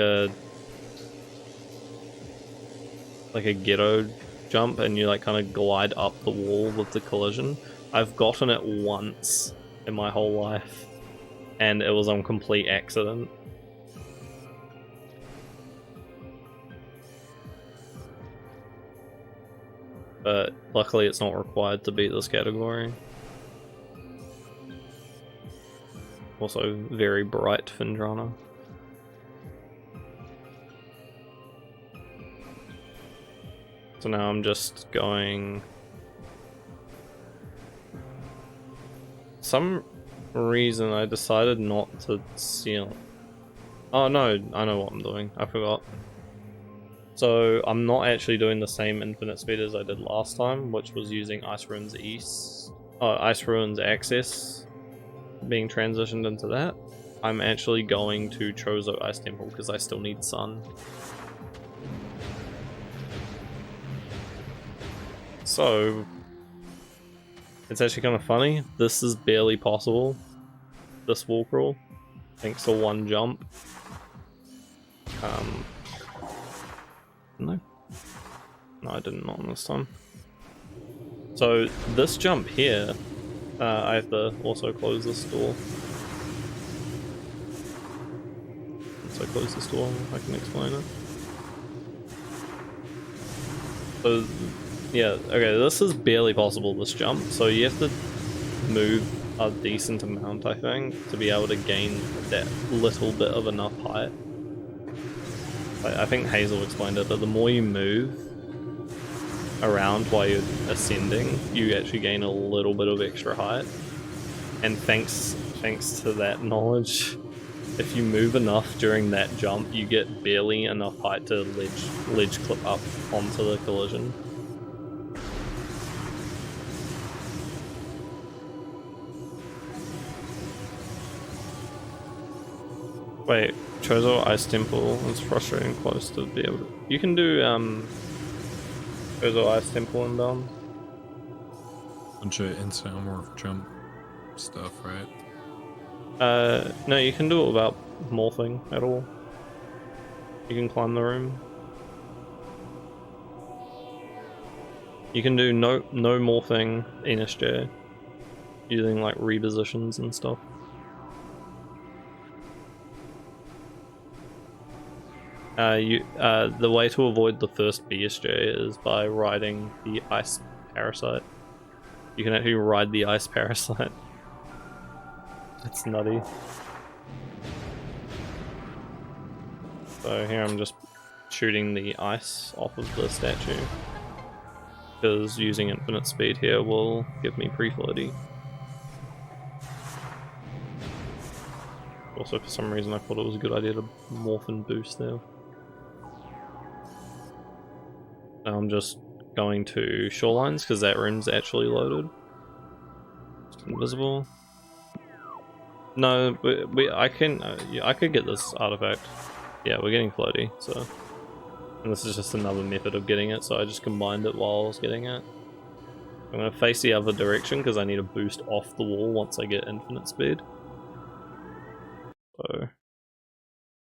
like a ghetto jump, and you like kind of glide up the wall with the collision. I've gotten it once in my whole life, and it was on complete accident. But luckily it's not required to beat this category. Also very bright Findrana. So now I'm just going... Some reason I decided not to seal. Oh no, I know what I'm doing. I forgot. So I'm not actually doing the same infinite speed as I did last time, which was using Ice Ruins East, Ice Ruins Access being transitioned into that, I'm actually going to Chozo Ice Temple because I still need sun. So it's actually kind of funny. This is barely possible. This wall crawl, thanks to one jump. No, I didn't on this time. So this jump here, I have to also close this door. Once I close this door, I can explain it. So yeah, okay, this is barely possible, this jump. So you have to move a decent amount, I think, to be able to gain that little bit of enough height. I think Hazel explained it, but the more you move around while you're ascending, you actually gain a little bit of extra height. And thanks to that knowledge, if you move enough during that jump, you get barely enough height to ledge clip up onto the collision. Wait, Chozo Ice Temple is frustrating close to be able to... You can do Chozo Ice Temple inbound. Bunch of instant morph jump stuff, right? No, you can do it without morphing at all. You can climb the room. You can do no morphing NSJ using like repositions and stuff. The way to avoid the first BSJ is by riding the ice parasite. You can actually ride the ice parasite. It's nutty. So here I'm just shooting the ice off of the statue, because using infinite speed here will give me pre-floaty. Also, for some reason I thought it was a good idea to morph and boost there. Now I'm just going to shorelines because that room's actually loaded. Invisible. No, I could get this artifact. Yeah, we're getting floaty, so. And this is just another method of getting it, so I just combined it while I was getting it. I'm gonna face the other direction because I need a boost off the wall once I get infinite speed. So.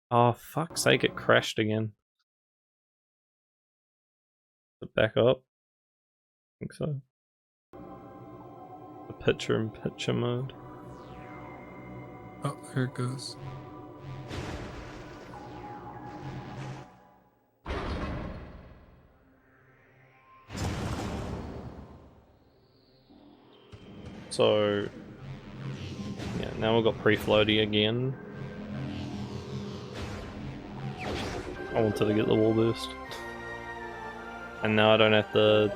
Oh, fuck's sake, it crashed again. Back up? I think so. The picture mode. Oh, there it goes. So yeah, now we've got pre-floaty again. I wanted to get the wall boost. And now I don't have to...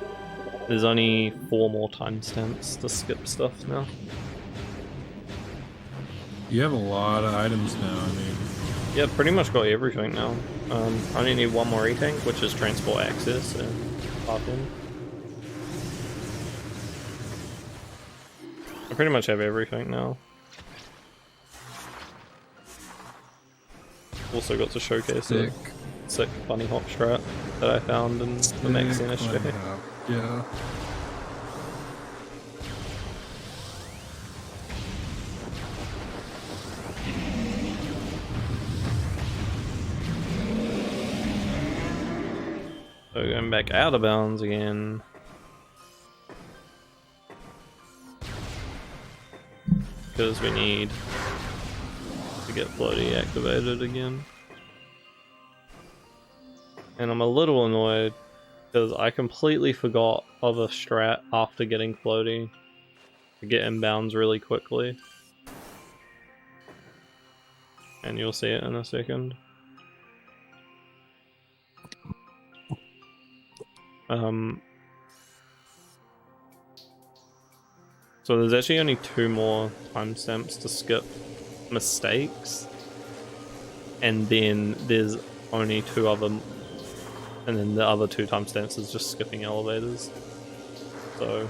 There's only 4 more timestamps to skip stuff now. You have a lot of items now, I mean. Yeah, pretty much got everything now. I only need 1 more E-tank, which is transport access and path in. I pretty much have everything now. Also got to showcase a sick bunny hop strat that I found in the max NSJ. Yeah. So going back out of bounds again. Because we need to get floaty activated again. And I'm a little annoyed because I completely forgot of a strat after getting floaty to get inbounds really quickly. And you'll see it in a second. So there's actually only 2 more timestamps to skip mistakes, and then there's only 2 other, and then the other 2 timestamps is just skipping elevators. So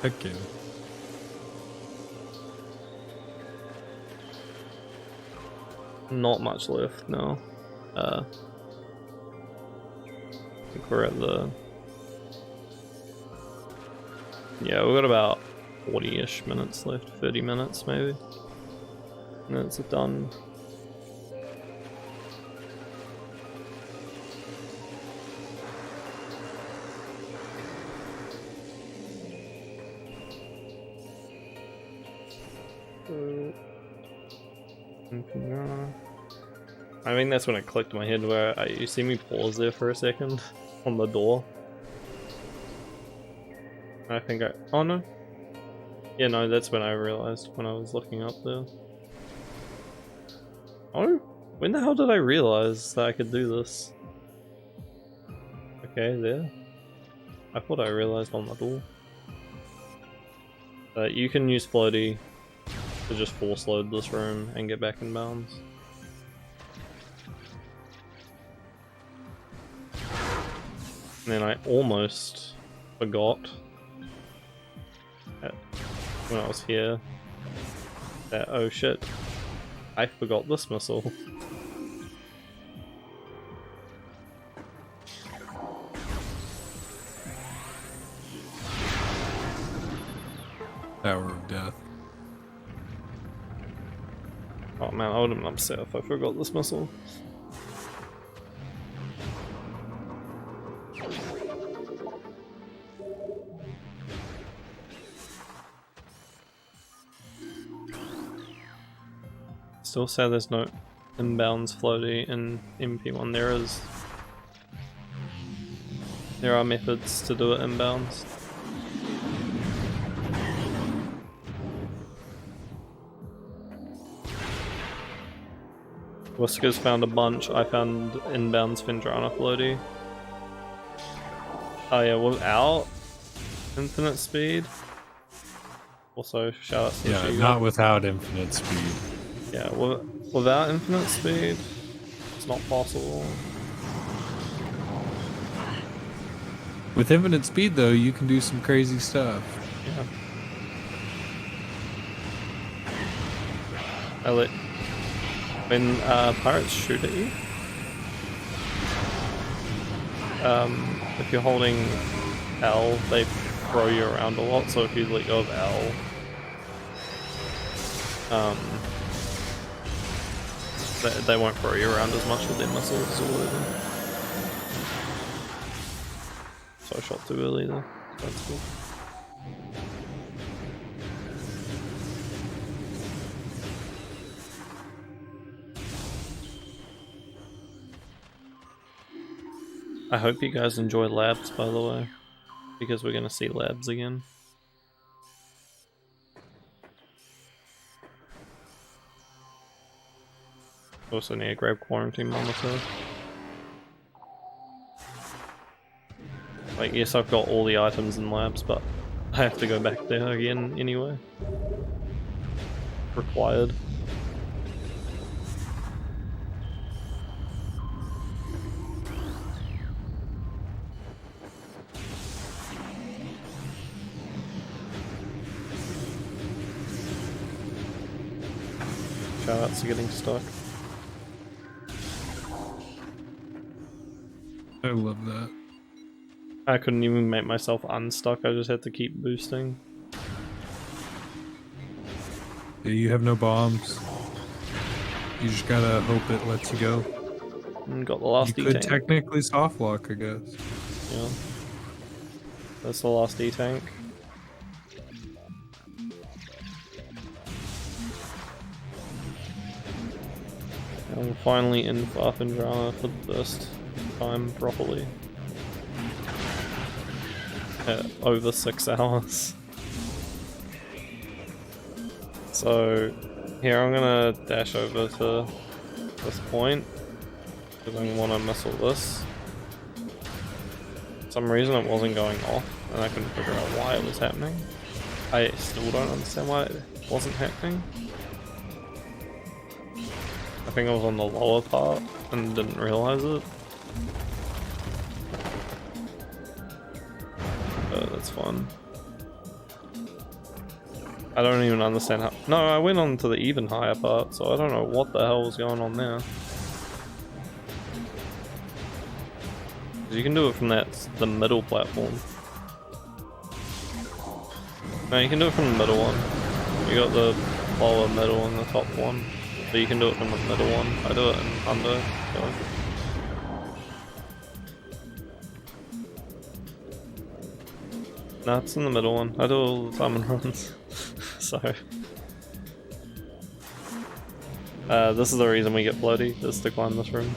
Heck yeah. Not much left now. I think we're at the... Yeah, we've got about 40-ish minutes left, 30 minutes maybe. And then it's done. I think that's when it clicked in my head where you see me pause there for a second on the door. I think oh no. Yeah, no, that's when I realized when I was looking up there. Oh, when the hell did I realize that I could do this? Okay, there. I thought I realized on the door. You can use floaty to just force load this room and get back in bounds. And then I almost forgot that when I was here that, oh shit, I forgot this missile. Tower of Death. Oh man, I would have been upset if I forgot this missile. Still sad there's no inbounds floaty in MP1. There are methods to do it inbounds. Whisker's found a bunch. I found inbounds Vendrana floaty. Oh yeah, without infinite speed. Also, shout out to Yeah, not without infinite speed. Yeah, without infinite speed, it's not possible. With infinite speed, though, you can do some crazy stuff. Yeah. When pirates shoot at you, if you're holding L, they throw you around a lot. So if you let go of L, they won't throw you around as much with their missiles or whatever. So I shot too early there. That's cool. I hope you guys enjoy labs, by the way, because we're gonna see labs again. Also need to grab quarantine monitor. Like, yes, I've got all the items in labs, but I have to go back there again anyway. Required. Shoutouts to getting stuck. I love that. I couldn't even make myself unstuck, I just had to keep boosting. Yeah, you have no bombs. You just gotta hope it lets you go. And got the last You D-tank. could technically soft lock, I guess. Yeah. That's the last D-tank. And we're finally in Vendrana for the first time properly. At over 6 hours. So here I'm gonna dash over to this point because I want to missile this. For some reason it wasn't going off and I couldn't figure out why it was happening. I still don't understand why it wasn't happening. I think I was on the lower part and didn't realize it. But that's fun. I don't even understand how. No, I went on to the even higher part, so I don't know what the hell was going on there. You can do it from the middle platform. No, you can do it from the middle one. You got the lower, middle, and the top one. But you can do it from the middle one. I do it in Hundo. So. No, it's in the middle one. I do all the time in runs. So. This is the reason we get floaty, is to climb this room.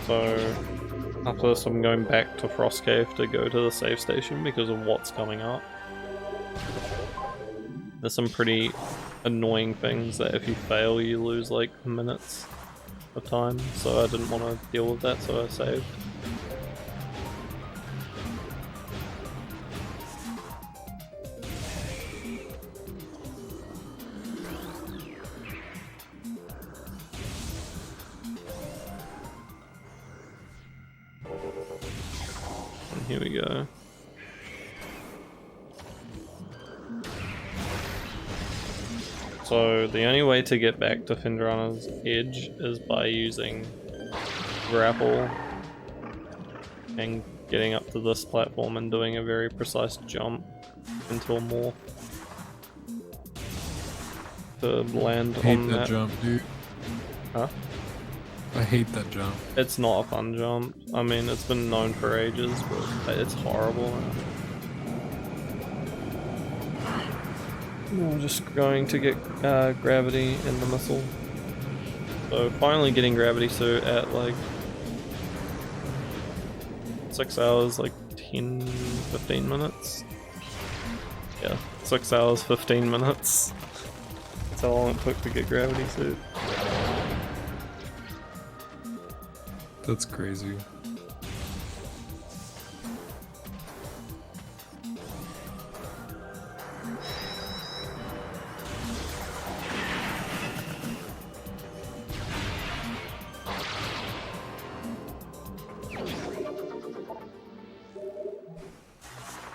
So, after this I'm going back to Frost Cave to go to the save station because of what's coming up. There's some pretty annoying things that if you fail you lose like minutes of time, so I didn't want to deal with that, so I saved. Here we go. So the only way to get back to Findrana's Edge is by using grapple and getting up to this platform and doing a very precise jump into a morph to land on that. Jump, dude. Huh? I hate that jump. It's not a fun jump. I mean, it's been known for ages, but it's horrible. I'm just going to get gravity in the missile. So finally getting gravity suit at like 6 hours, like 10-15 minutes. Yeah, 6 hours, 15 minutes. That's how long it took to get gravity suit. That's crazy.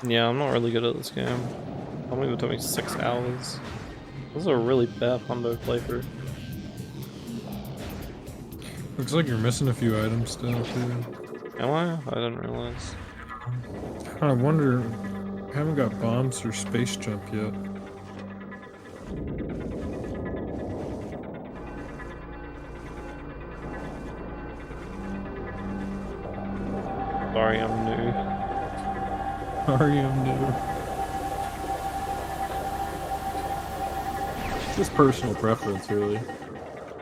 Yeah, I'm not really good at this game. I don't even took me 6 hours. This is a really bad Hundo playthrough. Looks like you're missing a few items still, too. Am I? I didn't realize. I wonder, I haven't got bombs or space jump yet. Sorry, I'm new. Sorry, I'm new. It's just personal preference, really.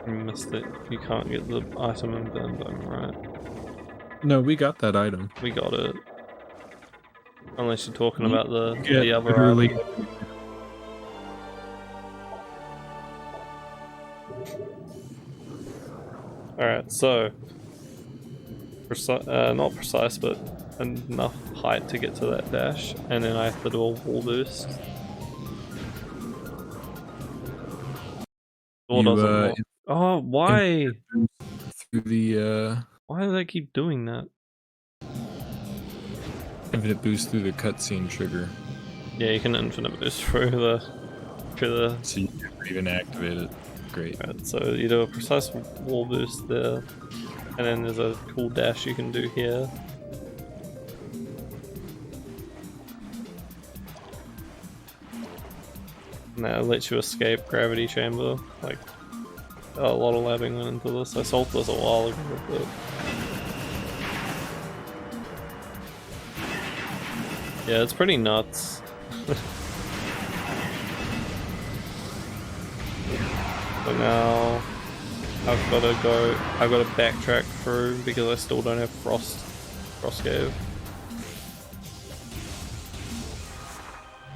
You missed it. You can't get the item in Binding, right? No, we got that item. We got it. Unless you're talking about the other literally. item. Alright, so not precise, but enough height to get to that dash, and then I have to do a wall boost. Door doesn't work. Oh, why? Through the Why do they keep doing that? infinite boost through the cutscene trigger. Yeah, you can infinite boost through the So you can even activate it. Great. Right, so you do a precise wall boost there, and then there's a cool dash you can do here. And that lets you escape gravity chamber. Like, a lot of labbing went into this. I solved this a while ago, but yeah, it's pretty nuts. So now I've got to backtrack through because I still don't have Frost Cave.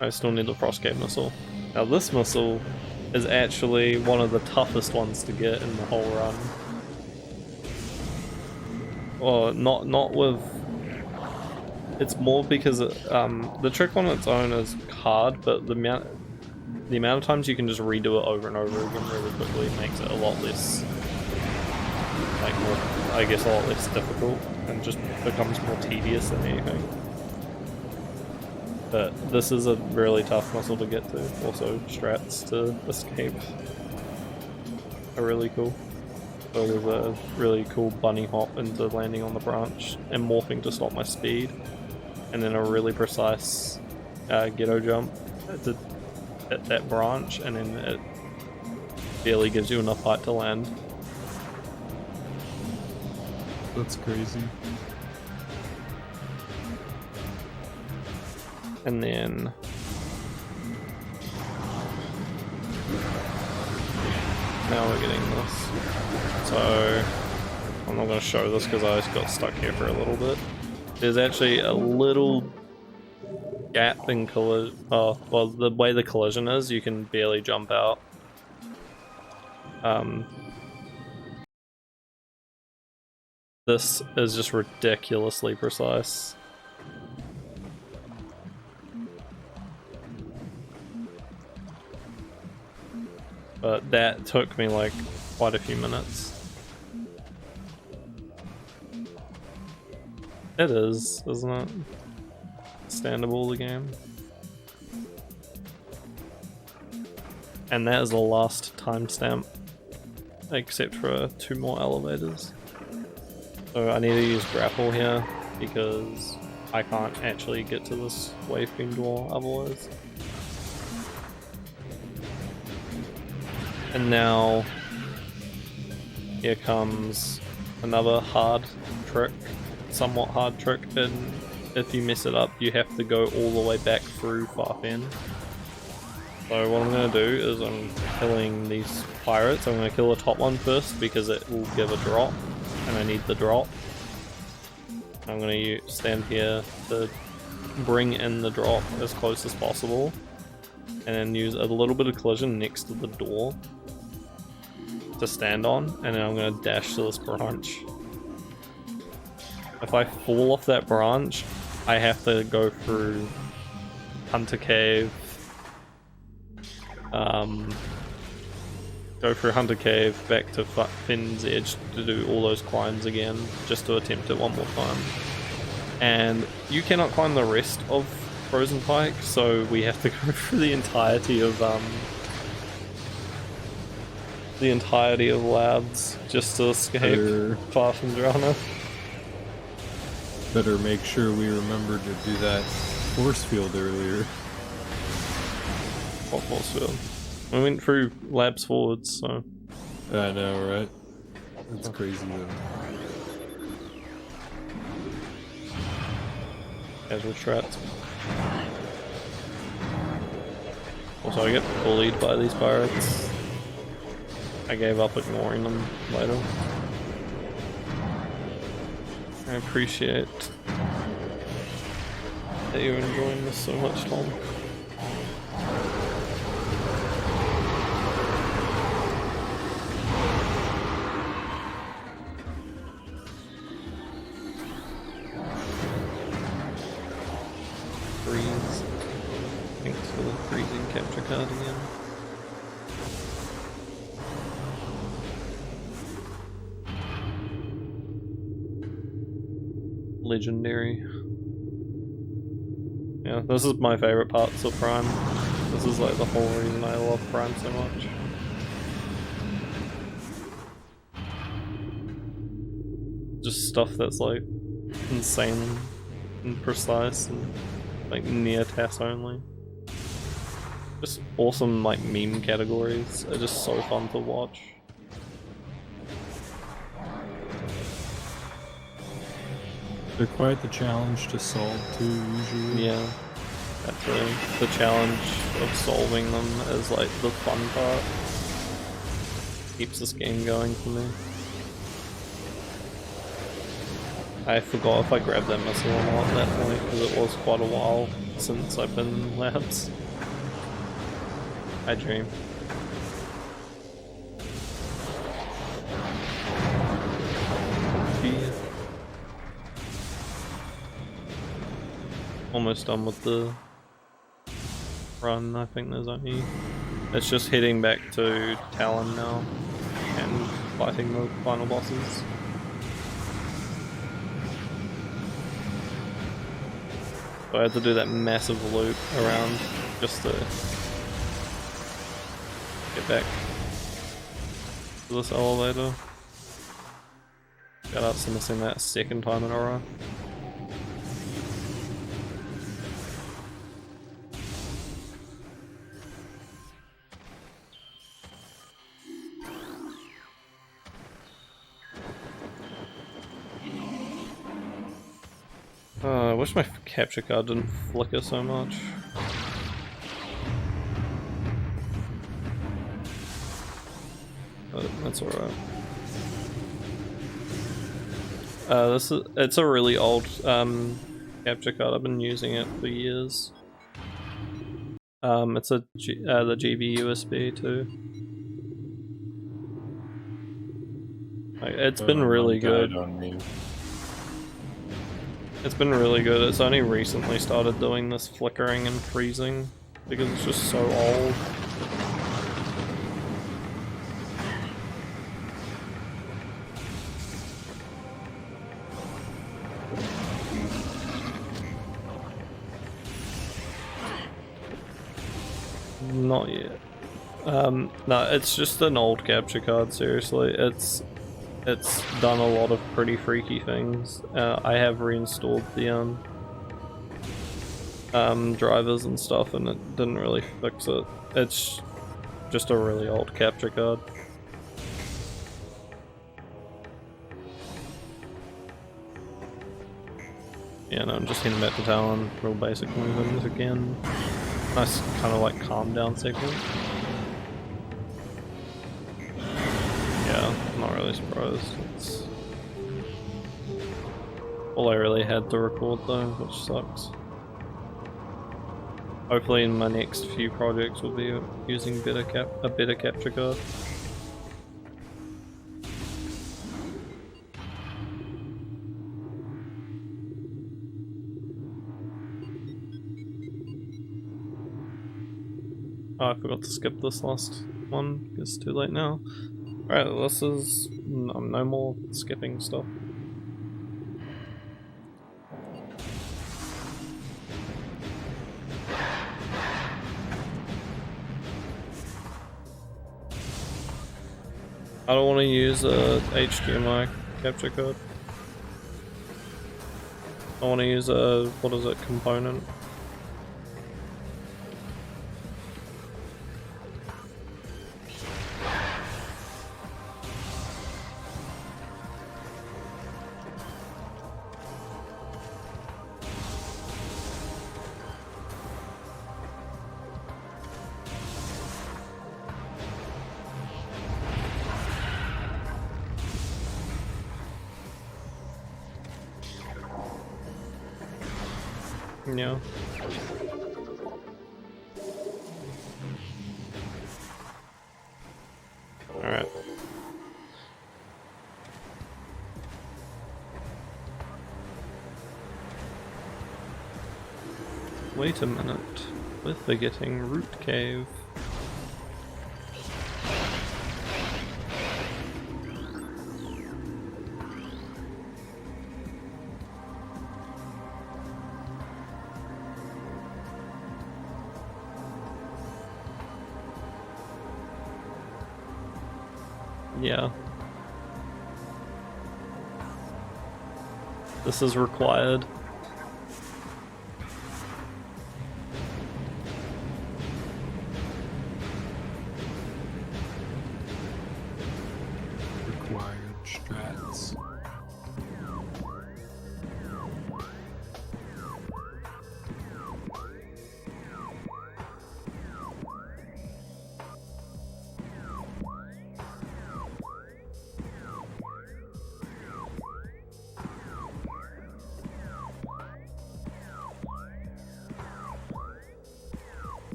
I still need the Frost Cave missile. Now this missile is actually one of the toughest ones to get in the whole run. Well, not with... It's more because the trick on its own is hard, but the amount the amount of times you can just redo it over and over again really quickly makes it a lot less, like, more, I guess, a lot less difficult, and just becomes more tedious than anything. But this is a really tough muscle to get to. Also, strats to escape are really cool. So there's a really cool bunny hop into landing on the branch and morphing to stop my speed, and then a really precise ghetto jump to hit that branch, and then it barely gives you enough height to land. That's crazy. And then now we're getting this. So I'm not going to show this because I just got stuck here for a little bit. There's actually a little gap in collision. Oh, well, the way the collision is, you can barely jump out. This is just ridiculously precise. But that took me like quite a few minutes. It is, isn't it? Understandable, the game. And that is the last timestamp, except for 2 more elevators. So I need to use grapple here because I can't actually get to this wave beam door otherwise. And now here comes another hard trick, somewhat hard trick, and if you mess it up you have to go all the way back through Farfen. So what I'm going to do is I'm killing these pirates. I'm going to kill the top one first because it will give a drop and I need the drop. I'm going to stand here to bring in the drop as close as possible and then use a little bit of collision next to the door to stand on, and then I'm going to dash to this branch. If I fall off that branch, I have to go through Hunter Cave, back to Finn's Edge to do all those climbs again, just to attempt it one more time. And you cannot climb the rest of Frozen Pike, so we have to go through the entirety of labs just to escape Farfendrana. Better make sure we remember to do that force field earlier. What force field? We went through labs forwards, so... I know, right? That's crazy though. Casual strats. Also, I get bullied by these pirates. I gave up ignoring them later. I appreciate that you're enjoying this so much, Tom. Freeze. Thanks for the freezing capture card again. Legendary. Yeah, this is my favorite parts of Prime. This is like the whole reason I love Prime so much. Just stuff that's like insane and precise and like near TAS only. Just awesome like meme categories are just so fun to watch. They're quite the challenge to solve too, usually. Yeah, actually, the challenge of solving them is like the fun part. Keeps this game going for me. I forgot if I grabbed that missile or not at that point because it was quite a while since I've been in labs. I dream. Almost done with the run. I think there's only... It's just heading back to Talon now and fighting the final bosses. So I had to do that massive loop around just to get back to this elevator. Got us missing that second time in a row. I wish my capture card didn't flicker so much. But that's alright. It's a really old capture card. I've been using it for years. It's the GB USB too. Like, it's been really good. It's been really good. It's only recently started doing this flickering and freezing because it's just so old. Not yet. No, it's just an old capture card, seriously. It's done a lot of pretty freaky things. I have reinstalled the drivers and stuff and it didn't really fix it. It's just a really old capture card. Yeah, no, I'm just heading back to Talon, real basic movements again. Nice kind of like calm down segment. Yeah, I'm not really surprised. It's all I really had to record though, which sucks. Hopefully in my next few projects we'll be using a better capture card. Oh, I forgot to skip this last one. It's too late now. Alright, this is no more skipping stuff. I don't want to use a HDMI capture card. I want to use a, what is it, component. Yeah. Alright. Wait a minute. We're forgetting Root Cave. Yeah. This is required. Required strats.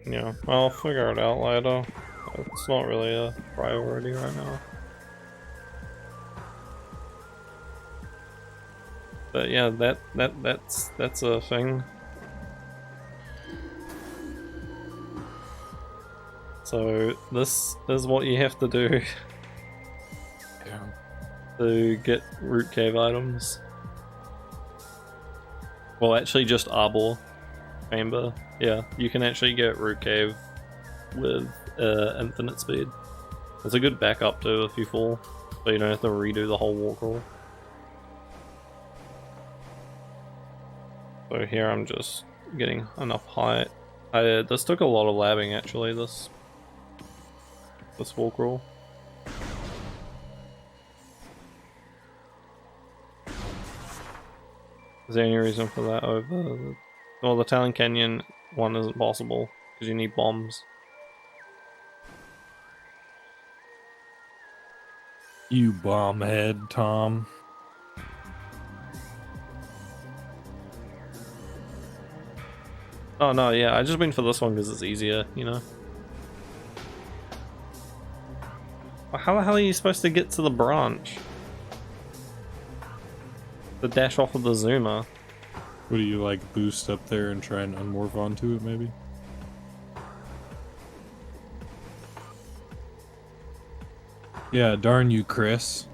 Yeah, I'll figure it out later. It's not really a priority right now. But yeah, that's a thing. So this is what you have to do Yeah. to get root cave items. Well, actually, just arbor chamber. Yeah, you can actually get root cave with infinite speed. It's a good backup too if you fall, so you don't have to redo the whole walk roll. So here I'm just getting enough height. This took a lot of labbing actually. This walk roll. Is there any reason for that over? Well, the Talon Canyon one isn't possible because you need bombs. You bomb head, Tom. Oh no, yeah, I just went for this one because it's easier, you know. Well, how the hell are you supposed to get to the branch? The dash off of the zoomer. What do you like, boost up there and try and unmorph onto it, maybe? Yeah, darn you, Chris.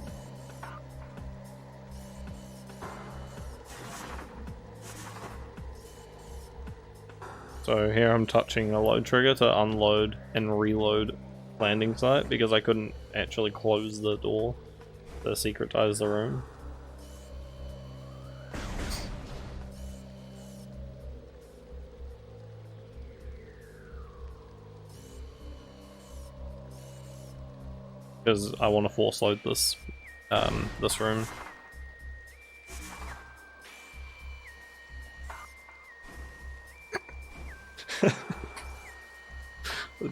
So here I'm touching a load trigger to unload and reload landing site because I couldn't actually close the door to secretize the room. Because I want to force load this this room.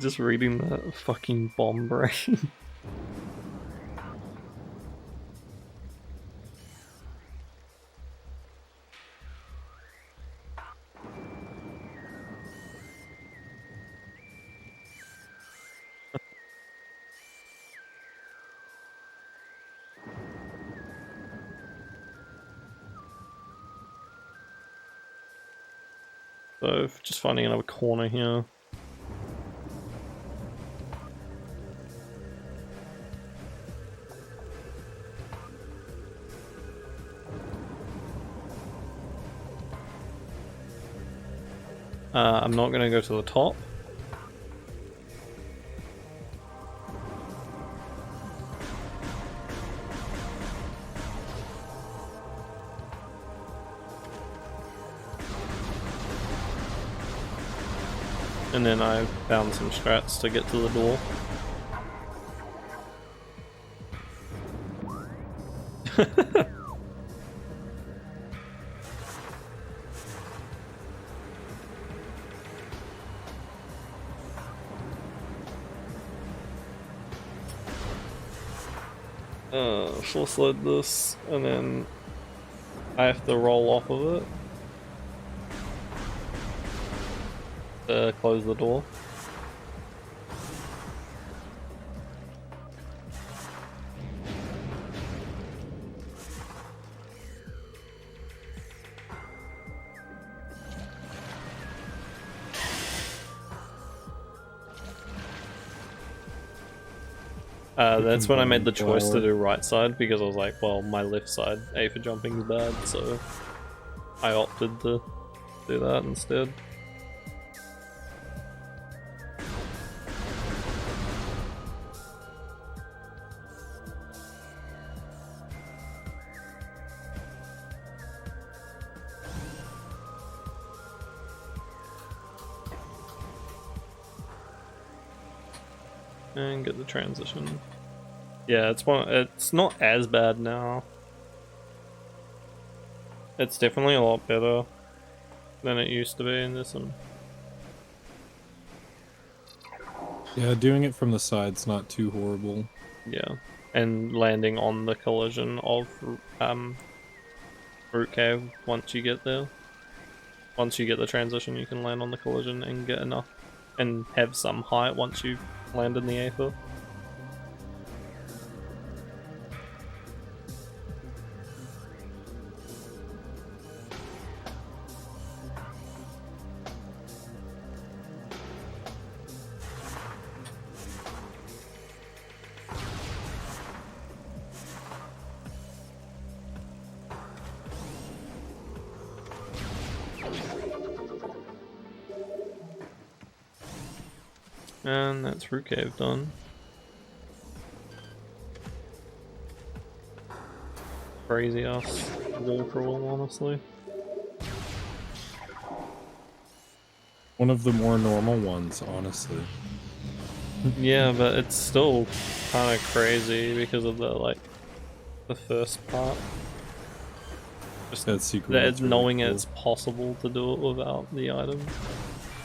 Just reading that fucking bomb brain. So just finding another corner here. I'm not gonna go to the top. And then I found some strats to get to the door. Force load this, and then I have to roll off of it to close the door. That's when I made the choice to do right side because I was like, well, my left side, A for jumping is bad, so I opted to do that instead. And get the transition. Yeah, it's not as bad now. It's definitely a lot better than it used to be in this one. Yeah, doing it from the side's not too horrible. Yeah. And landing on the collision of root cave once you get there. Once you get the transition, you can land on the collision and get enough and have some height once you land in the aether. And that's root cave done. Crazy ass wall crawl, honestly. One of the more normal ones, honestly. Yeah, but it's still kind of crazy because of the first part. Just That sequence that is really knowing cool. it's possible to do it without the item.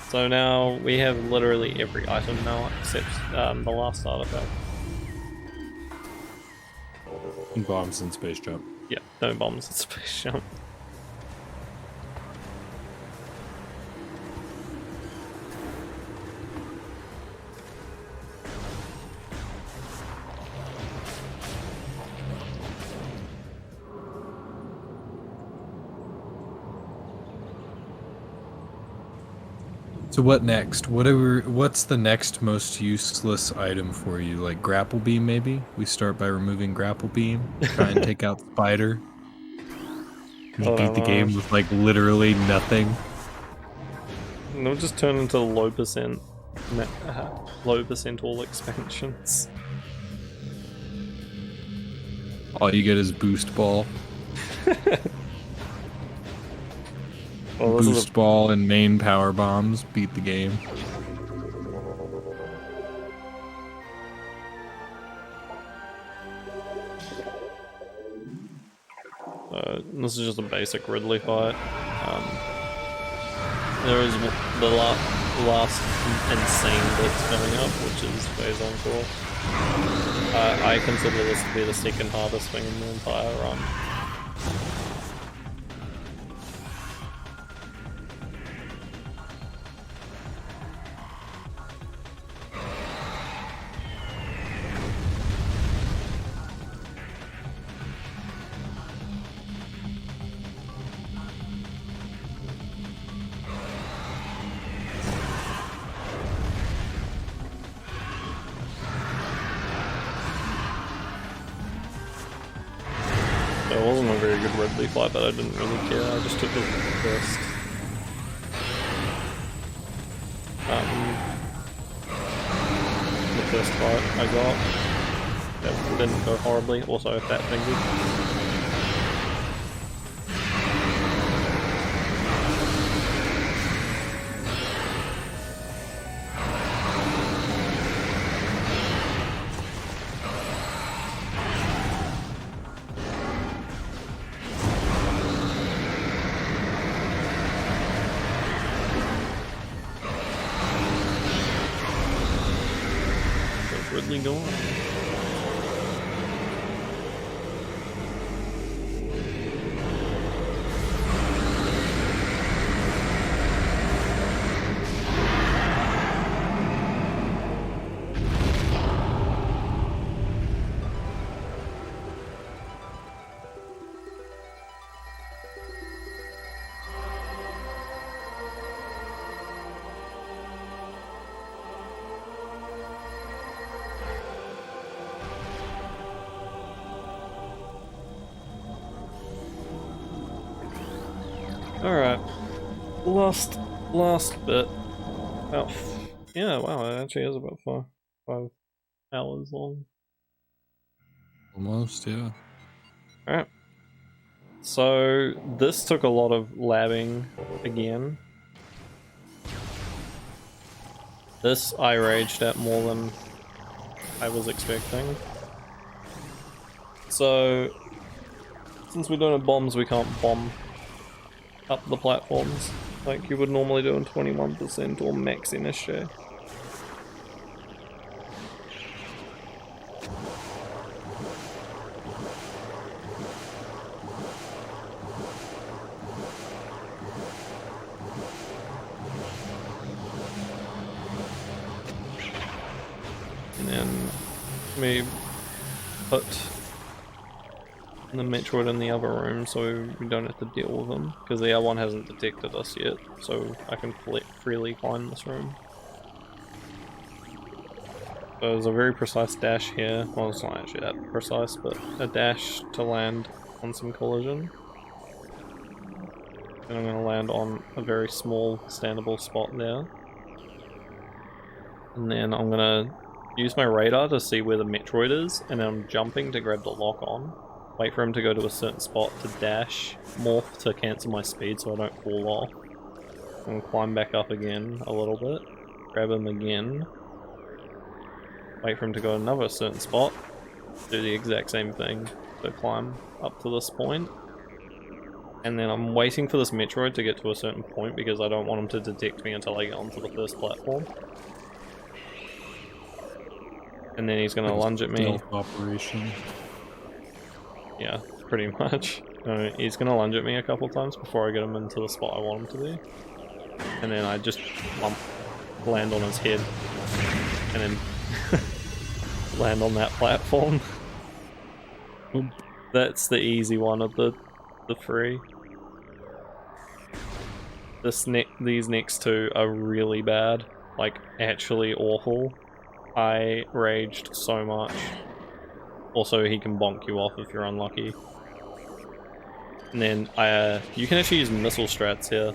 So now we have literally every item now except the last artifact. And bombs and space jump. Yeah, no bombs and space jump. So what next? What's the next most useless item for you? Like grapple beam, maybe? We start by removing grapple beam. Try and take out spider. You beat the game with like literally nothing. And they'll just turn into low percent all expansions. All you get is boost ball. Well, this is Boost ball and main power bombs beat the game. this is just a basic Ridley fight. There is the last insane blitz coming up, which is phase encore. I consider this to be the second hardest thing in the entire run. It wasn't a very good Ridley fight, but I didn't really care. I just took the first. The first fight I got. That didn't go horribly. Also, fat fingered. Ridley going. Alright. Last bit. About yeah, wow, it actually is about 5 hours long. Almost, yeah. Alright. So this took a lot of labbing again. This I raged at more than I was expecting. So since we don't have bombs, we can't bomb up the platforms like you would normally do in 21% or max NSJ. And then we put the Metroid in the other room so we don't have to deal with them, because the other one hasn't detected us yet, so I can freely find this room. So there's a very precise dash here, well it's not actually that precise, but a dash to land on some collision. And I'm going to land on a very small standable spot there. And then I'm gonna use my radar to see where the Metroid is, and then I'm jumping to grab the lock on. Wait for him to go to a certain spot to dash, morph to cancel my speed so I don't fall off. And climb back up again a little bit. Grab him again. Wait for him to go to another certain spot. Do the exact same thing. So climb up to this point. And then I'm waiting for this Metroid to get to a certain point because I don't want him to detect me until I get onto the first platform. And then he's gonna lunge at me. Stealth operation. Yeah, pretty much. He's gonna lunge at me a couple times before I get him into the spot I want him to be. And then I just land on his head. And then land on that platform. That's the easy one of the three. These next two are really bad. Like, actually awful. I raged so much. Also, he can bonk you off if you're unlucky. And then you can actually use missile strats here.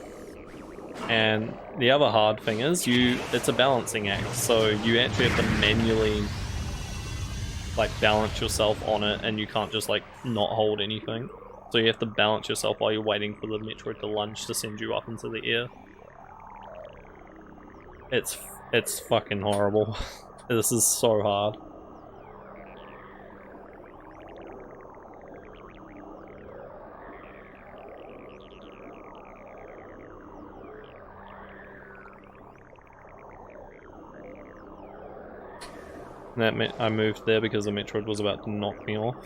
And the other hard thing is it's a balancing act, so you actually have to manually like balance yourself on it, and you can't just like not hold anything. So you have to balance yourself while you're waiting for the Metroid to lunge to send you up into the air. It's fucking horrible. This is so hard. That meant I moved there because the Metroid was about to knock me off.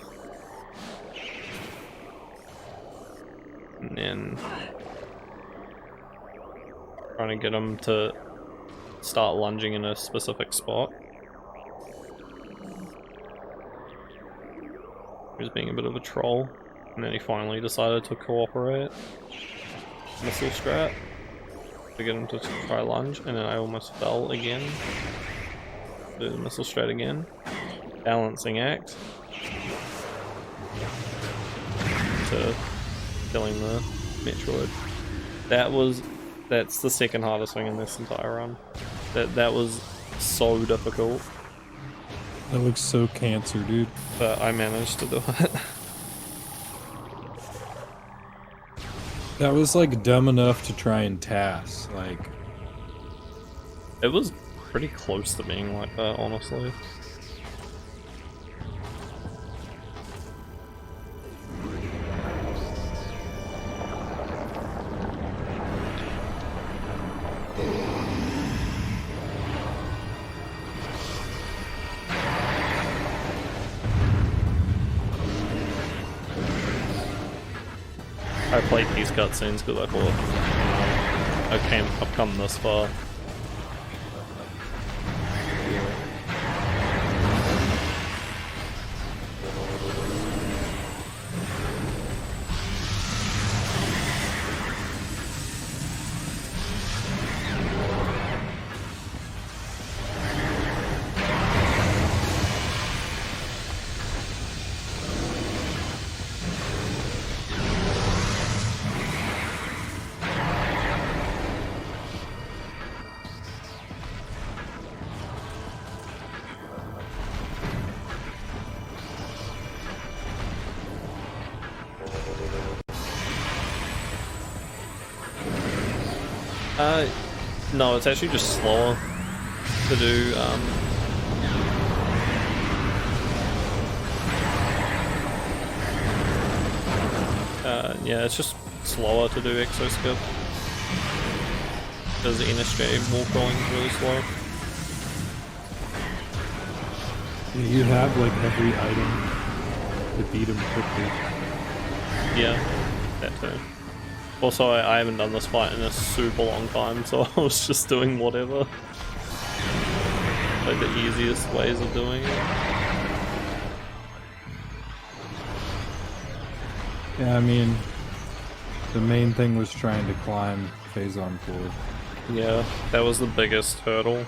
And then trying to get him to start lunging in a specific spot. He was being a bit of a troll, and then he finally decided to cooperate. Missile strat to get him to try lunge, and then I almost fell again. Do the missile strat again. Balancing act to killing the Metroid. That's the second hardest thing in this entire run. That was so difficult. That looks so cancer, dude. But I managed to do it. That was like dumb enough to try and TAS, like... It was pretty close to being like that, honestly. I played these cutscenes because I thought I've come this far. No, it's actually just slower to do, yeah, it's just slower to do exo skip. Because the NSJ wall crawling is really slow. Yeah, you have like every item to beat him quickly. Yeah, that too. Also, I haven't done this fight in a super long time, so I was just doing whatever. Like the easiest ways of doing it. Yeah, I mean, the main thing was trying to climb Phazon forward. Yeah, that was the biggest hurdle.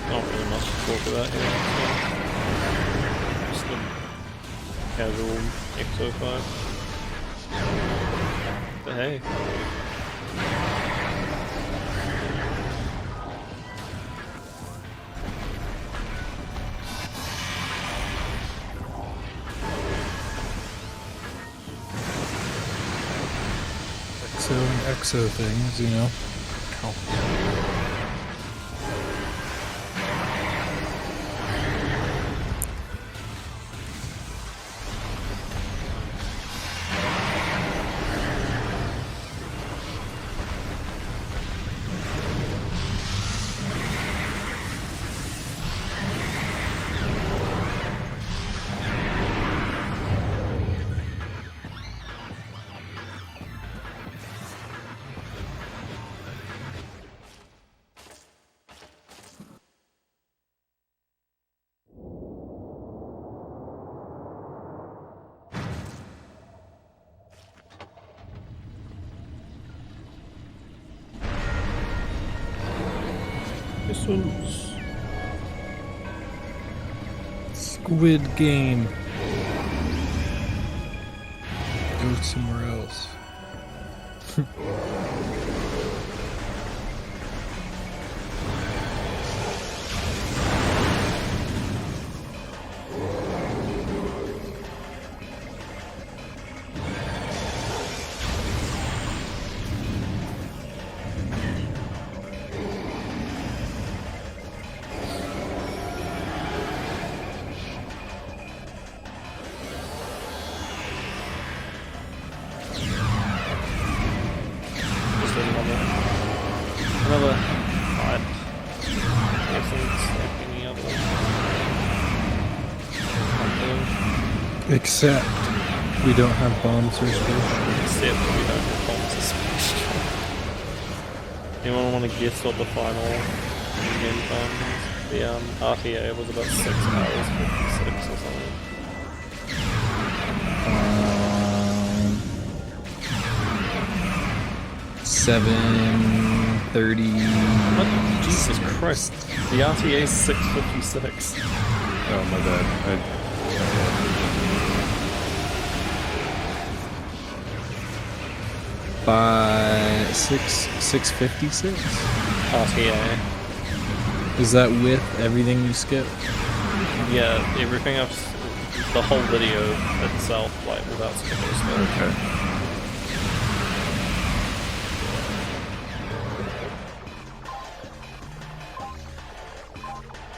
Not really much to talk about here. So just a casual exo fight. But hey. Exo and exo things, you know. Missiles. Squid Game. Go somewhere else. Just another fight. Guess it's like any other. Except we don't have bombs or space. Except we don't have bombs or space. Anyone want to guess what the final game time is? The RTA was about 6 hours 56 or something. 7:30. What? Jesus Christ. The RTA is 6:56. Oh, my bad. By 6:56. RTA. Is that with everything you skipped? Yeah, everything else, the whole video itself, like without skipping stuff. Okay.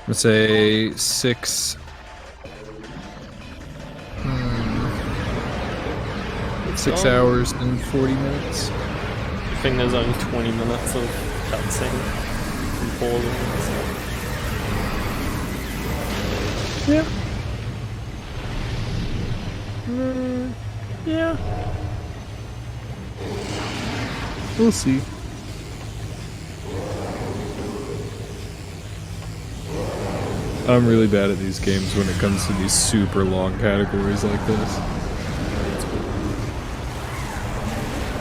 Let's say 6. 6 hours and 40 minutes. I think there's only 20 minutes of cutscene from pausing. Yeah. Yeah. We'll see. I'm really bad at these games when it comes to these super long categories like this.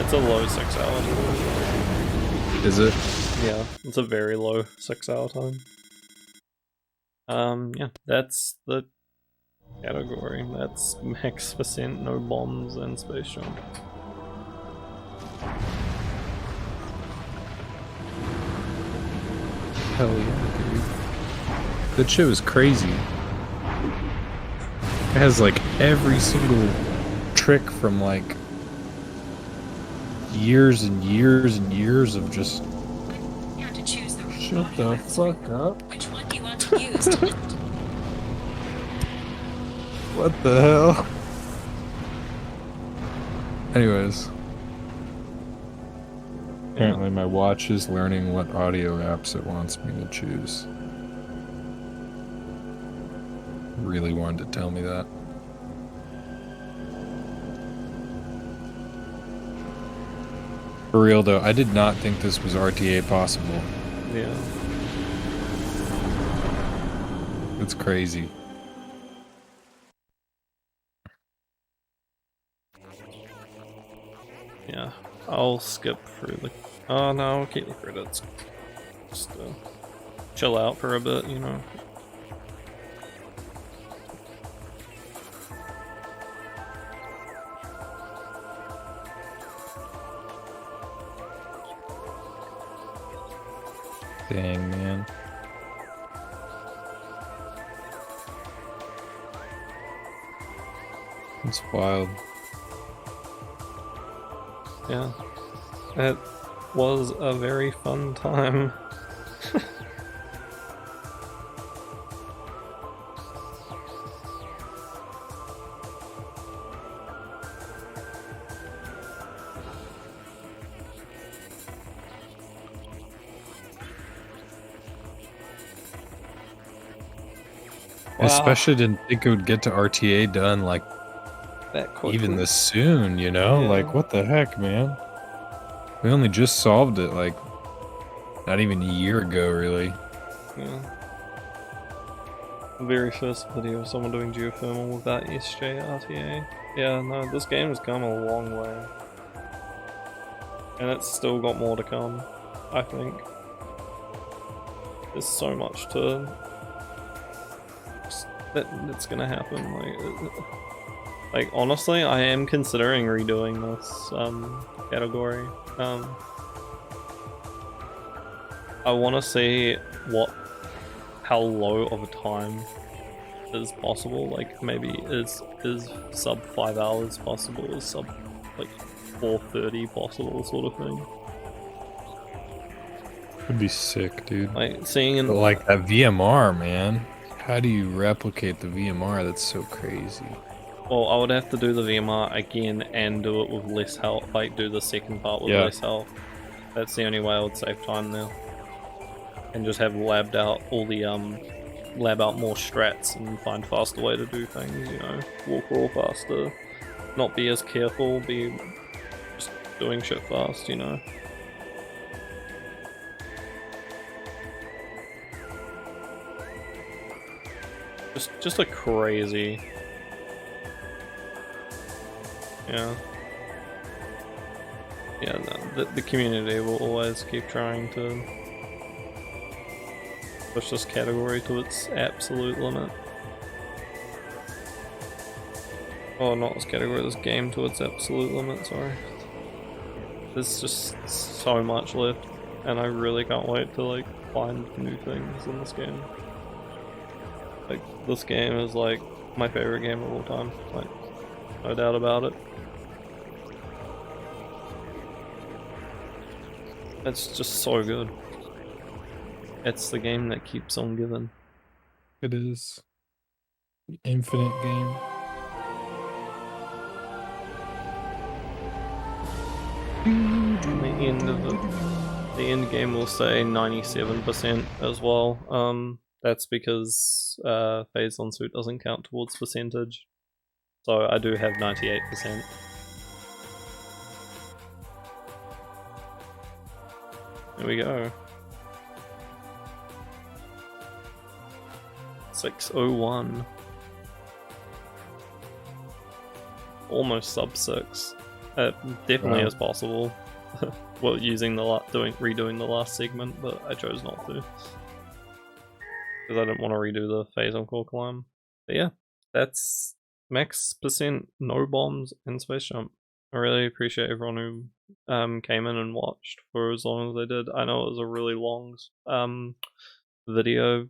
It's a low 6 hour time. Is it? Yeah, it's a very low 6 hour time. Yeah, that's the category. That's max percent, no bombs and space jump. Hell yeah, dude. That shit was crazy. It has like every single trick from like years and years and years of just. You have to choose the Shut the fuck up. which one do you want to use to lift? What the hell? Anyways. Apparently my watch is learning what audio apps it wants me to choose. Really wanted to tell me that. For real though, I did not think this was RTA possible. Yeah. It's crazy. Yeah. I'll skip through the. Oh no, I'll keep the credits. Just chill out for a bit, you know. Dang, man. It's wild. Yeah. It was a very fun time. I especially didn't think it would get to RTA done like that quickly. even this soon, you know? Yeah. Like, what the heck, man? We only just solved it, like, not even a year ago, really. Yeah. The very first video of someone doing geothermal with that SJ RTA. Yeah, no, this game has come a long way. And it's still got more to come, I think. There's so much to that's gonna happen. Like honestly, I am considering redoing this category. I want to see how low of a time is possible. Like maybe is sub 5 hours possible? Is sub like 4:30 possible, sort of thing. Would be sick, dude. Like seeing in But like that VMR, man. How do you replicate the VMR? That's so crazy. Well, I would have to do the VMR again and do it with less health. Like do the second part with less health. That's the only way I would save time now. And just have labbed out all the lab out more strats and find faster way to do things. You know, walk raw faster, not be as careful, be just doing shit fast. You know. Just a crazy. Yeah. Yeah, no, the community will always keep trying to push this category to its absolute limit. Oh, not this category, this game to its absolute limit, sorry. There's just so much left, and I really can't wait to like find new things in this game. Like, this game is like my favorite game of all time, like, no doubt about it. It's just so good. It's the game that keeps on giving. It is. Infinite game. The end of the end game will say 97% as well. That's because phase on suit doesn't count towards percentage. So I do have 98%. There we go. 601. Almost sub 6. It definitely is possible. Well, using the redoing the last segment, but I chose not to because I didn't want to redo the phase on core climb. But yeah, that's max percent no bombs and space jump. I really appreciate everyone who came in and watched for as long as they did. I know it was a really long video,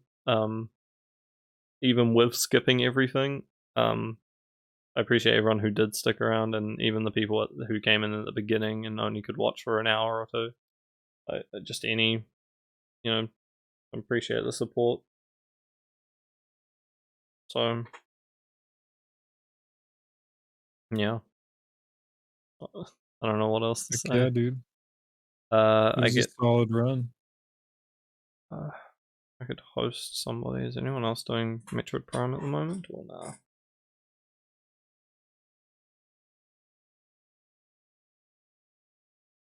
even with skipping everything. I appreciate everyone who did stick around, and even the people who came in at the beginning and only could watch for an hour or two. Just any, you know, I appreciate the support. So, yeah. I don't know what else to say. Yeah, dude. I get a solid run. I could host somebody. Is anyone else doing Metroid Prime at the moment, or nah?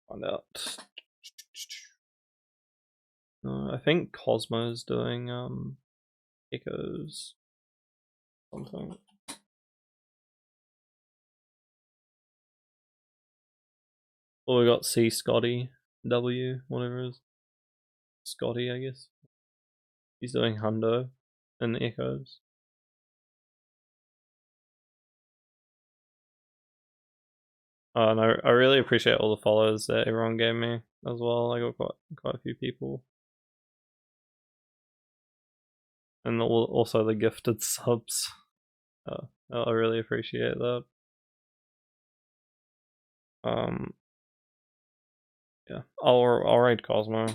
Find out. I think Cosmo's doing Echoes something. Well, we got C Scotty W, whatever it is. Scotty, I guess. He's doing Hundo in the Echoes. And I really appreciate all the follows that everyone gave me as well. I got quite a few people. And also the gifted subs. I really appreciate that. Yeah, I'll raid Cosmo.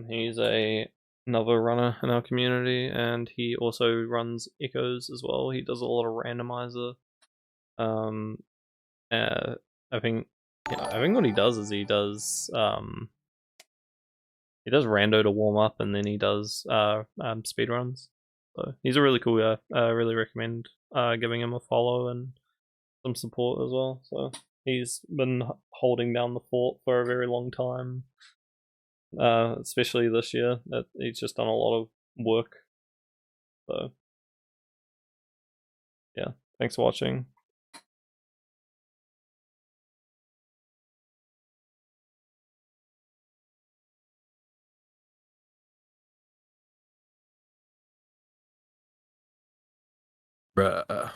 He's another runner in our community, and he also runs Echoes as well. He does a lot of randomizer. I think what he does is he does rando to warm up, and then he does speed runs. So he's a really cool guy. I really recommend giving him a follow and some support as well. So he's been holding down the fort for a very long time, especially this year. That he's just done a lot of work. So yeah, thanks for watching. Bruh.